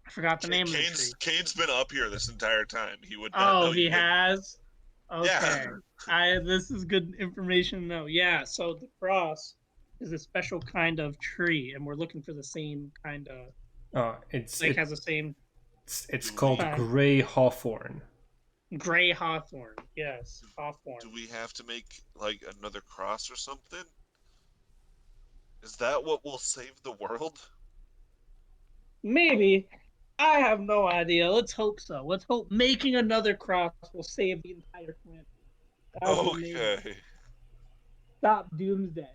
I forgot the name of the tree. Kane's been up here this entire time. He would not Oh, know he you had. has. Yeah. Okay. This is good information to know. Yeah, so the cross is a special kind of tree, and we're looking for the same kind of It's has the same it's Do called we- gray hawthorn. gray hawthorn. Yes, hawthorn. Do we have to make like another cross or something? Is that what will save the world? Maybe. I have no idea. Let's hope so. Let's hope making another cross will save the entire planet. That would be amazing. Okay. Stop doomsday.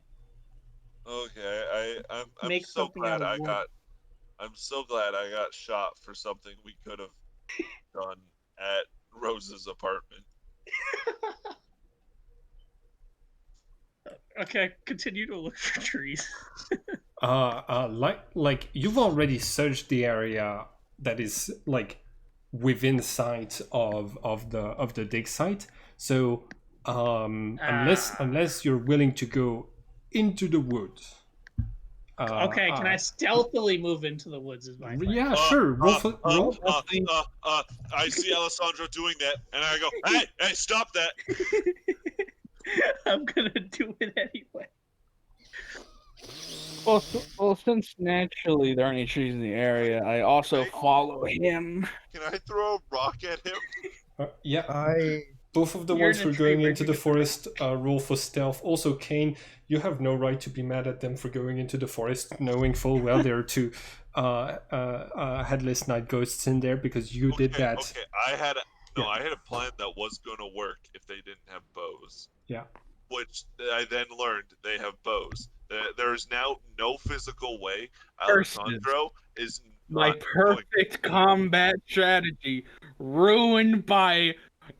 Okay. I'm Make so something glad out of I wood. got. I'm so glad I got shot for something we could have done at Rose's apartment. Okay, continue to look for trees. Like you've already searched the area that is like within sight of the dig site. So unless you're willing to go into the woods. Okay, can I stealthily move into the woods? Is my question. Yeah, sure. Roll. I see Alessandro doing that, and I go, hey, stop that! I'm gonna do it anyway. Well, since naturally there aren't any trees in the area, I also follow him. Can I throw a rock at him? Yeah. I Both of the You're ones in who a are tree, going where'd into you the get the rock? forest roll for stealth. Also, Kane, you have no right to be mad at them for going into the forest, knowing full well there are two headless night ghosts in there because you did that. Okay, I had a plan that was gonna work if they didn't have bows. Yeah. Which I then learned they have bows. There is now no physical way Versus Alessandro is My not going. perfect combat strategy ruined by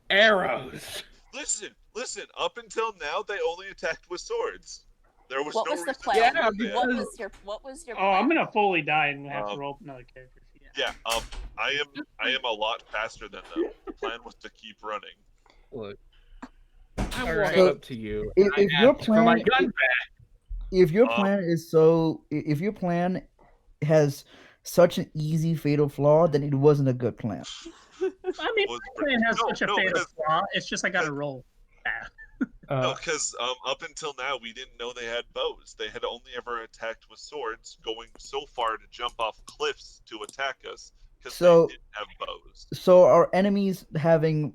arrows. Listen. Up until now, they only attacked with swords. There was what no was the reason plan? to do that. What was your Oh, plan? I'm gonna fully die and have to roll up another character sheet. Yeah. I am a lot faster than them. The plan was to keep running. Look, I walk Alright. up to you. And if I your ask for my plan gun back. if your plan is so if your plan has such an easy fatal flaw, then it wasn't a good plan. I mean, Was my plan has no, such a no, fatal because- flaw. It's just I gotta roll fast. No, because up until now we didn't know they had bows. They had only ever attacked with swords, going so far to jump off cliffs to attack us because So- they didn't have bows. So our enemies having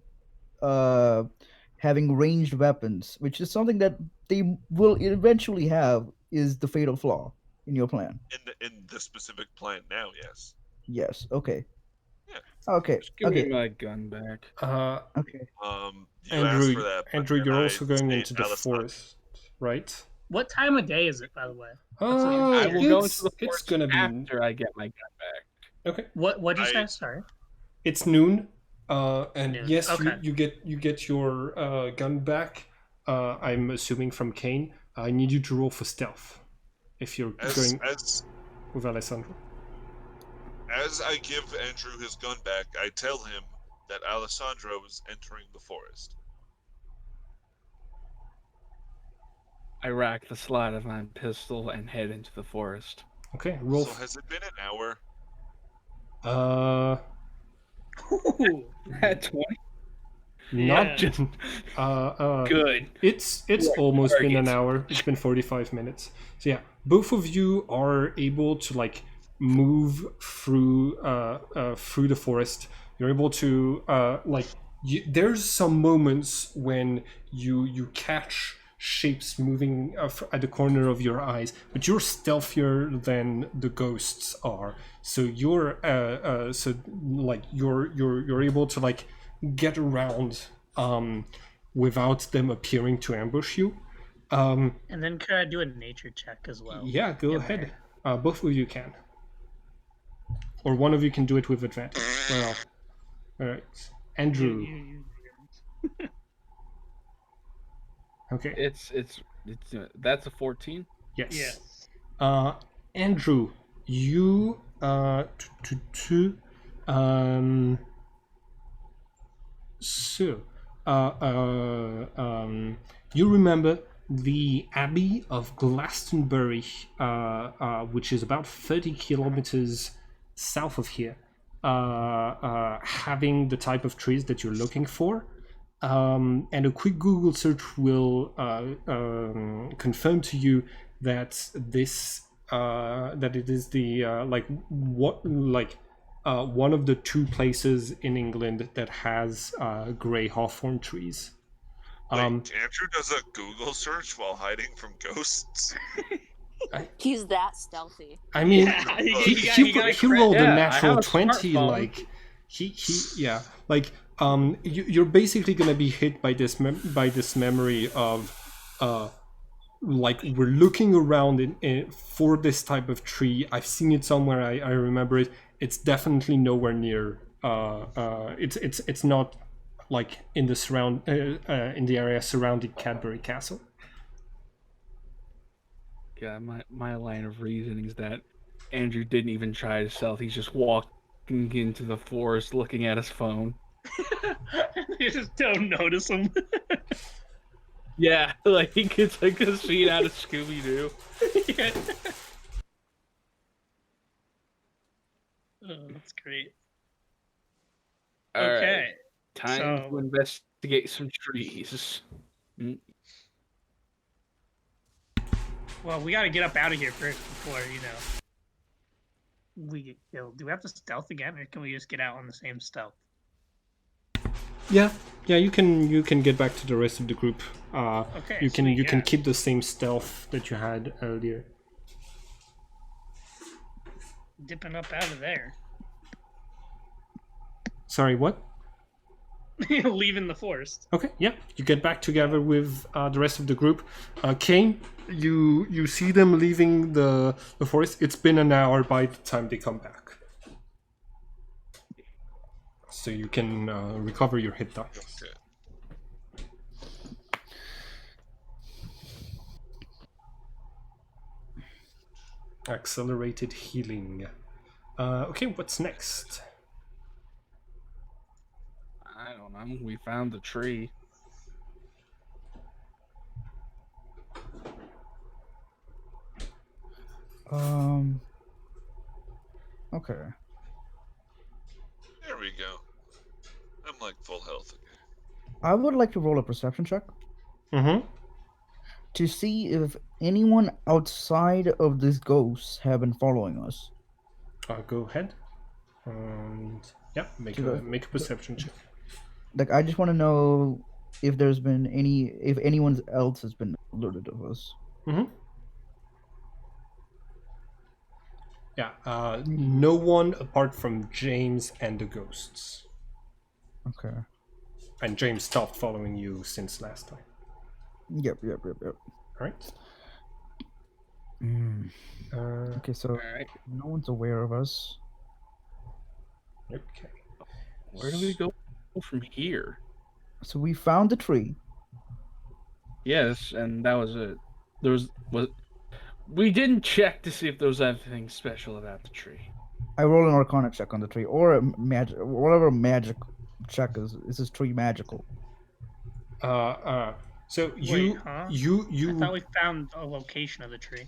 ranged weapons, which is something that they will eventually have, is the fatal flaw in your plan. In the specific plan now, yes. Yes. Okay. Yeah. Okay. Just give Okay. me my gun back. Okay. You asked for that. but Andrew, then you're I also going say into the Alessandro. forest, right? What time of day is it, by the way? I will go into the It's forest gonna be after I get my gun back. okay. What'd you I- say? Sorry. It's noon, and Noon, yes, okay. you get your gun back. I'm assuming from Kane. I need you to roll for stealth if you're going with Alessandro. As I give Andrew his gun back, I tell him that Alessandro is entering the forest. I rack the slide of my pistol and head into the forest. Okay, roll. So has it been an hour? Ooh, At 20? Not Yeah. Good. It's Right, almost been an targets. hour. It's been 45 minutes. So yeah, both of you are able to like move through the forest. You're able to there's some moments when you catch shapes moving at the corner of your eyes, but you're stealthier than the ghosts are. So you're able to like get around without them appearing to ambush you. And then could I do a nature check as well? Yeah, go in ahead. there? Both of you can, or one of you can do it with advantage. Well, all right, Andrew. Okay. It's that's a 14. Yes. Yes. Andrew, you so you remember the Abbey of Glastonbury, which is about 30 kilometers south of here, having the type of trees that you're looking for. And a quick Google search will confirm to you that that it is the one of the two places in England that has grey hawthorn trees. Wait, Andrew does a Google search while hiding from ghosts? He's that stealthy. I mean, Yeah, he rolled a Yeah, I natural have a 20. smartphone. Like yeah, like you're basically gonna be hit by this memory of like we're looking around for this type of tree. I've seen it somewhere. I remember it. It's definitely nowhere near. It's not like in the in the area surrounding Cadbury Castle. Yeah, my line of reasoning is that Andrew didn't even try to stealth. He's just walking into the forest, looking at his phone. You just don't notice him. Yeah, like it's like a scene out of Scooby Doo. Yeah. Oh, that's great. All right, Okay. time so- to investigate some trees. Well, we gotta get up out of here first before, we get killed. Do we have to stealth again, or can we just get out on the same stealth? Yeah, you can get back to the rest of the group. Okay, you can sweet, can yeah. keep the same stealth that you had earlier. Dipping up out of there. Sorry, what? Leaving the forest. Okay, yeah, you get back together with the rest of the group. Kane, you see them leaving the forest. It's been an hour by the time they come back, so you can recover your hit die. Okay. Accelerated healing. Okay, what's next? I don't know. We found the tree. Okay. There we go. I'm like full health again. I would like to roll a perception check Mm-hmm. to see if anyone outside of these ghosts have been following us. Go ahead. And yeah, make To a the- perception check. Like, I just want to know if there's been if anyone else has been alerted of us. Mm-hmm. Yeah, no one apart from James and the ghosts. Okay. And James stopped following you since last time. Yep. All right. Okay, so Alright. no one's aware of us. Okay. Where do we go from here? So we found the tree. Yes, and that was it. We didn't check to see if there was anything special about the tree. I roll an Arcana check on the tree, or a magic, whatever magic check is. Is this tree magical? So Wait, huh? you I thought we found a location of the tree.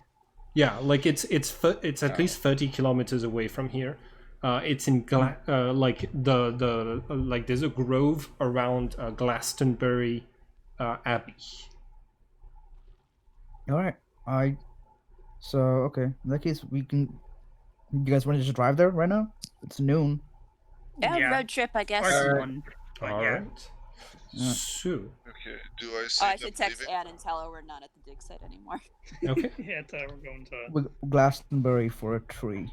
yeah, like it's at least 30 kilometers away from here. It's in like like there's a grove around Glastonbury Abbey. All right. So okay, in that case, we can. You guys want to just drive there right now? It's noon. Yeah, road trip, I guess. Or Alright. one. But All yeah. right. So Okay, do I Oh, see I them should text leaving? Ann and tell her we're not at the dig site anymore. okay, Yeah, we're going to. With Glastonbury for a tree.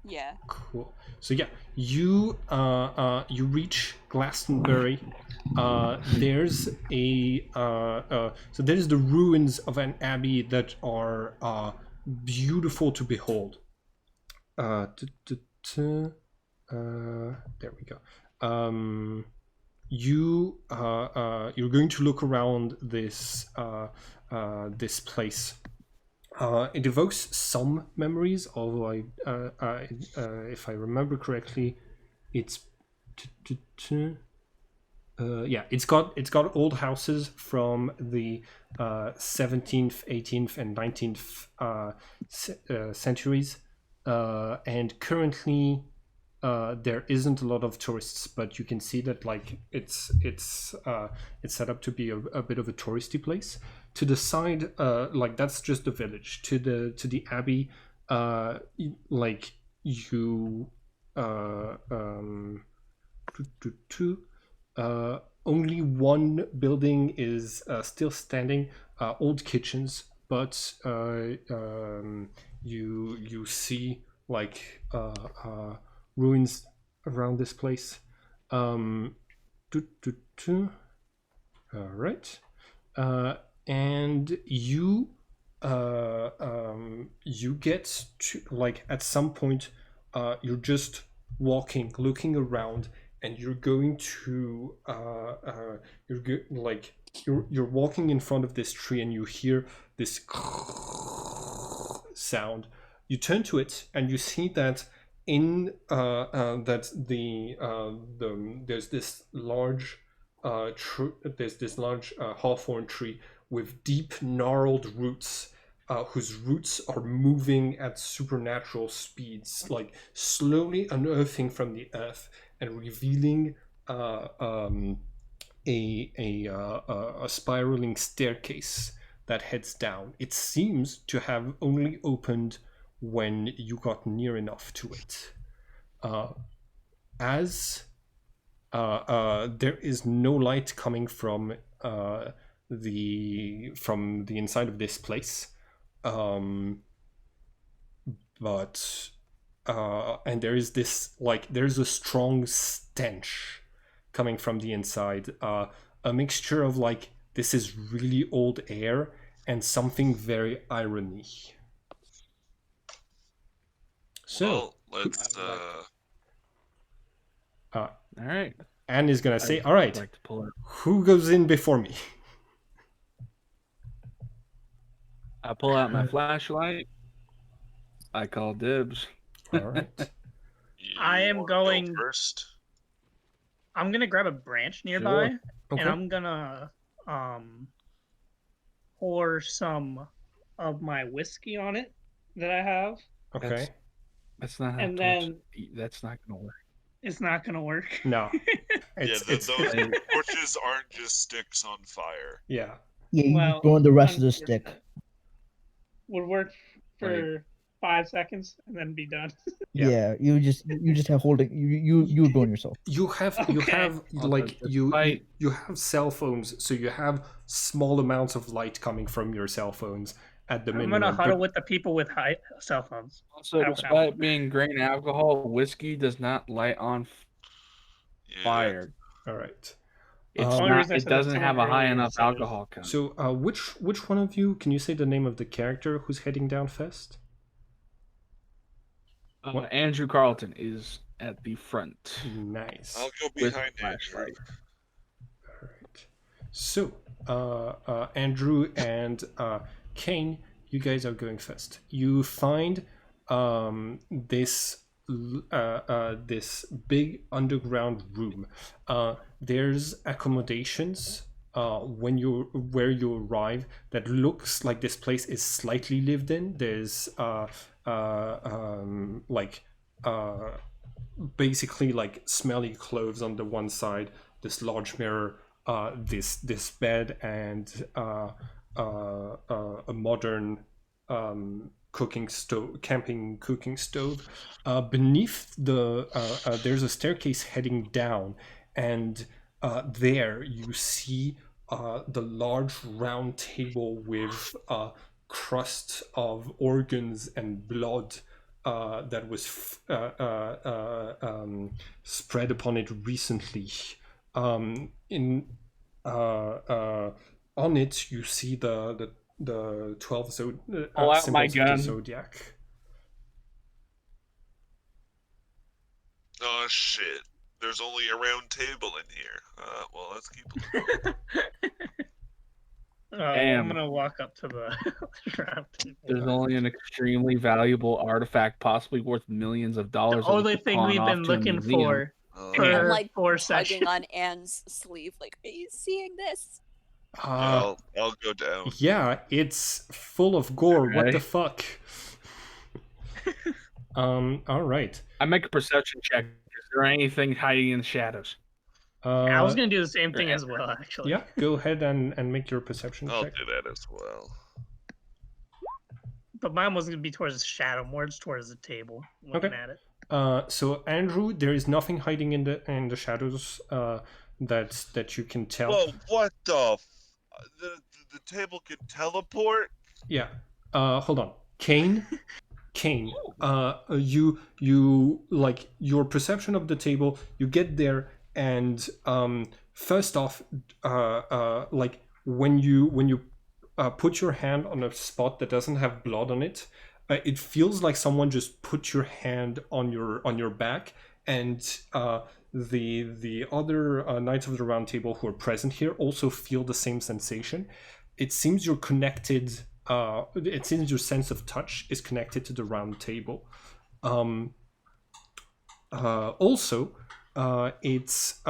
Yeah. cool. So yeah, you reach Glastonbury. There's a so there's the ruins of an abbey that are beautiful to behold. There we go. You're going to look around this this place. It evokes some memories, although if I remember correctly, it's yeah, it's got old houses from the 17th, 18th, and 19th centuries, and currently there isn't a lot of tourists, but you can see that like it's set up to be a bit of a touristy place. To the side, like that's just the village. To the abbey, like you only one building is still standing, old kitchens, but you see like ruins around this place. All right, and you get to like at some point, you're just walking, looking around, and you're going to you're walking in front of this tree, and you hear this sound. You turn to it, and you see that in that there's this large hawthorn tree with deep gnarled roots, whose roots are moving at supernatural speeds, like slowly unearthing from the earth and revealing a spiraling staircase that heads down. It seems to have only opened when you got near enough to it. As there is no light coming from the inside of this place, but and there is this like there's a strong stench coming from the inside, a mixture of like this is really old air and something very irony. So well, let's All right. Anne is gonna say, I'd all right, like to pull it. who goes in before me? I pull out my flashlight. I call dibs. All right. I am wanna go going- first. I'm gonna grab a branch nearby, Okay. and I'm gonna pour some of my whiskey on it that I have. Okay. That's not how And torches. then- That's not gonna work. It's not gonna work. No. It's Yeah, it's those torches aren't just sticks on fire. yeah. Yeah, you Well, just burn the rest of the unfortunate. stick. Would work for 5 seconds and then be done. Yeah. Yeah, you just have holding you would burn yourself. You have Okay. like despite- you have cell phones, so you have small amounts of light coming from your cell phones at the I'm minimum. gonna huddle but- with the people with high cell phones. Also, Ow, ow. despite being grain alcohol, whiskey does not light on Yeah. fire. All right. It's Only not. reason I It said that doesn't so have a high earlier enough is that- alcohol count. So which one of you can you say the name of the character who's heading down first? what- Andrew Carlton is at the front. Nice. I'll go With behind Andrew. flashlight. All right. So, Andrew and Kane, you guys are going first. You find this this big underground room. There's accommodations where you arrive that looks like this place is slightly lived in. There's like basically like smelly clothes on the one side, this large mirror, this bed, and a modern cooking stove, camping cooking stove. Beneath there's a staircase heading down, and there you see the large round table with crust of organs and blood that was spread upon it recently. In On it, you see the 12 Pull out my symbols of the gun. zodiac. Oh shit! There's only a round table in here. Well, let's keep looking. I'm Damn. gonna walk up to the round table. There's only an extremely valuable artifact, possibly worth millions of dollars. The that we only could thing pawn we've off been to a looking museum. for I'm for like 4 tugging sessions. on Anne's sleeve, like, are you seeing this? I'll go down. Yeah, it's full of gore. What the Okay. fuck? All right. I make a perception check. Is there anything hiding in the shadows? I was gonna do the same thing right. as well, actually. Yeah, go ahead and make your perception I'll check. do that as well. But mine wasn't gonna be towards the shadow, more just towards the table, looking Okay. at it. So Andrew, there is nothing hiding in the shadows that you can tell. Whoa! What the? The table can teleport? Yeah. Hold on. Kane, you like your perception of the table, you get there, and first off, like when you put your hand on a spot that doesn't have blood on it, it feels like someone just put your hand on your back, and the other Knights of the Round Table who are present here also feel the same sensation. It seems you're connected. It seems your sense of touch is connected to the round table. Also, it's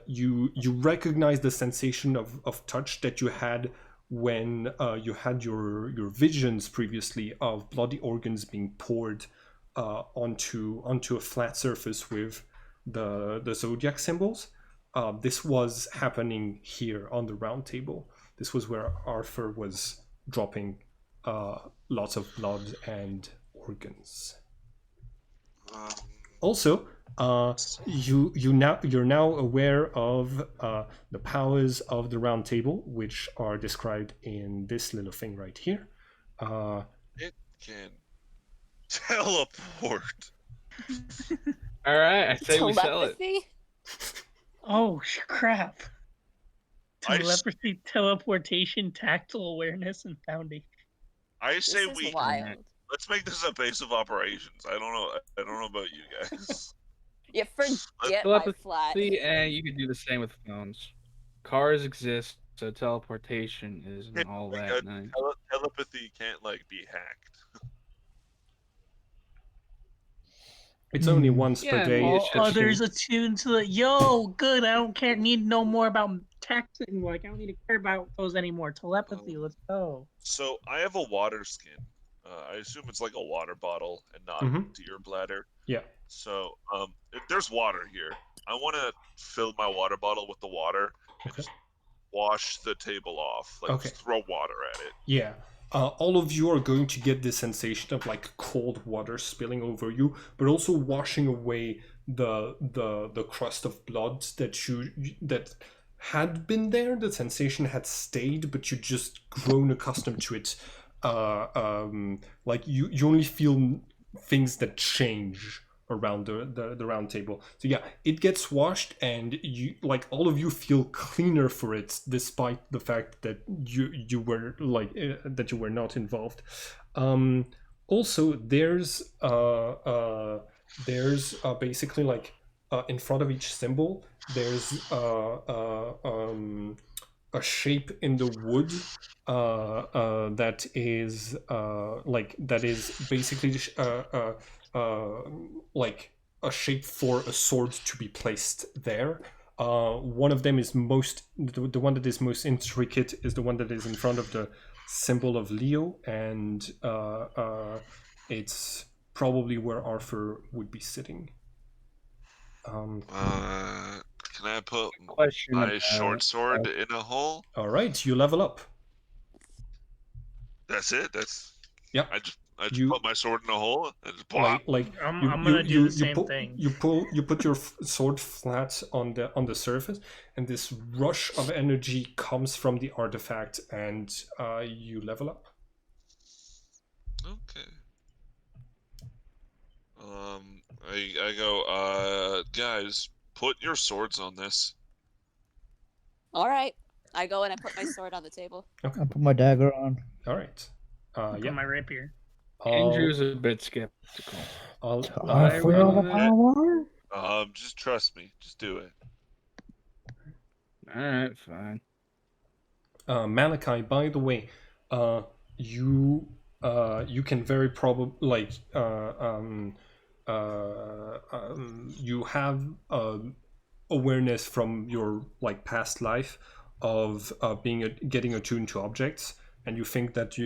you recognize the sensation of touch that you had when you had your visions previously of bloody organs being poured onto a flat surface with the zodiac symbols. This was happening here on the round table. This was where Arthur was dropping lots of blood and organs. Also, you're now aware of the powers of the round table, which are described in this little thing right here. It can teleport. All right, I say we sell it. Telepathy? Oh crap! I s- Telepathy, teleportation, tactile awareness, and founding. I This say is we wild. let's make this a base of operations. I don't know about you guys. You forget my Telepathy, flat. and you can do the same with phones. Cars exist, so teleportation isn't all that nice. Telepathy can't like be hacked. It's only once per Yeah, day. well, All it's just- others attuned to the good. I don't care. Need no more about texting. Like I don't need to care about those anymore. Telepathy. Let's go. So I have a water skin. I assume it's like a water bottle and not Mhm. to your bladder. Yeah. So if there's water here, I want to fill my water bottle with the water and Okay. just wash the table off. Like Okay. just throw water at it. Yeah. All of you are going to get this sensation of like cold water spilling over you, but also washing away the crust of blood that had been there. The sensation had stayed, but you just grown accustomed to it. Like you only feel things that change around the round table. So yeah, it gets washed, and you like all of you feel cleaner for it, despite the fact that you were like that you were not involved. Also, there's basically like in front of each symbol, there's a shape in the wood that is basically like a shape for a sword to be placed there. One of them is the one that is most intricate is the one that is in front of the symbol of Leo, and it's probably where Arthur would be sitting. Can I put Question my about short sword in a hole? All right, you level up. That's it. That's Yeah. I just You- put my sword in a hole and just plop. I'm gonna do the same thing. You put your sword flat on the surface, and this rush of energy comes from the artifact, and you level up. Okay. I go, guys, put your swords on this. All right. I go and I put my sword on the table. I put my dagger on. All right. Put Yeah. my rapier. Andrew's a bit skeptical. I feel the power. Just trust me. Just do it. All right, fine. Malachi, by the way, you can very probably you have awareness from your past life of getting attuned to objects, and you think that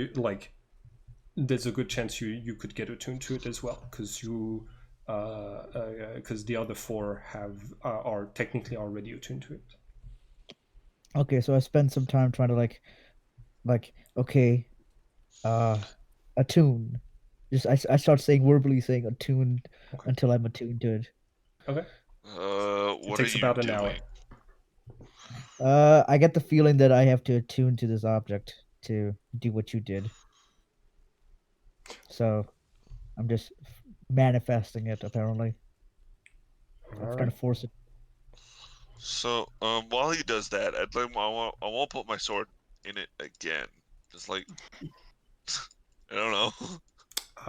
there's a good chance you could get attuned to it as well, because the other four are technically already attuned to it. Okay, so I spend some time trying to okay, attune. I start verbally saying attuned until I'm attuned to it. Okay. What takes are you about an doing? I get the feeling that I have to attune to this object to do what you did. So, I'm just manifesting it. Apparently, I'm trying to force it. So, while he does that, I won't put my sword in it again. Just I don't know.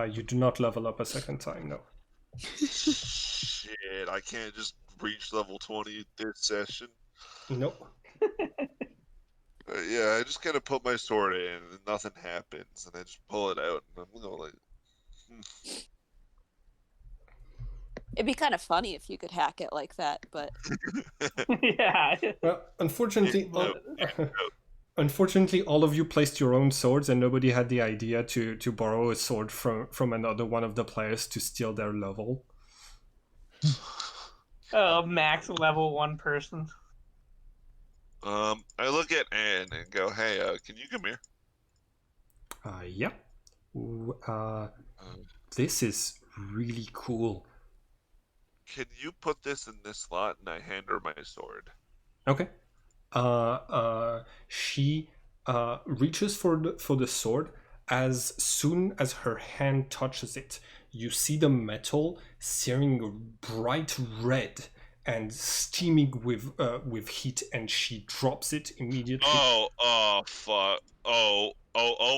You do not level up a second time, no. Shit, I can't just reach level 20 this session. Nope. Yeah, I just gotta put my sword in and nothing happens, and I just pull it out, and I'm gonna It'd be kind of funny if you could hack it like that, but Yeah. Well, unfortunately, unfortunately, all of you placed your own swords, and nobody had the idea to borrow a sword from another one of the players to steal their level. Max level 1 person. I look at Anne and go, "Hey, can you come here?" Yeah. This is really cool. Can you put this in this slot? And I hand her my sword. Okay. She reaches for the sword. As soon as her hand touches it, you see the metal searing bright red and steaming with heat, and she drops it immediately. Oh, fuck. Oh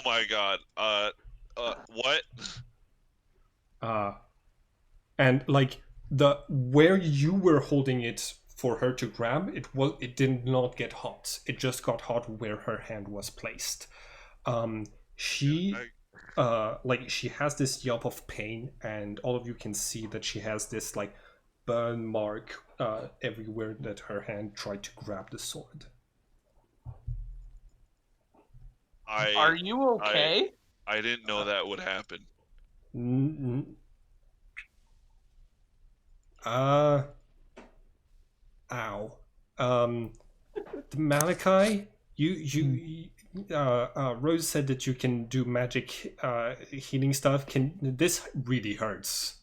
my god. What? And where you were holding it for her to grab, it did not get hot. It just got hot where her hand was placed. She has this yelp of pain, and all of you can see that she has this burn mark everywhere that her hand tried to grab the sword. Are you okay? I didn't know that would happen. Ow. Malachi, Rose said that you can do magic healing stuff. This really hurts.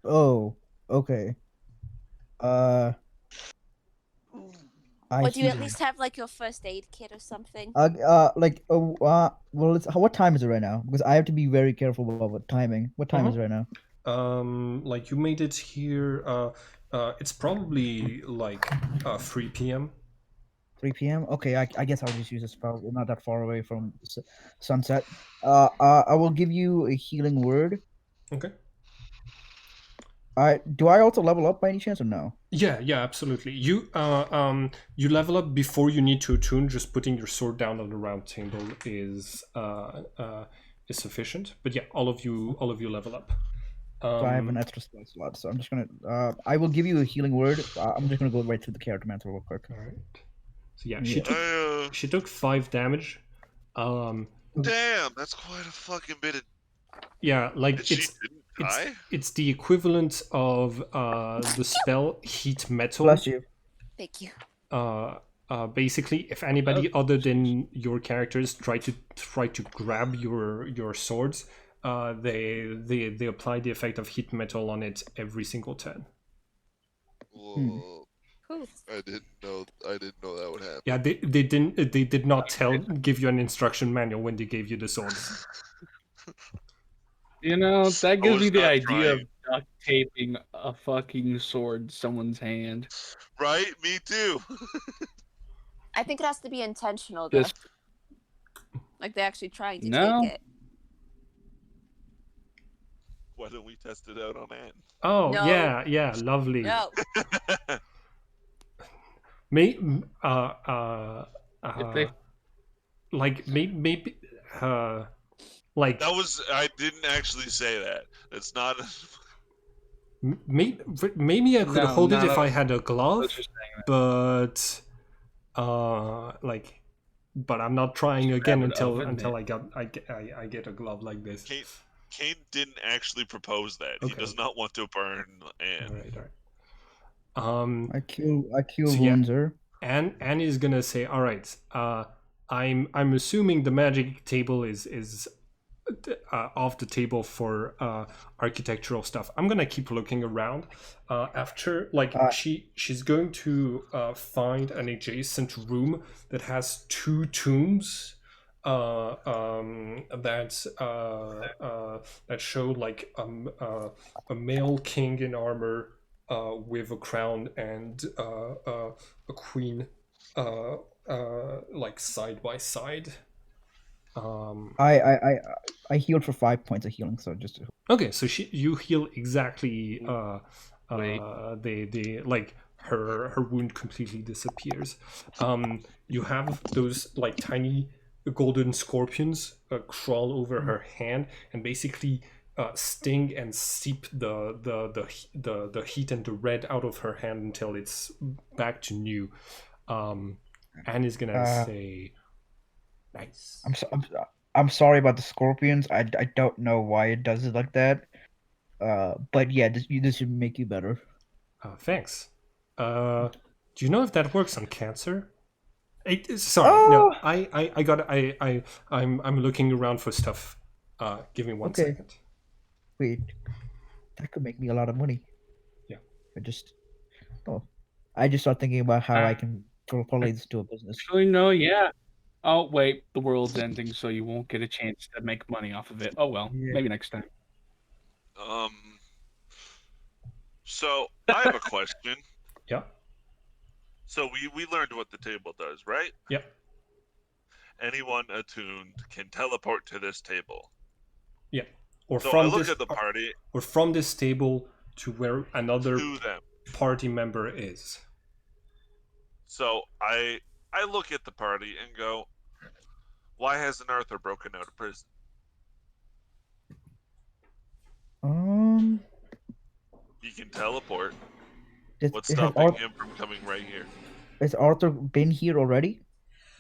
Oh, okay. or do you at least have your first aid kit or something? Well, what time is it right now? Because I have to be very careful about what timing. What time is it right now? You made it here. It's probably 3 p.m. 3 p.m. Okay, I guess I'll just use this. Probably not that far away from sunset. I will give you a healing word. Okay. Do I also level up by any chance or no? Yeah, absolutely. You level up before you need to attune. Just putting your sword down on the round table is sufficient. But yeah, all of you level up. So I have an extra spell slot. So I'm just gonna. I will give you a healing word. I'm just gonna go right through the character mantle real quick. All right. So yeah, Yeah. she took 5 damage. Damn, that's quite a fucking bit of. Yeah, like And she didn't die? it's the equivalent of the spell Heat Metal. Bless you. Thank you. Basically, if anybody other than your characters try to grab your swords, they apply the effect of Heat Metal on it every single turn. Whoa. Whew. I didn't know that would happen. Yeah, they did not give you an instruction manual when they gave you the swords. You know, that gives me was the not idea of trying. duct taping a fucking sword to someone's hand. Right? Me too. I think it has to be intentional, though. Just Like they're actually trying to No. take it. Why don't we test it out on Anne? Oh No. yeah, lovely. No. May if they like maybe like That was. I didn't actually say that. That's not. maybe I could No, hold it not if a- I had a I glove, was just saying that. but but I'm not trying Just again grab it until oven I get a glove like this. Kane didn't actually propose that. He Okay. does not want to burn Anne. All right. I cure So yeah. wounds her. Anne is gonna say, all right, I'm assuming the magic table is off the table for architectural stuff. I'm gonna keep looking around. After she's going to find an adjacent room that has 2 tombs that show like a male king in armor with a crown and a queen like side by side. I healed for 5 points of healing, so just Okay, so you heal exactly Wait. the like her wound completely disappears. You have those like tiny golden scorpions crawl over her hand and basically sting and seep the heat and the red out of her hand until it's back to new. Anne is gonna say, "Nice." I'm sorry about the scorpions. I don't know why it does it like that. But yeah, this should make you better. Thanks. Do you know if that works on cancer? Sorry, no. I'm looking around for stuff. Give me one second. Wait, that could make me a lot of money. Yeah. I just start thinking about how I can parlay this to a business. Actually, no, yeah. Oh, wait, the world's ending, so you won't get a chance to make money off of it. Oh, well, maybe next time. So, I have a question. Yeah. So, we learned what the table does, right? Yep. Anyone attuned can teleport to this table. Yeah. Or So, from I look this at the party. or from this table to where another To them. party member is. So, I look at the party and go, why hasn't Arthur broken out of prison? He can teleport. What's stopping him from coming right here? Has Arthur been here already?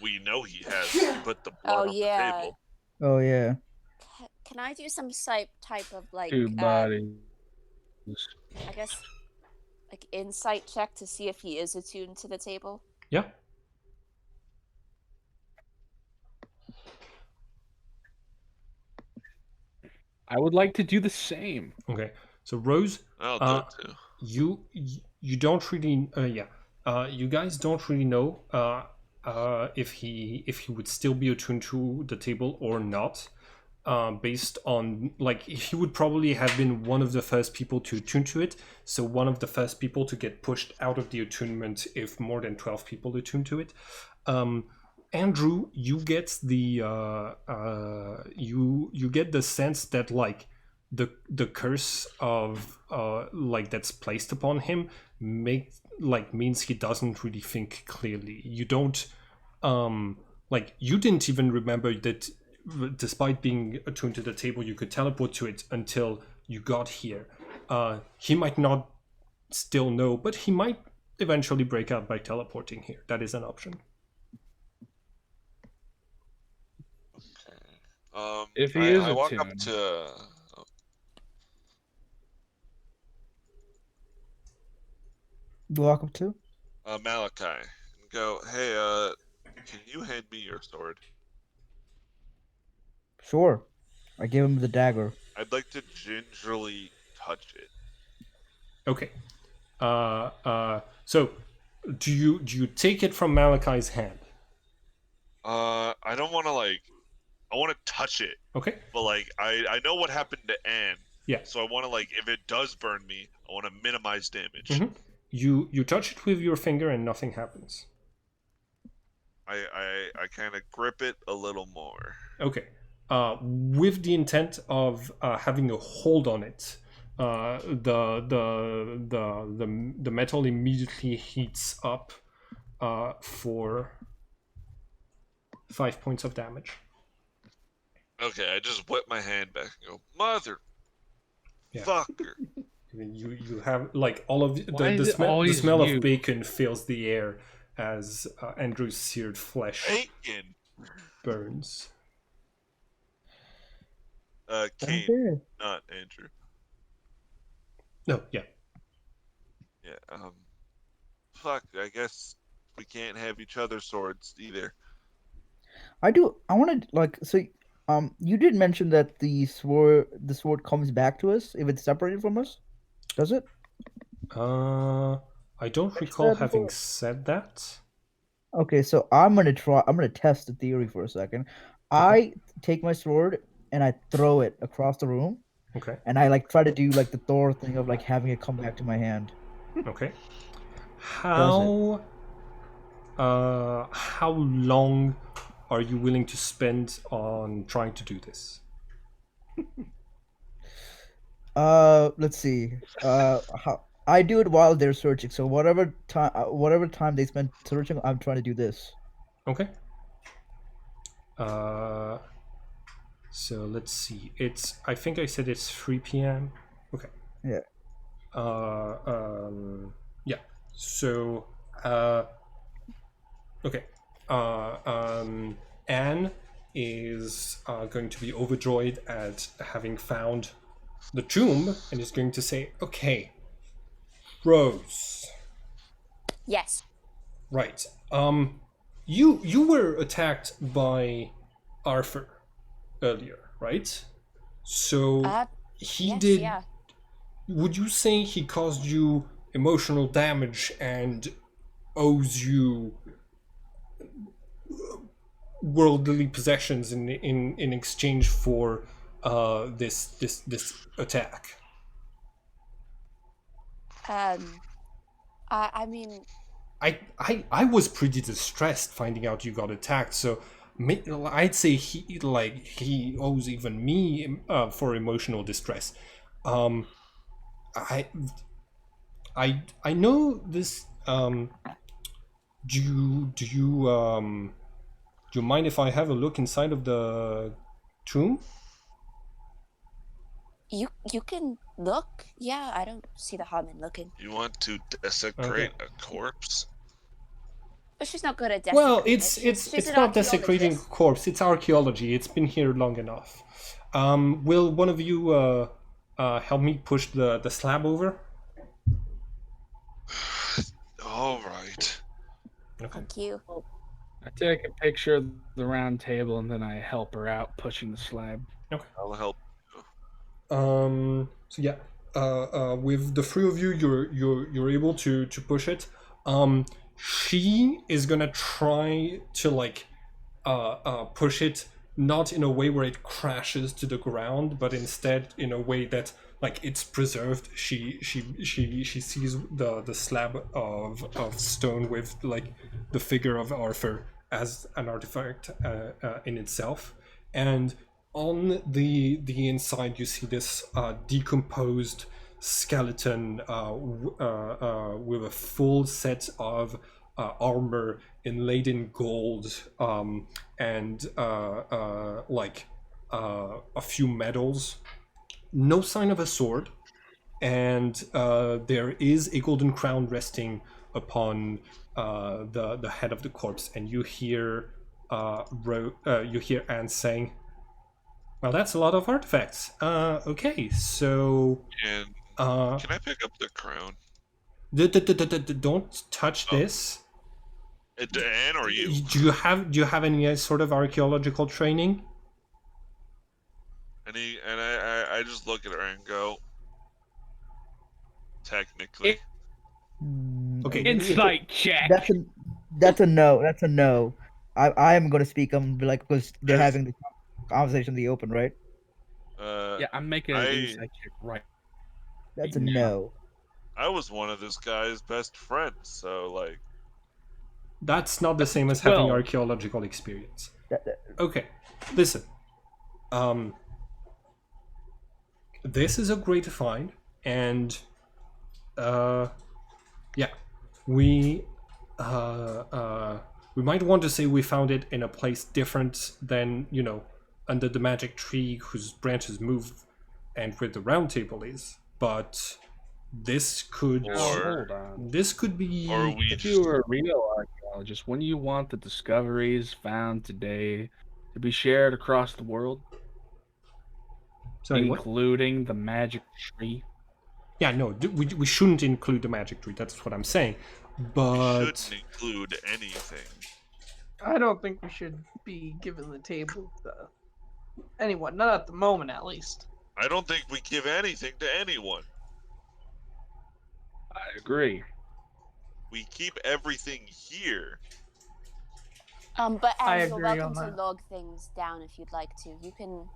We know he has. He put the blood on the table. Oh yeah. Can I do some type of like 2 bodies. I guess like insight check to see if he is attuned to the table? Yeah. I would like to do the same. Okay. So Rose, I'll do it too. you don't really you guys don't really know if he would still be attuned to the table or not. Based on like he would probably have been one of the first people to attune to it, so one of the first people to get pushed out of the attunement if more than 12 people attune to it. Andrew, you get the you get the sense that like the curse of like that's placed upon him means he doesn't really think clearly. You don't like you didn't even remember that despite being attuned to the table you could teleport to it until you got here. He might not still know, but he might eventually break out by teleporting here. That is an option. If he is I walk up attuned. to You walk up to? Malachi and go, "Hey, can you hand me your sword? Sure. I give him the dagger. I'd like to gingerly touch it." Okay. So do you take it from Malachi's hand? I don't want to I want to touch it, Okay. but I know what happened to Anne. Yeah. So I want to if it does burn me, I want to minimize damage. Mm-hmm. You touch it with your finger and nothing happens. I kind of grip it a little more. Okay. With the intent of having a hold on it, the metal immediately heats up for 5 points of damage. Okay, I just whip my hand back and go, "Mother, fucker!" You have all of Why is it the always smell you? of bacon fills the air as Andrew's seared flesh Bacon. burns. Kane, Okay. not Andrew. No, yeah. Yeah. Fuck. I guess we can't have each other's swords either. I do. I want to so. You did mention that the sword comes back to us if it's separated from us. Does it? I don't Mentioned recall that having before? said that. Okay, so I'm gonna try. I'm gonna test the theory for a second. I take my sword and I throw it across the room, Okay. and I try to do the Thor thing of having it come back to my hand. Okay. Does it? How long are you willing to spend on trying to do this? Let's see. How I do it while they're searching. So whatever time they spend searching, I'm trying to do this. Okay. So let's see. I think I said it's 3 p.m. Okay. Yeah. Yeah. So okay. Anne is going to be overjoyed at having found the tomb and is going to say, "Okay, Rose, Yes. right. You were attacked by Arthur earlier, right? So he yes, did. yeah. Would you say he caused you emotional damage and owes you worldly possessions in exchange for this attack?" I mean, I was pretty distressed finding out you got attacked, so I'd say he owes even me for emotional distress. I I know this. Do you mind if I have a look inside of the tomb? you can look. Yeah, I don't see the harm in looking. You want to desecrate a corpse? But she's not good at desecrating. Well, it's she's an not desecrating a archaeologist. corpse. It's archaeology. It's been here long enough. Will one of you help me push the slab over? All right. Okay. Thank you. I take a picture of the round table and then I help her out pushing the slab. I'll help. So yeah, with the three of you, you're able to push it. She is gonna try to push it not in a way where it crashes to the ground, but instead in a way that it's preserved. She sees the slab of stone with the figure of Arthur as an artifact in itself, and on the inside you see this decomposed skeleton with a full set of armor inlaid in gold, and a few medals no sign of a sword, and there is a golden crown resting upon the head of the corpse, and you hear you hear Anne saying, "Well, that's a lot of artifacts. Okay, so And uh, can I pick up the crown? don't touch Oh. this. Anne or you? Do you have any sort of archaeological training?" And I just look at her and go, technically. Okay. Insight check. That's a no. That's a no. I am going to speak on like because they're As- having the conversation in the open, right? Yeah, I'm making an insight check right. That's a now. no. I was one of this guy's best friends, so like That's not the same as having 12. archaeological experience. That- Okay, listen. This is a great find, and yeah, we we might want to say we found it in a place different than, you know, under the magic tree whose branches move and where the round table is. But this could Now, hold on. this could be or we If just you were a real archaeologist, wouldn't you want the discoveries found today to be shared across the world, sorry, what? including the magic tree? Yeah, no, we shouldn't include the magic tree. That's what I'm saying. But shouldn't include anything. I don't think we should be giving the table to anyone, not at the moment at least. I don't think we give anything to anyone. I agree. We keep everything here. But I Anne, you're agree welcome on to that. log things down if you'd like to. You can,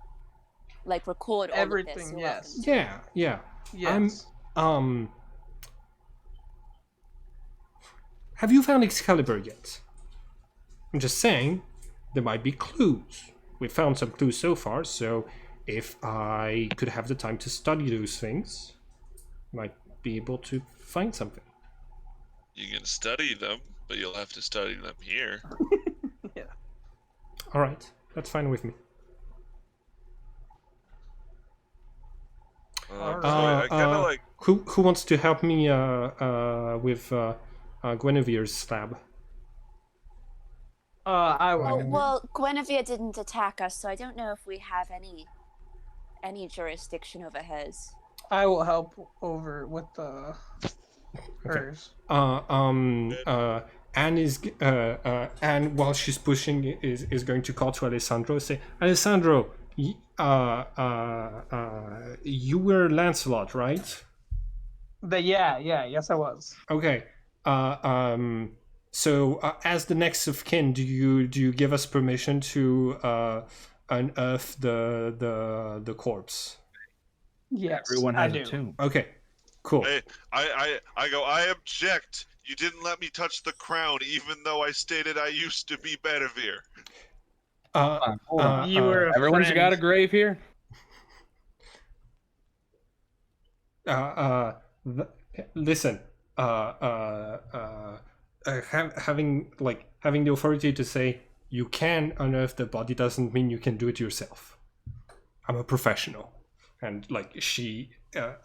like, record all of Everything, this. You're yes. welcome to. yeah. Yes. Have you found Excalibur yet? I'm just saying, there might be clues. We've found some clues so far, so if I could have the time to study those things, I might be able to find something. You can study them, but you'll have to study them here. Yeah. All right, that's fine with me. Alright. So I kind of like. Who wants to help me with Guinevere's slab? I Oh, would. well, Guinevere didn't attack us, so I don't know if we have any jurisdiction over hers. I will help over with the hers. Anne is Anne, while she's pushing, is going to call to Alessandro. Say, Alessandro, you were Lancelot, right? Yes, I was. Okay. So, as the next of kin, do you give us permission to unearth the corpse? Yes, Everyone has I a do. tomb. Okay. Cool. I go, I object. You didn't let me touch the crown, even though I stated I used to be Bedivere. Hold on. You were a Everyone's friend. got a grave here. Listen. Having the authority to say you can unearth the body doesn't mean you can do it yourself. I'm a professional, and like she,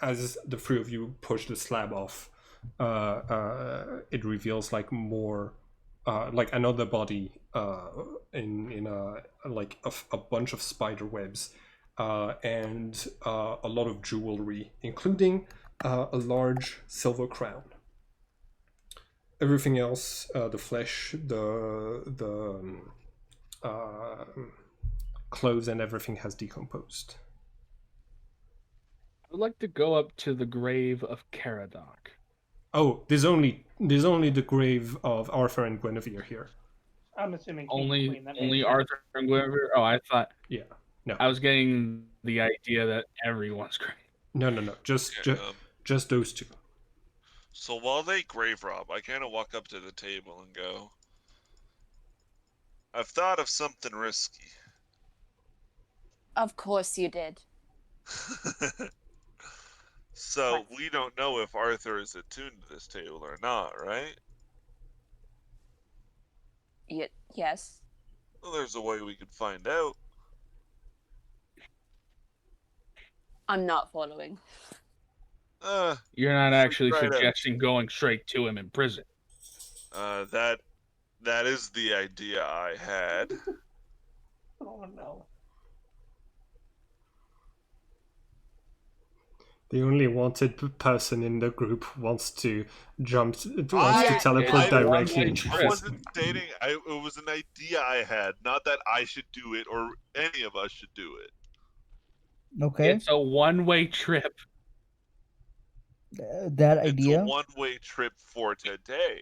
as the three of you push the slab off, it reveals like more, like another body, in a bunch of spider webs, and a lot of jewelry, including a large silver crown. Everything else, the flesh, the clothes, and everything has decomposed. I'd like to go up to the grave of Caradoc. Oh, there's only the grave of Arthur and Guinevere here. I'm assuming King and Only Queen, that only makes sense. Arthur and Guinevere. Oh, I thought Yeah. No. I was getting the idea that everyone's grave. No. Just those two. So while they grave rob, I kind of walk up to the table and go, I've thought of something risky. Of course you did. So What? we don't know if Arthur is attuned to this table or not, right? Yes. Well, there's a way we could find out. I'm not following. You're not we actually try to- suggesting going straight to him in prison. That is the idea I had. Oh no. The only wanted person in the group wants to wants to Yeah, teleport it's a directly one-way into trip. I prison. wasn't stating. It was an idea I had, not that I should do it or any of us should do it. Okay, It's a one-way trip. that It's idea. a one-way trip for today.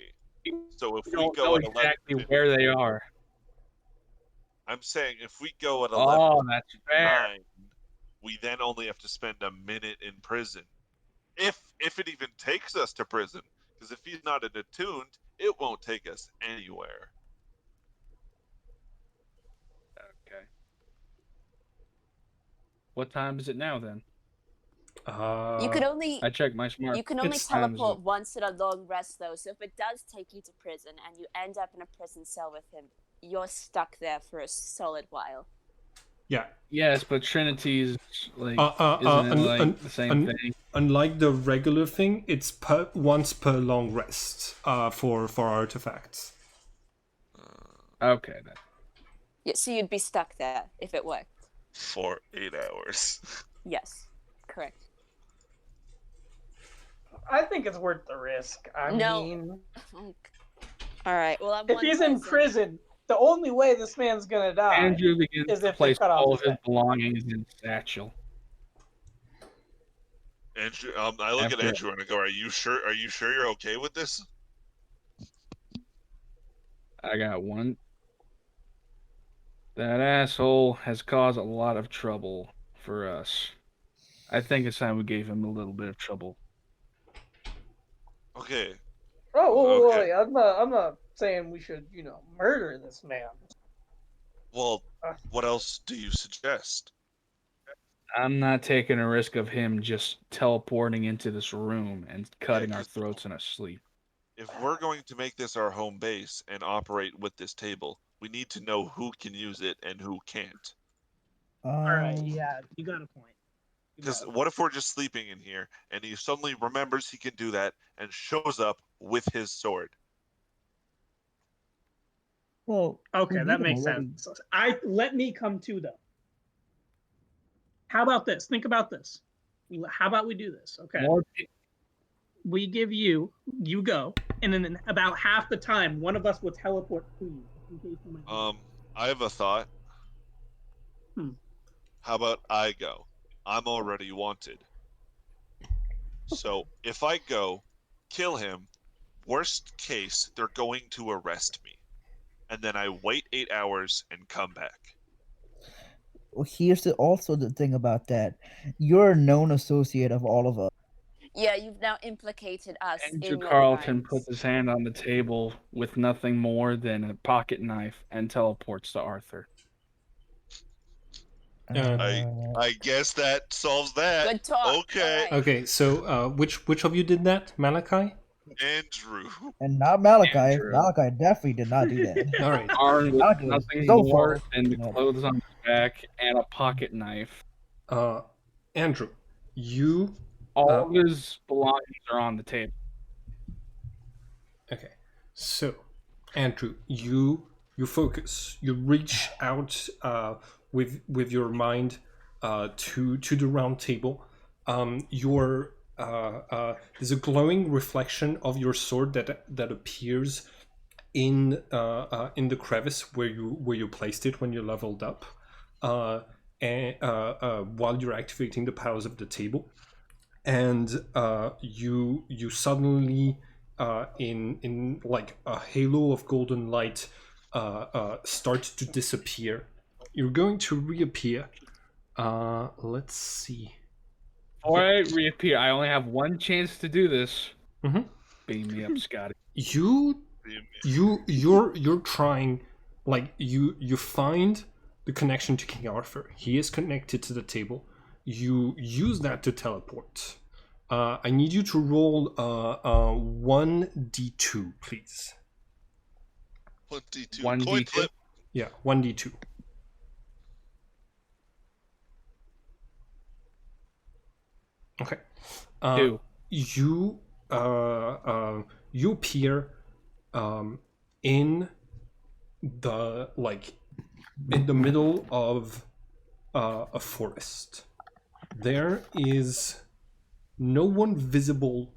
So if We we don't go know at exactly 11:50, where they are. I'm saying if we go at Oh, that's fair. 11:09, we then only have to spend a minute in prison. If it even takes us to prison, because if he's not attuned, it won't take us anywhere. Okay. What time is it now then? You could only I checked my smart. you can only it's teleport once in a long rest though. So if it does take you to prison and you end up in a prison cell with him, you're stuck there for a solid while. Yeah. Yes, but Trinity's like Isn't isn't it like the same thing? Unlike the regular thing, it's once per long rest for artifacts. Okay then. Yeah, so you'd be stuck there if it worked. For 8 hours. Yes, correct. I think it's worth the risk. I No. mean, All right. Well, I'm if one he's in person. prison, the only way this man's gonna die Andrew begins is to if they place cut off all his of his head. belongings in his satchel. Andrew, I look at After- Andrew and I go, "Are you sure? Are you sure you're okay with this?" I got one. That asshole has caused a lot of trouble for us. I think it's time we gave him a little bit of trouble. Okay. Oh, whoa, Okay. I'm not saying we should, murder this man. Well, what else do you suggest? I'm not taking a risk of him just teleporting into this room and cutting our 'cause throats in our sleep. If we're going to make this our home base and operate with this table, we need to know who can use it and who can't. All right, yeah, you got a point. Because what if we're just sleeping in here and he suddenly remembers he can do that and shows up with his sword? Well, Okay, we that beat him makes already. sense. Let me come to though. How about this? Think about this. How about we do this? Okay. More We give you go, and then in about half the time, one of us will teleport to you. In case you might I have a thought. Hmm. How about I go? I'm already wanted. So if I go, kill him, worst case, they're going to arrest me. And then I wait 8 hours and come back. Well, here's also the thing about that. You're a known associate of all of us. Yeah, you've now implicated us Andrew in your Carlton crimes. puts his hand on the table with nothing more than a pocket knife and teleports to Arthur. I guess that solves that. Good talk. Okay. All right. Okay, so which of you did that, Malachi? Andrew. And not Malachi. Andrew. Malachi definitely did not do that. All right. Armed with Malachi was nothing so more far. than the Yeah. clothes on his back and a pocket knife. Andrew, you All of his belongings are on the table. okay? So, Andrew, you focus. You reach out with your mind to the round table. There's a glowing reflection of your sword that appears in the crevice where you placed it when you leveled up, and while you're activating the powers of the table, and you suddenly in like a halo of golden light start to disappear. You're going to reappear. Let's see. Before I reappear, I only have one chance to do this. Mhm. Beam me up, Scotty. You're trying, like you find the connection to King Arthur. He is connected to the table. You use that to teleport. I need you to roll 1d2, please. 1d2 1d2? coin flip. Yeah, 1d2. Okay. 2. You you appear in the in the middle of a forest. There is no one visible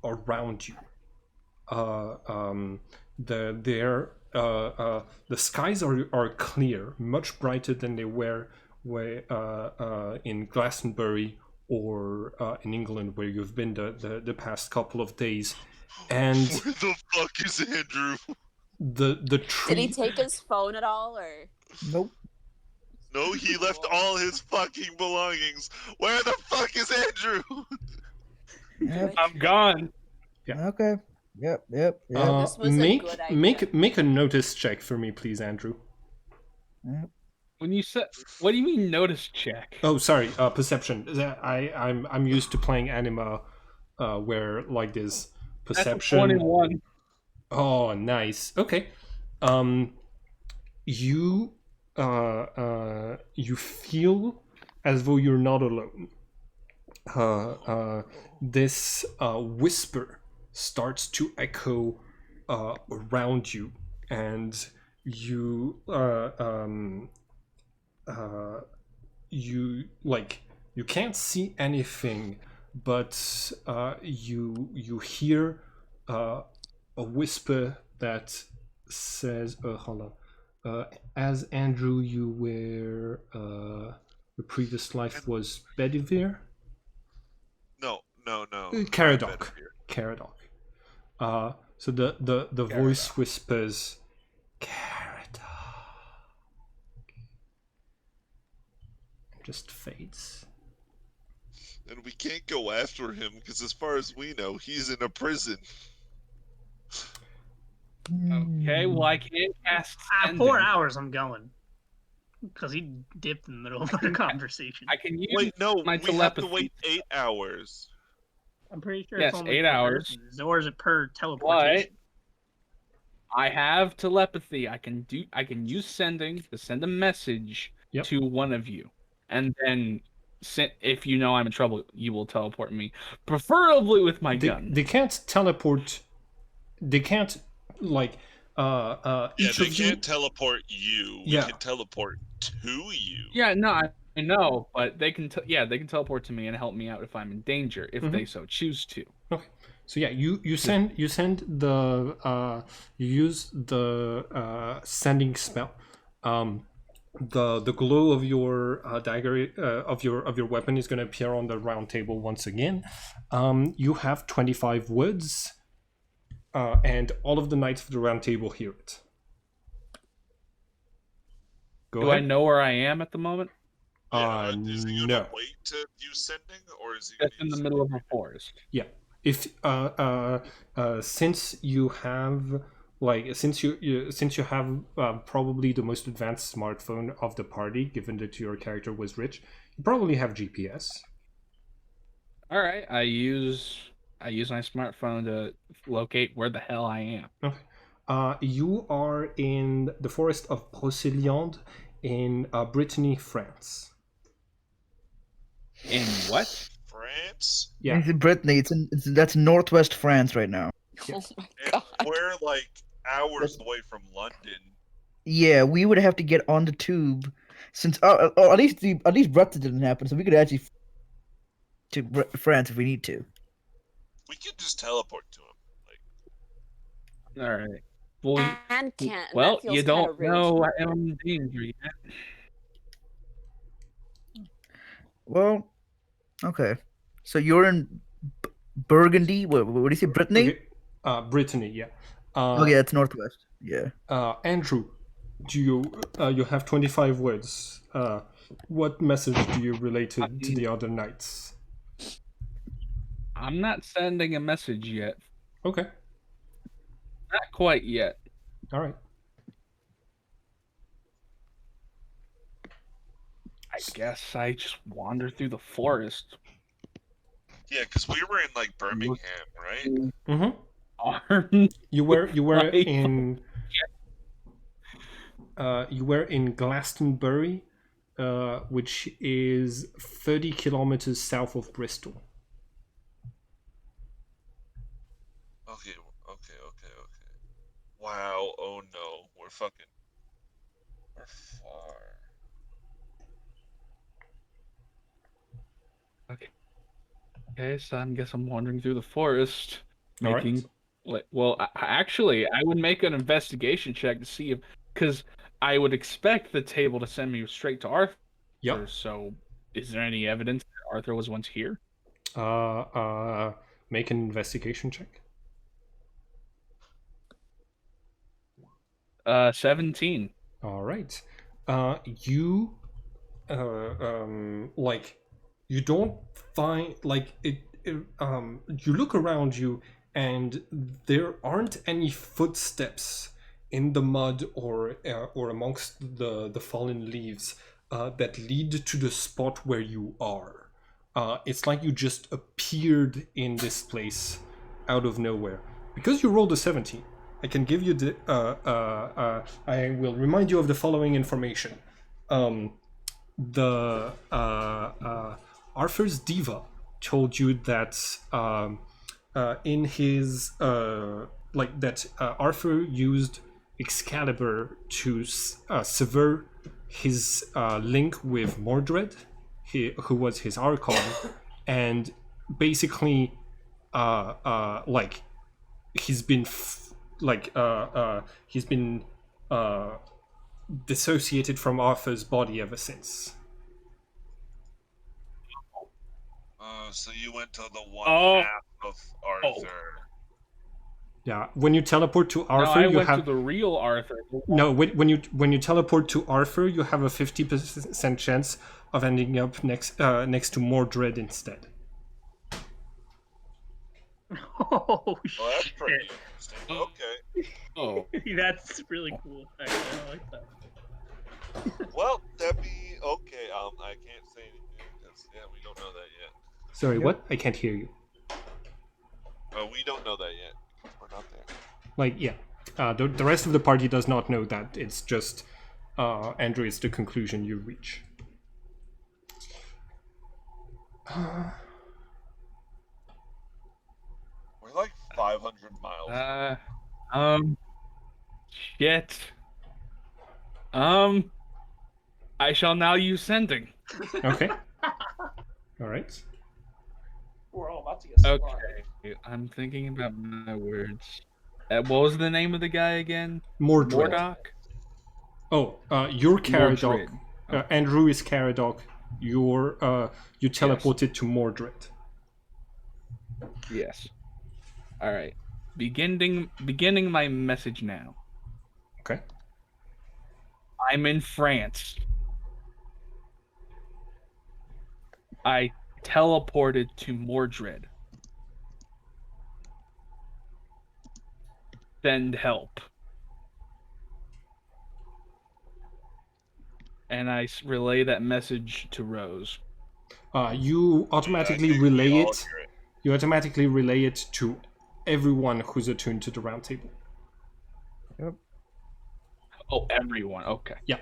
around you. The skies are clear, much brighter than they were in Glastonbury or in England, where you've been the past couple of days. And Where the fuck is Andrew? the Did he tree take his phone at all, or? Nope. No, he left all his fucking belongings. Where the fuck is Andrew? Yep. I'm gone. Okay. Yep. This was a good idea. make a notice check for me, please, Andrew. Yep. When you said, what do you mean notice check? Oh, sorry, perception. I'm used to playing anima, where like this perception. That's a 21. Oh, nice. Okay. You you feel as though you're not alone. This whisper starts to echo around you, and you you can't see anything, but you hear a whisper that says, hold on. As Andrew, you were your previous life was Bedivere? No. Caradoc. Caradoc. So the voice whispers, Caradoc. Just fades. And we can't go after him because, as far as we know, he's in a prison. Okay, well, I can't cast 4 sending. hours I'm going. Because he dipped in the middle of our conversation. I can use Wait, no, my we have to telepathy. wait 8 hours. I'm pretty sure Yes, it's only 8 per hours. person, or is it per teleportation? I have telepathy. I can use sending to send a message Yep. to one of you, and then if you know I'm in trouble, you will teleport me, preferably with my gun. They can't teleport. They can't Yeah, each they of you. can't teleport you. We Yeah. can teleport to you. Yeah, no, I know, but they can. They can teleport to me and help me out if I'm in danger, if they so choose to. Okay. So yeah, you send the you use the sending spell. The glow of your dagger of your weapon is going to appear on the round table once again. You have 25 words, and all of the knights of the round table hear it. Go Do ahead. I know where I am at the moment? Yeah, is he No. gonna wait to use sending, or is he Just gonna in the use middle of a forest. Yeah. If since you have since you have probably the most advanced smartphone of the party, given that your character was rich, you probably have GPS. All right, I use my smartphone to locate where the hell I am. Okay. You are in the forest of Brocéliande in Brittany, France. In what? France? Yeah. It's in Brittany. That's northwest France right now. Oh my And god. we're like hours away from London. Yeah, we would have to get on the tube, since at least Brexit didn't happen, so we could actually to France if we need to. We could just teleport to him. All right. Well, And can't. And well, that feels you kinda don't rude. know I am in danger yet. Well, okay. So you're in Burgundy. What do you say, Brittany? Okay. Brittany, yeah. Oh yeah, it's northwest. Yeah. Andrew, do you have 25 words? What message do you relay to the other knights? I'm not sending a message yet. Okay. Not quite yet. All right. I guess I just wander through the forest. Yeah, because we were in like Birmingham, right? Mm-hmm. Armed. You were Right. in Glastonbury, which is 30 kilometers south of Bristol. Wow. Oh no. We're far. Okay, so I guess I'm wandering through the forest, All right. making well, actually, I would make an investigation check to see if, because I would expect the table to send me straight to Arthur. Yep. So, is there any evidence that Arthur was once here? Make an investigation check. 17. All right. You like you don't find like you look around you and there aren't any footsteps in the mud or amongst the fallen leaves that lead to the spot where you are. It's like you just appeared in this place out of nowhere. Because you rolled a 17, I can give you the I will remind you of the following information. The Arthur's diva told you that in his that Arthur used Excalibur to sever his link with Mordred, who was his Archon, and basically like he's been he's been dissociated from Arthur's body ever since. So you went to the one Oh. half of Arthur. Yeah, when you teleport to No, Arthur, I you went have to the real Arthur. no. When you teleport to Arthur, you have a 50% chance of ending up next to Mordred instead. Oh Well, that's shit! pretty interesting. Okay. Oh, That's really cool. Actually, I like that. Well, that'd be okay. I can't say anything because we don't know that yet. Sorry, Yep. what? I can't hear you. We don't know that yet because we're not there. Like, yeah, the rest of the party does not know that. It's just Andrew. It's the conclusion you reach. We're like 500 miles. Shit. I shall now use sending. Okay. All right. We're all about to get slaughtered. Okay, I'm thinking about my words. What was the name of the guy again? Mordred. Mordock? Oh, you're Caradoc. Mordred. Andrew is Caradoc. You teleported to Mordred. Yes. All right. Beginning my message now. Okay. I'm in France. I teleported to Mordred. Send help. And I relay that message to Rose. You automatically I think we relay all it. hear it. You automatically relay it to everyone who's attuned to the round table. Yep. Oh, everyone. Okay. Yeah.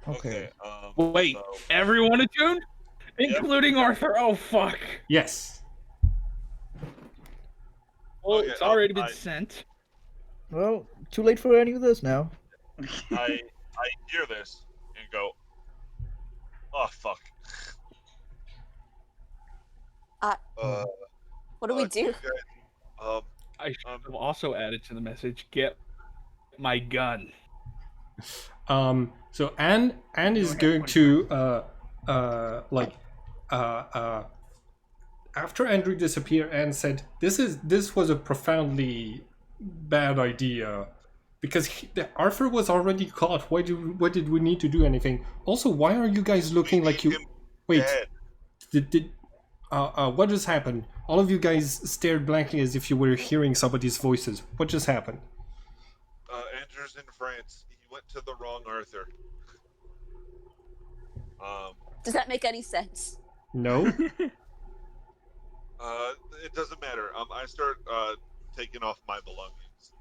Okay. Wait, So, everyone attuned? Including Arthur. Oh, fuck. Yes. Well, Okay, it's already been I- sent. Well, too late for any of this now. I hear this and go, oh fuck. What do we do? You guys, I should have also added to the message, get my gun. So Anne is going to after Andrew disappeared, Anne said, "This was a profoundly bad idea, because Arthur was already caught. Why did we need to do anything? Also, why are you guys looking like you? Wait, did what just happened? All of you guys stared blankly as if you were hearing somebody's voices. What just happened?" Andrew's in France. He went to the wrong Arthur. Does that make any sense? No. It doesn't matter. I start taking off my belongings.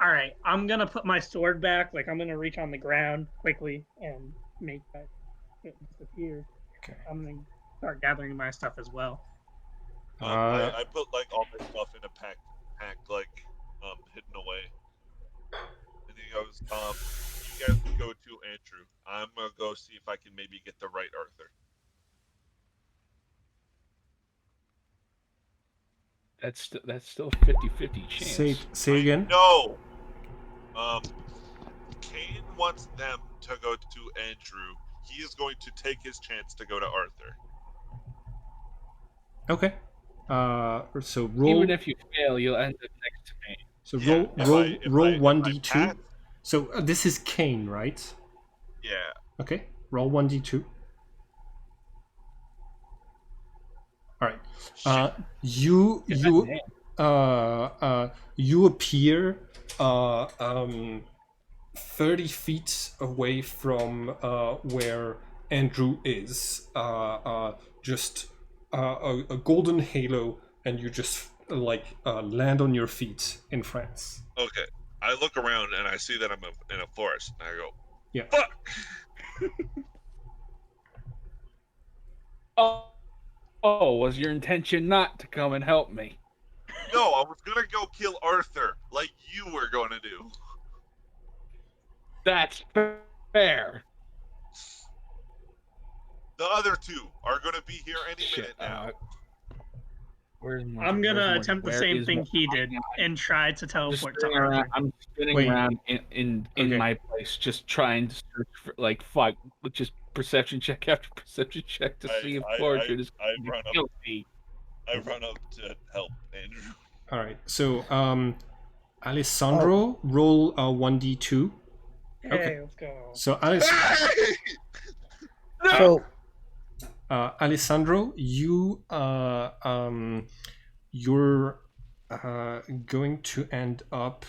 All right, I'm gonna put my sword back. Like I'm gonna reach on the ground quickly and make that it disappear. Okay. I'm gonna start gathering my stuff as well. I put like all my stuff in a pack like hidden away. And he goes, you guys go to Andrew. I'm gonna go see if I can maybe get the right Arthur. That's still 50-50 chance. Say again. No. Kane wants them to go to Andrew. He is going to take his chance to go to Arthur. Okay. So roll. Even if you fail, you'll end up next to me. So Yeah, roll if 1d2. pass- So this is Kane, right? Yeah. Okay. Roll 1d2. All right. You appear 30 feet away from where Andrew is. Just a golden halo, and you just land on your feet in France. Okay. I look around and I see that I'm in a forest, and I go, Yeah. "Fuck!" Was your intention not to come and help me? No, I was gonna go kill Arthur, like you were gonna do. That's fair. The other two are gonna be here any minute now. I'm gonna attempt the same thing he did and try to teleport to Arthur. I'm spinning Wait. around in Okay. my place, just trying to search for fight, just perception check after perception check to see if Fortune is going to kill me. I run up to help Andrew. All right. So Alessandro, roll 1d2. Hey, let's go. So Alessandro, you're going to end up.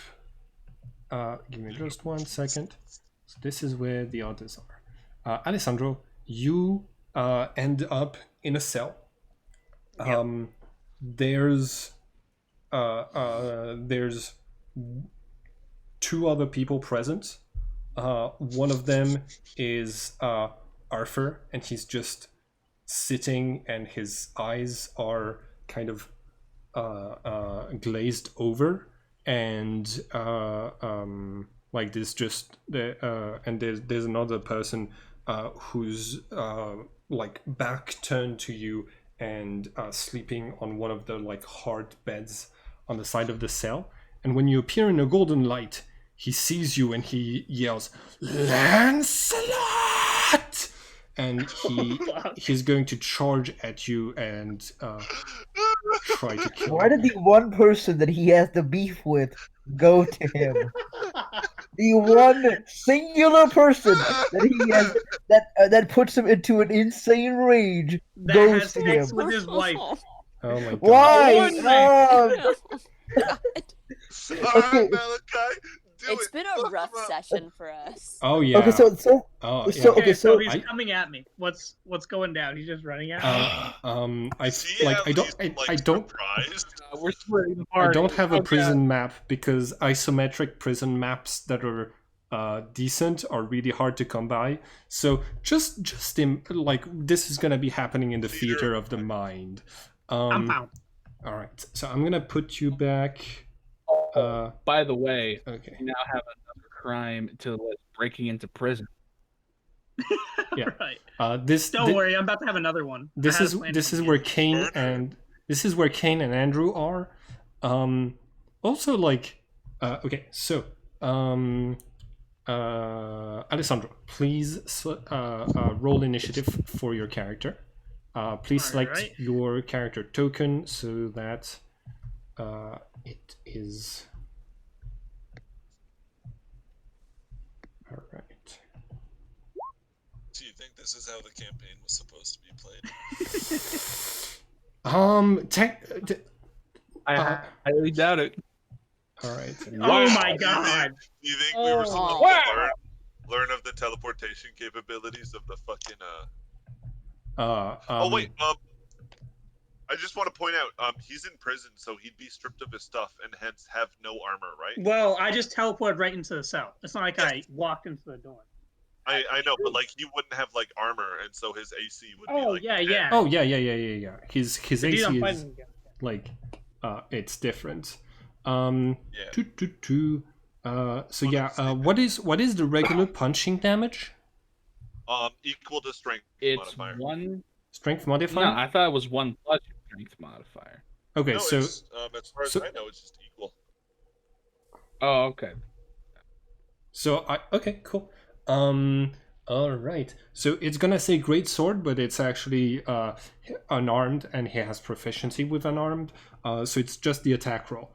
Give me just 1 second. So this is where the others are. Alessandro, you end up in a cell. There's 2 other people present. One of them is Arthur, and he's just sitting, and his eyes are kind of glazed over, and there's just and there's another person who's back turned to you and sleeping on one of the hard beds on the side of the cell. And when you appear in a golden light, he sees you and he yells, "Lancelot!" And he's going to charge at you and try to kill Why you. did the one person that he has the beef with go to him? The one singular person that he has that puts him into an insane rage That goes has to sex him. with his wife. Oh my god. Why? One man. Alright, Malachi, It's been a rough session for us. Oh yeah. Okay, so Oh, yeah. so- Okay, so he's I- coming at me. What's going down? He's just running at me. I don't We're splitting the I party. don't have a Okay. prison map, because isometric prison maps that are decent are really hard to come by. So just this is gonna be happening in the theater of the mind. I'm found. All right, so I'm gonna put you back. By the way, Okay. we now have another crime to breaking into prison. Yeah. Right. This Don't worry, I'm about to have another one. This I had is a plan this to is get where it. Kane and Andrew are. Also okay, so Alessandro, please roll initiative for your character. Please select Alright. your character token so that it is all right. Do you think this is how the campaign was supposed to be played? I highly doubt it. All right. Oh my god! Do you think we were supposed Wow. to learn of the teleportation capabilities of the fucking Oh wait, I just want to point out, he's in prison, so he'd be stripped of his stuff and hence have no armor, right? Well, I just teleported right into the cell. It's not like I walked into the door. I know, but he wouldn't have armor, and so his AC would be Oh like yeah, 10. yeah. Oh yeah. His The dude I'm AC is fighting against. like it's different. Yeah. So yeah, what is the regular punching damage? Equal to strength It's modifier. 1. Strength No, modifier? I thought it was 1 plus your strength modifier. Okay, No, so it's as far as I know, it's just equal. Oh, okay. okay, cool. All right. So it's gonna say great sword, but it's actually unarmed, and he has proficiency with unarmed. So it's just the attack roll.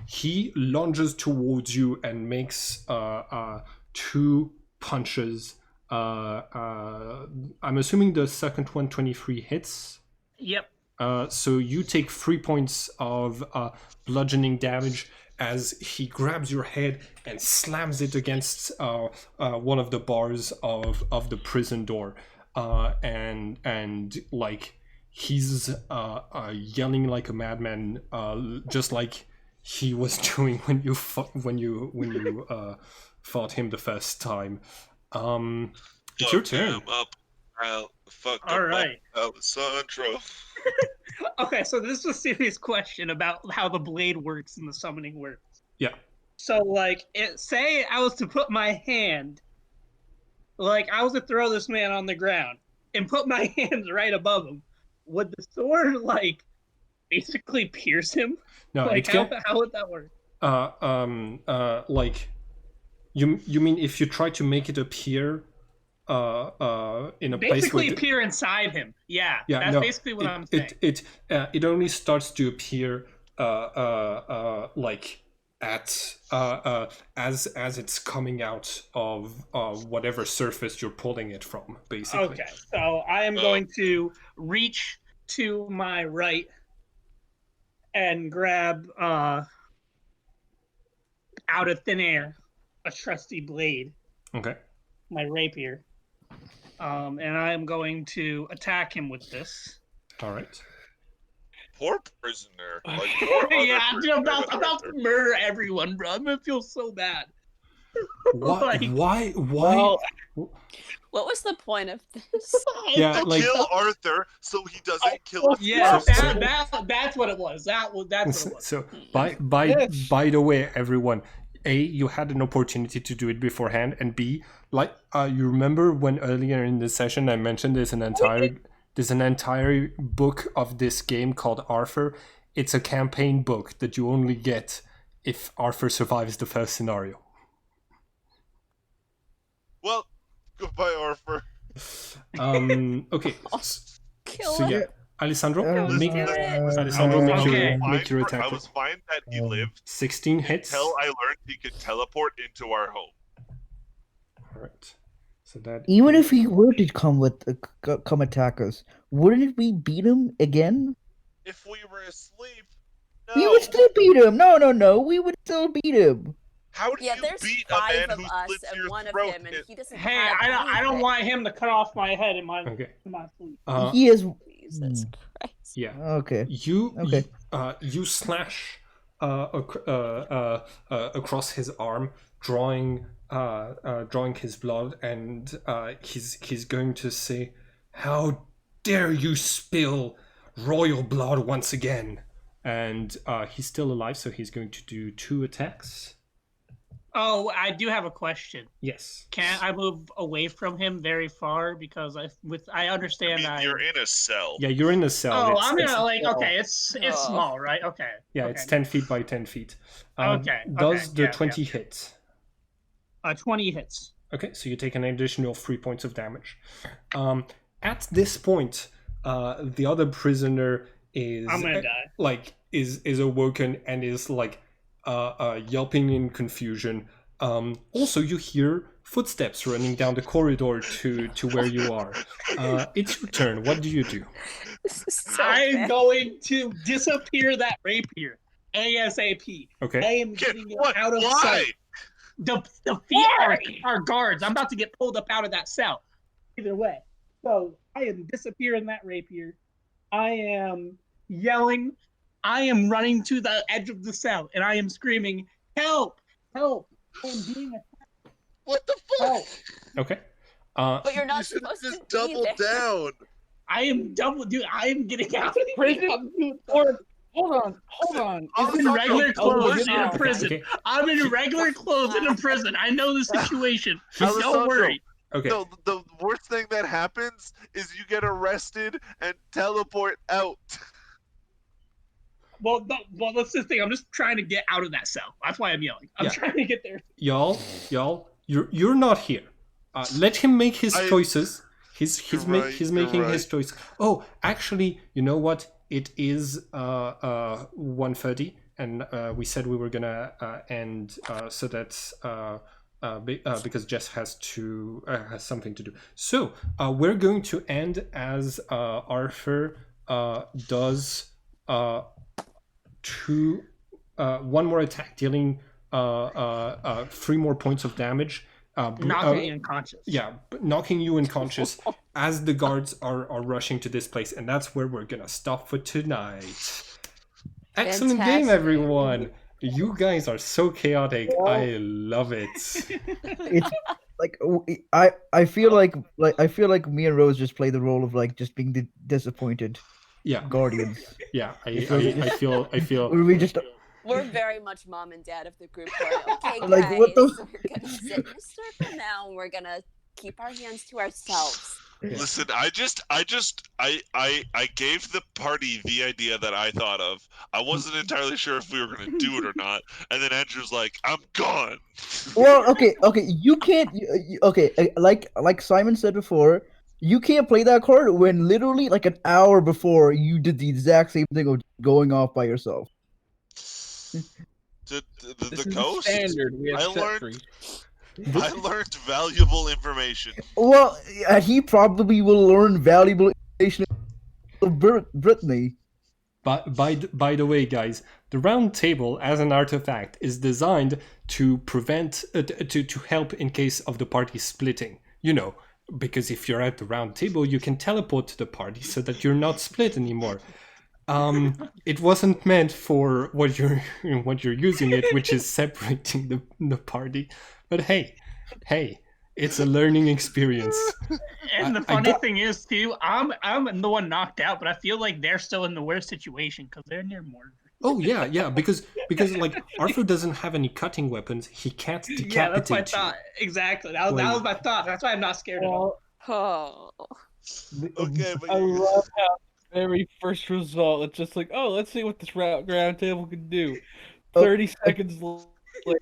He lunges towards you and makes 2 punches. I'm assuming the second one 23 hits. Yep. So you take 3 points of bludgeoning damage as he grabs your head and slams it against one of the bars of the prison door, and like he's yelling like a madman, just like he was doing when you fought him the first time. It's your turn. Him up. I'll fuck All him right. up, Alessandro. Okay, so this is a serious question about how the blade works and the summoning works. Yeah. So, like, say I was to put my hand, like, I was to throw this man on the ground and put my hands right above him, would the sword, like, basically pierce him? No, Like, it's how would that work? like you mean if you try to make it appear in a place Basically where appear inside him. Yeah, yeah, that's no, basically what I'm saying. it only starts to appear like at as it's coming out of whatever surface you're pulling it from, basically. Okay, so I am going to reach to my right and grab out of thin air a trusty blade, Okay. my rapier, and I am going to attack him with this. All right. Poor prisoner. Like, poor Yeah, other dude, I'm prisoner. about to murder everyone, bro. I'm gonna feel so bad. Why? Like, why? What was the point of this? Yeah, To like kill Arthur so he doesn't kill us. Yeah, So- that's what it was. That's what it was. so by the way, everyone, A, you had an opportunity to do it beforehand, and B, like you remember when earlier in the session I mentioned there's an entire book of this game called Arthur. It's a campaign book that you only get if Arthur survives the first scenario. Well, goodbye, Arthur. Okay. Kill So him. yeah, Alessandro, Don't make do it. Alessandro make Okay. your attack. I was fine that he lived 16 hits. until I learned he could teleport into our home. All right. So that Even if he were to come attack us, wouldn't we beat him again? If we were asleep, We no. would still beat him. No. We would still beat him. How do Yeah, you there's beat a 5 man of who us slits and your 1 of throat? him, and he doesn't Hey, have I don't anything. want him to cut off my head in my Okay. sleep. He is. Jesus Christ. Yeah. Okay. You slash across his arm, drawing his blood, and he's going to say, "How dare you spill royal blood once again?" And he's still alive, so he's going to do 2 attacks. Oh, I do have a question. Yes. Can't I move away from him very far because I understand I mean, you're in a cell. Yeah, you're in a cell. Oh, It's- I'm it's- gonna like okay, it's Oh. small, right? Okay. Yeah, okay. it's 10 feet by 10 feet. Okay, Does the yeah, 20 hit? 20 hits. Okay, so you take an additional 3 points of damage. At this point, the other prisoner is I'm gonna die. is awoken and is like yelping in confusion. Also, you hear footsteps running down the corridor to where you are. It's your turn. What do you do? This is so I'm bad. going to disappear that rapier ASAP. Okay. I am getting it What? out of Why? sight. The feet are guards. I'm about to get pulled up out of that cell. Either way. So I am disappearing that rapier. I am yelling. I am running to the edge of the cell and I am screaming, "Help! Help! I am being attacked. What the fuck? Help!" Okay. But you're You not should supposed just to be double there. down. I am double, dude. I am getting out of here. Prison I'm doing or Hold on. I'm Is in this regular like- oh, clothes you in a know. prison. Okay. I'm in regular clothes in a prison. I know the situation. He's- Don't worry. Okay. No, the worst thing that happens is you get arrested and teleport out. Well, that's the thing. I'm just trying to get out of that cell. That's why I'm yelling. I'm Yeah. trying to get there. Y'all, you're not here. Let him make his choices. He's You're making right. his choice. Oh, actually, you know what? It is 1:30, and we said we were gonna end. So that's because Jess has something to do. So we're going to end as Arthur does one more attack, dealing 3 more points of damage. Knocking me unconscious. Yeah, knocking you unconscious as the guards are rushing to this place, and that's where we're gonna stop for tonight. Excellent game, Fantastic. everyone. You guys are so chaotic. I love it. It's like I feel like me and Rose just play the role of like just being the disappointed Yeah, guardians. yeah. It's I really feel. We just We're very much mom and dad of the group. Going, okay, Like, guys, what the- we're gonna sit in a circle now, and we're gonna keep our hands to ourselves. Yeah. Listen, I gave the party the idea that I thought of. I wasn't entirely sure if we were gonna do it or not, and then Andrew's like, "I'm gone." Well, okay, you can't. Okay, like Simon said before, you can't play that card when literally like an hour before you did the exact same thing of going off by yourself. The This is ghost. standard. We have I set learned- trees. I learned valuable information. Well, and he probably will learn valuable information of Brittany. But by the way, guys, the round table as an artifact is designed to prevent to help in case of the party splitting. You know, because if you're at the round table, you can teleport to the party so that you're not split anymore. It wasn't meant for what you're using it, which is separating the party. But hey, it's a learning experience. And the I funny got- thing is, too, I'm the one knocked out, but I feel like they're still in the worst situation because they're near Mordor. Oh yeah, because like Arthur doesn't have any cutting weapons. He can't decapitate Yeah, that's my you. thought. Exactly. That Like- was my thought. That's why I'm not scared at all. Well, Oh, Okay, but I love how the very first result, it's just like, oh, let's see what this round table can do. 30 seconds later,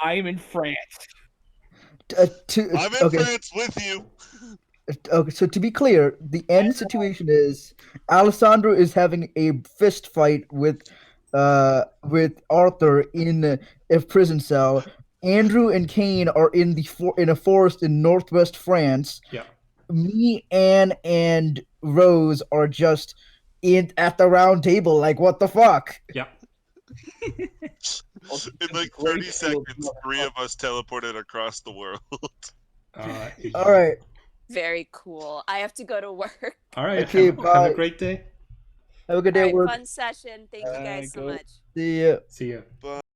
I'm in France. I'm in Okay, France with you. okay, so to be clear, the end situation is Alessandro is having a fist fight with Arthur in a prison cell. Andrew and Kane are in in a forest in northwest France. Yeah. Me, Anne, and Rose are just at the round table. Like, what the fuck? Yeah. In like 30 seconds, 3 of us teleported across the world. All right. very cool. I have to go to work. All right. Okay, have bye. a great day. Have a good All day. right, work. fun session. Thank you guys so Go. much. See ya. See ya.